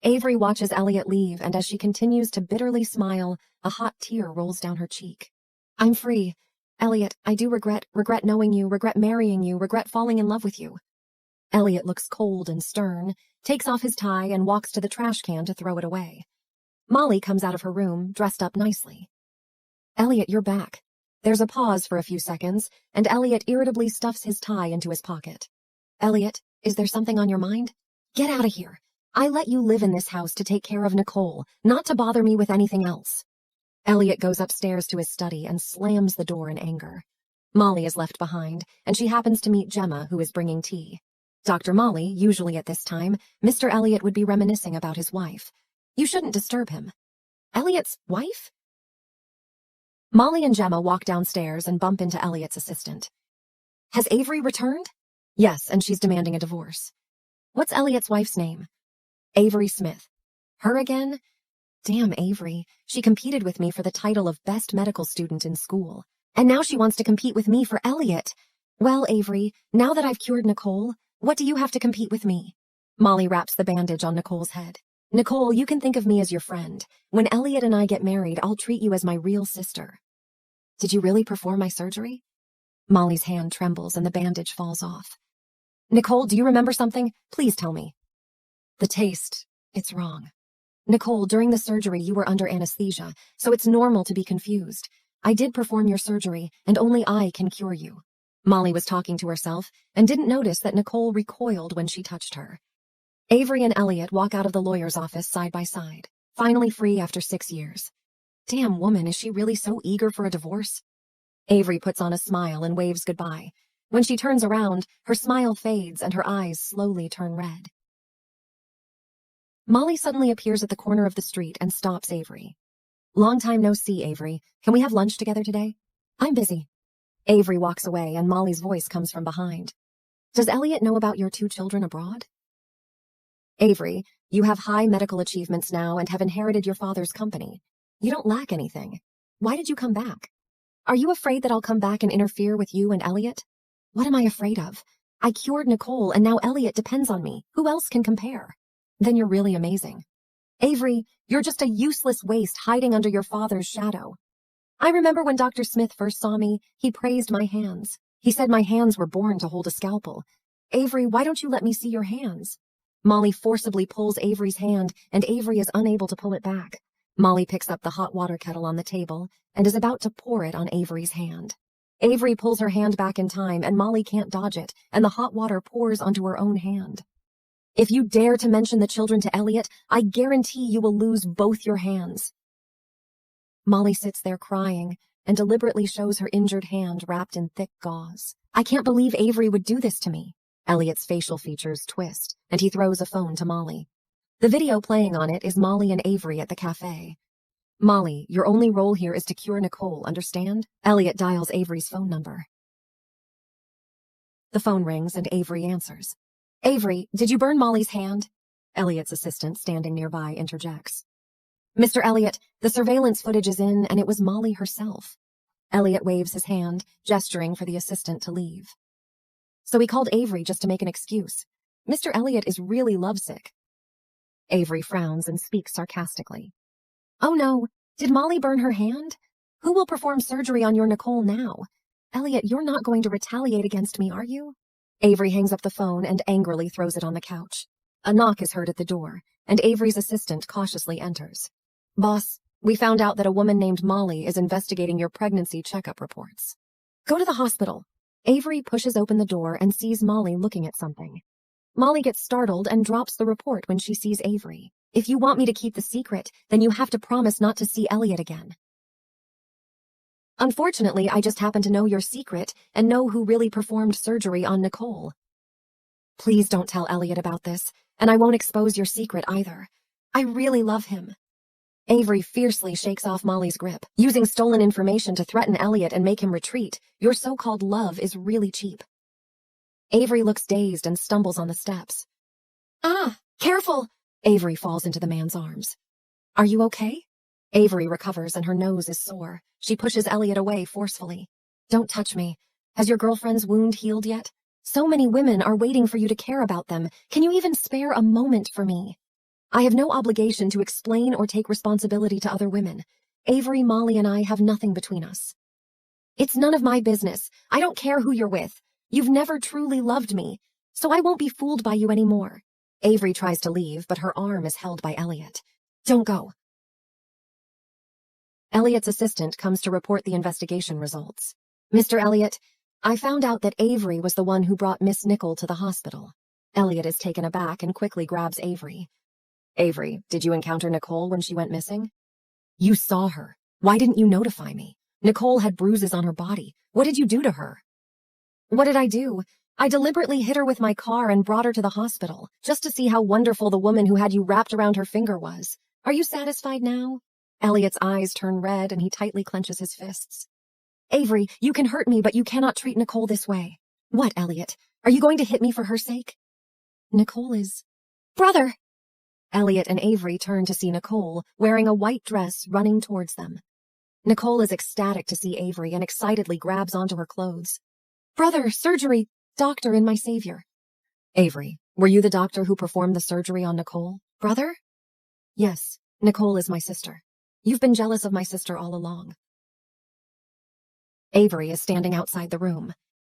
Avery watches Elliot leave, and as she continues to bitterly smile, a hot tear rolls down her cheek. I'm free. Elliot, I do regret knowing you, regret marrying you, regret falling in love with you. Elliot looks cold and stern, takes off his tie and walks to the trash can to throw it away. Molly comes out of her room, dressed up nicely. Elliot, you're back. There's a pause for a few seconds, and Elliot irritably stuffs his tie into his pocket. Elliot, is there something on your mind? Get out of here. I let you live in this house to take care of Nicole, not to bother me with anything else. Elliot goes upstairs to his study and slams the door in anger. Molly is left behind, and she happens to meet Gemma, who is bringing tea. Dr. Molly, usually at this time, Mr. Elliot would be reminiscing about his wife. You shouldn't disturb him. Elliot's wife? Molly and Gemma walk downstairs and bump into Elliot's assistant. Has Avery returned? Yes, and she's demanding a divorce. What's Elliot's wife's name? Avery Smith. Her again? Damn Avery. She competed with me for the title of best medical student in school. And now she wants to compete with me for Elliot. Well, Avery, now that I've cured Nicole, what do you have to compete with me? Molly wraps the bandage on Nicole's head. Nicole, you can think of me as your friend. When Elliot and I get married, I'll treat you as my real sister. Did you really perform my surgery? Molly's hand trembles and the bandage falls off. Nicole, do you remember something? Please tell me. The taste, it's wrong. Nicole, during the surgery you were under anesthesia, so it's normal to be confused. I did perform your surgery, and only I can cure you. Molly was talking to herself and didn't notice that Nicole recoiled when she touched her. Avery and Elliot walk out of the lawyer's office side by side, finally free after 6 years. Damn woman, is she really so eager for a divorce? Avery puts on a smile and waves goodbye. When she turns around, her smile fades and her eyes slowly turn red. Molly suddenly appears at the corner of the street and stops Avery. Long time no see, Avery. Can we have lunch together today? I'm busy. Avery walks away and Molly's voice comes from behind. Does Elliot know about your 2 children abroad? Avery, you have high medical achievements now and have inherited your father's company. You don't lack anything. Why did you come back? Are you afraid that I'll come back and interfere with you and Elliot? What am I afraid of? I cured Nicole and now Elliot depends on me. Who else can compare? Then you're really amazing. Avery, you're just a useless waste hiding under your father's shadow. I remember when Dr. Smith first saw me, he praised my hands. He said my hands were born to hold a scalpel. Avery, why don't you let me see your hands? Molly forcibly pulls Avery's hand, and Avery is unable to pull it back. Molly picks up the hot water kettle on the table and is about to pour it on Avery's hand. Avery pulls her hand back in time, and Molly can't dodge it, and the hot water pours onto her own hand. If you dare to mention the children to Elliot, I guarantee you will lose both your hands. Molly sits there crying and deliberately shows her injured hand wrapped in thick gauze. I can't believe Avery would do this to me. Elliot's facial features twist, and he throws a phone to Molly. The video playing on it is Molly and Avery at the cafe. Molly, your only role here is to cure Nicole, understand? Elliot dials Avery's phone number. The phone rings and Avery answers. Avery, did you burn Molly's hand? Elliot's assistant, standing nearby, interjects. Mr. Elliot, the surveillance footage is in, and it was Molly herself. Elliot waves his hand, gesturing for the assistant to leave. So he called Avery just to make an excuse. Mr. Elliot is really lovesick. Avery frowns and speaks sarcastically. Oh no, did Molly burn her hand? Who will perform surgery on your Nicole now? Elliot, you're not going to retaliate against me, are you? Avery hangs up the phone and angrily throws it on the couch. A knock is heard at the door, and Avery's assistant cautiously enters. Boss, we found out that a woman named Molly is investigating your pregnancy checkup reports. Go to the hospital. Avery pushes open the door and sees Molly looking at something. Molly gets startled and drops the report when she sees Avery. If you want me to keep the secret, then you have to promise not to see Elliot again. Unfortunately, I just happen to know your secret and know who really performed surgery on Nicole. Please don't tell Elliot about this, and I won't expose your secret either. I really love him. Avery fiercely shakes off Molly's grip, using stolen information to threaten Elliot and make him retreat. Your so-called love is really cheap. Avery looks dazed and stumbles on the steps. Ah, careful! Avery falls into the man's arms. Are you okay? Avery recovers and her nose is sore. She pushes Elliot away forcefully. Don't touch me. Has your girlfriend's wound healed yet? So many women are waiting for you to care about them. Can you even spare a moment for me? I have no obligation to explain or take responsibility to other women. Avery, Molly, and I have nothing between us. It's none of my business. I don't care who you're with. You've never truly loved me, so I won't be fooled by you anymore. Avery tries to leave, but her arm is held by Elliot. Don't go. Elliot's assistant comes to report the investigation results. Mr. Elliot, I found out that Avery was the one who brought Miss Nickel to the hospital. Elliot is taken aback and quickly grabs Avery. Avery, did you encounter Nicole when she went missing? You saw her. Why didn't you notify me? Nicole had bruises on her body. What did you do to her? What did I do? I deliberately hit her with my car and brought her to the hospital, just to see how wonderful the woman who had you wrapped around her finger was. Are you satisfied now? Elliot's eyes turn red and he tightly clenches his fists. Avery, you can hurt me, but you cannot treat Nicole this way. What, Elliot? Are you going to hit me for her sake? Nicole is... Brother! Elliot and Avery turn to see Nicole, wearing a white dress, running towards them. Nicole is ecstatic to see Avery and excitedly grabs onto her clothes. Brother, surgery, doctor and my savior. Avery, were you the doctor who performed the surgery on Nicole? Brother? Yes, Nicole is my sister. You've been jealous of my sister all along. Avery is standing outside the room.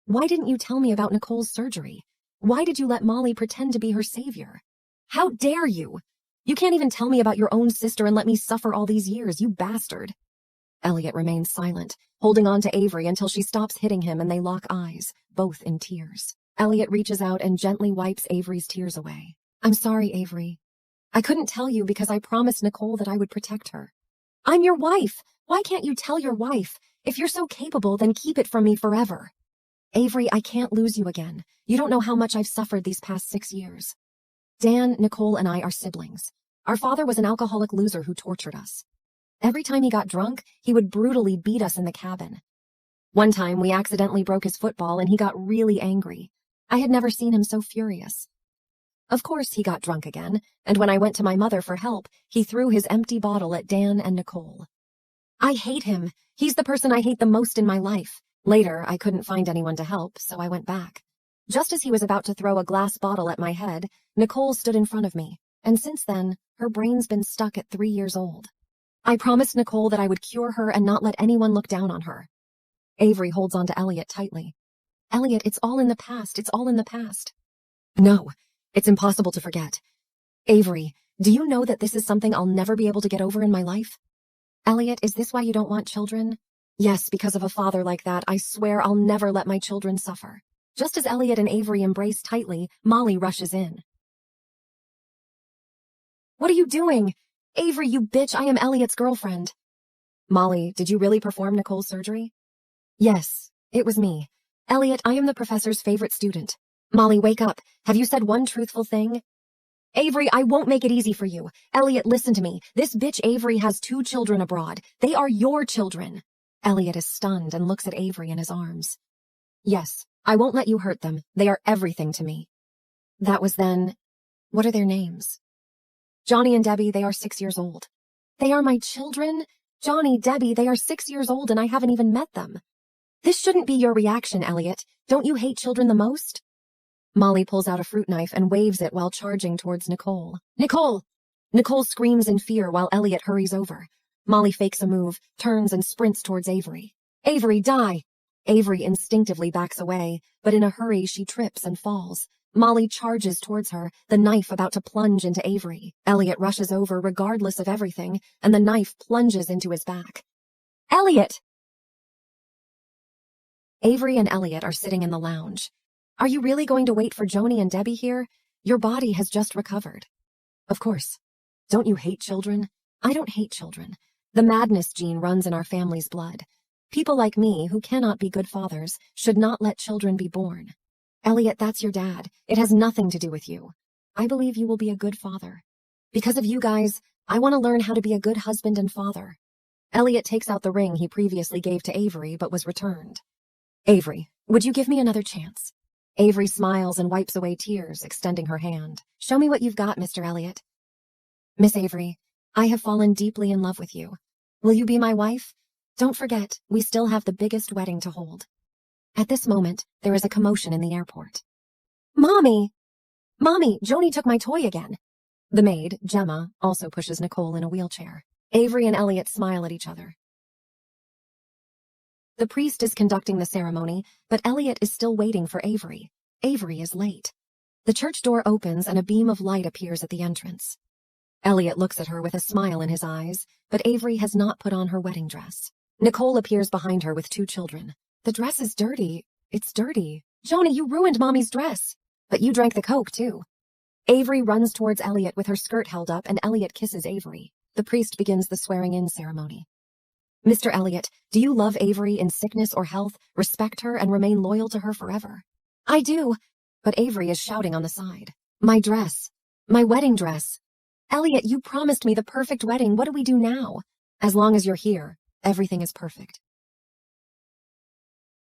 Why didn't you tell me about Nicole's surgery? Why did you let Molly pretend to be her savior? How dare you? You can't even tell me about your own sister and let me suffer all these years, you bastard. Elliot remains silent, holding on to Avery until she stops hitting him and they lock eyes, both in tears. Elliot reaches out and gently wipes Avery's tears away. I'm sorry, Avery. I couldn't tell you because I promised Nicole that I would protect her. I'm your wife. Why can't you tell your wife? If you're so capable, then keep it from me forever. Avery, I can't lose you again. You don't know how much I've suffered these past 6 years. Dan, Nicole, and I are siblings. Our father was an alcoholic loser who tortured us. Every time he got drunk, he would brutally beat us in the cabin. One time, we accidentally broke his football and he got really angry. I had never seen him so furious. Of course, he got drunk again, and when I went to my mother for help, he threw his empty bottle at Dan and Nicole. I hate him. He's the person I hate the most in my life. Later, I couldn't find anyone to help, so I went back. Just as he was about to throw a glass bottle at my head, Nicole stood in front of me, and since then, her brain's been stuck at 3 years old. I promised Nicole that I would cure her and not let anyone look down on her. Avery holds on to Elliot tightly. Elliot, it's all in the past. It's all in the past. No, it's impossible to forget. Avery, do you know that this is something I'll never be able to get over in my life? Elliot, is this why you don't want children? Yes, because of a father like that, I swear I'll never let my children suffer. Just as Elliot and Avery embrace tightly, Molly rushes in. What are you doing? Avery, you bitch, I am Elliot's girlfriend. Molly, did you really perform Nicole's surgery? Yes, it was me. Elliot, I am the professor's favorite student. Molly, wake up. Have you said one truthful thing? Avery, I won't make it easy for you. Elliot, listen to me. This bitch Avery has 2 children abroad. They are your children. Elliot is stunned and looks at Avery in his arms. Yes, I won't let you hurt them. They are everything to me. That was then. What are their names? Johnny and Debbie, they are 6 years old. They are my children? Johnny, Debbie, they are 6 years old and I haven't even met them. This shouldn't be your reaction, Elliot. Don't you hate children the most? Molly pulls out a fruit knife and waves it while charging towards Nicole. Nicole! Nicole screams in fear while Elliot hurries over. Molly fakes a move, turns and sprints towards Avery. Avery, die! Avery instinctively backs away, but in a hurry she trips and falls. Molly charges towards her, the knife about to plunge into Avery. Elliot rushes over regardless of everything, and the knife plunges into his back. Elliot! Avery and Elliot are sitting in the lounge. Are you really going to wait for Joni and Debbie here? Your body has just recovered. Of course. Don't you hate children? I don't hate children. The madness gene runs in our family's blood. People like me, who cannot be good fathers, should not let children be born. Elliot, that's your dad. It has nothing to do with you. I believe you will be a good father. Because of you guys, I want to learn how to be a good husband and father. Elliot takes out the ring he previously gave to Avery but was returned. Avery, would you give me another chance? Avery smiles and wipes away tears, extending her hand. Show me what you've got, Mr. Elliot. Miss Avery, I have fallen deeply in love with you. Will you be my wife? Don't forget, we still have the biggest wedding to hold. At this moment, there is a commotion in the airport. Mommy! Mommy, Joni took my toy again. The maid, Gemma, also pushes Nicole in a wheelchair. Avery and Elliot smile at each other. The priest is conducting the ceremony, but Elliot is still waiting for Avery. Avery is late. The church door opens and a beam of light appears at the entrance. Elliot looks at her with a smile in his eyes, but Avery has not put on her wedding dress. Nicole appears behind her with 2 children. The dress is dirty. It's dirty. Joni, you ruined Mommy's dress. But you drank the Coke, too. Avery runs towards Elliot with her skirt held up, and Elliot kisses Avery. The priest begins the swearing-in ceremony. Mr. Elliot, do you love Avery in sickness or health, respect her, and remain loyal to her forever? I do. But Avery is shouting on the side. My dress. My wedding dress. Elliot, you promised me the perfect wedding. What do we do now? As long as you're here, everything is perfect.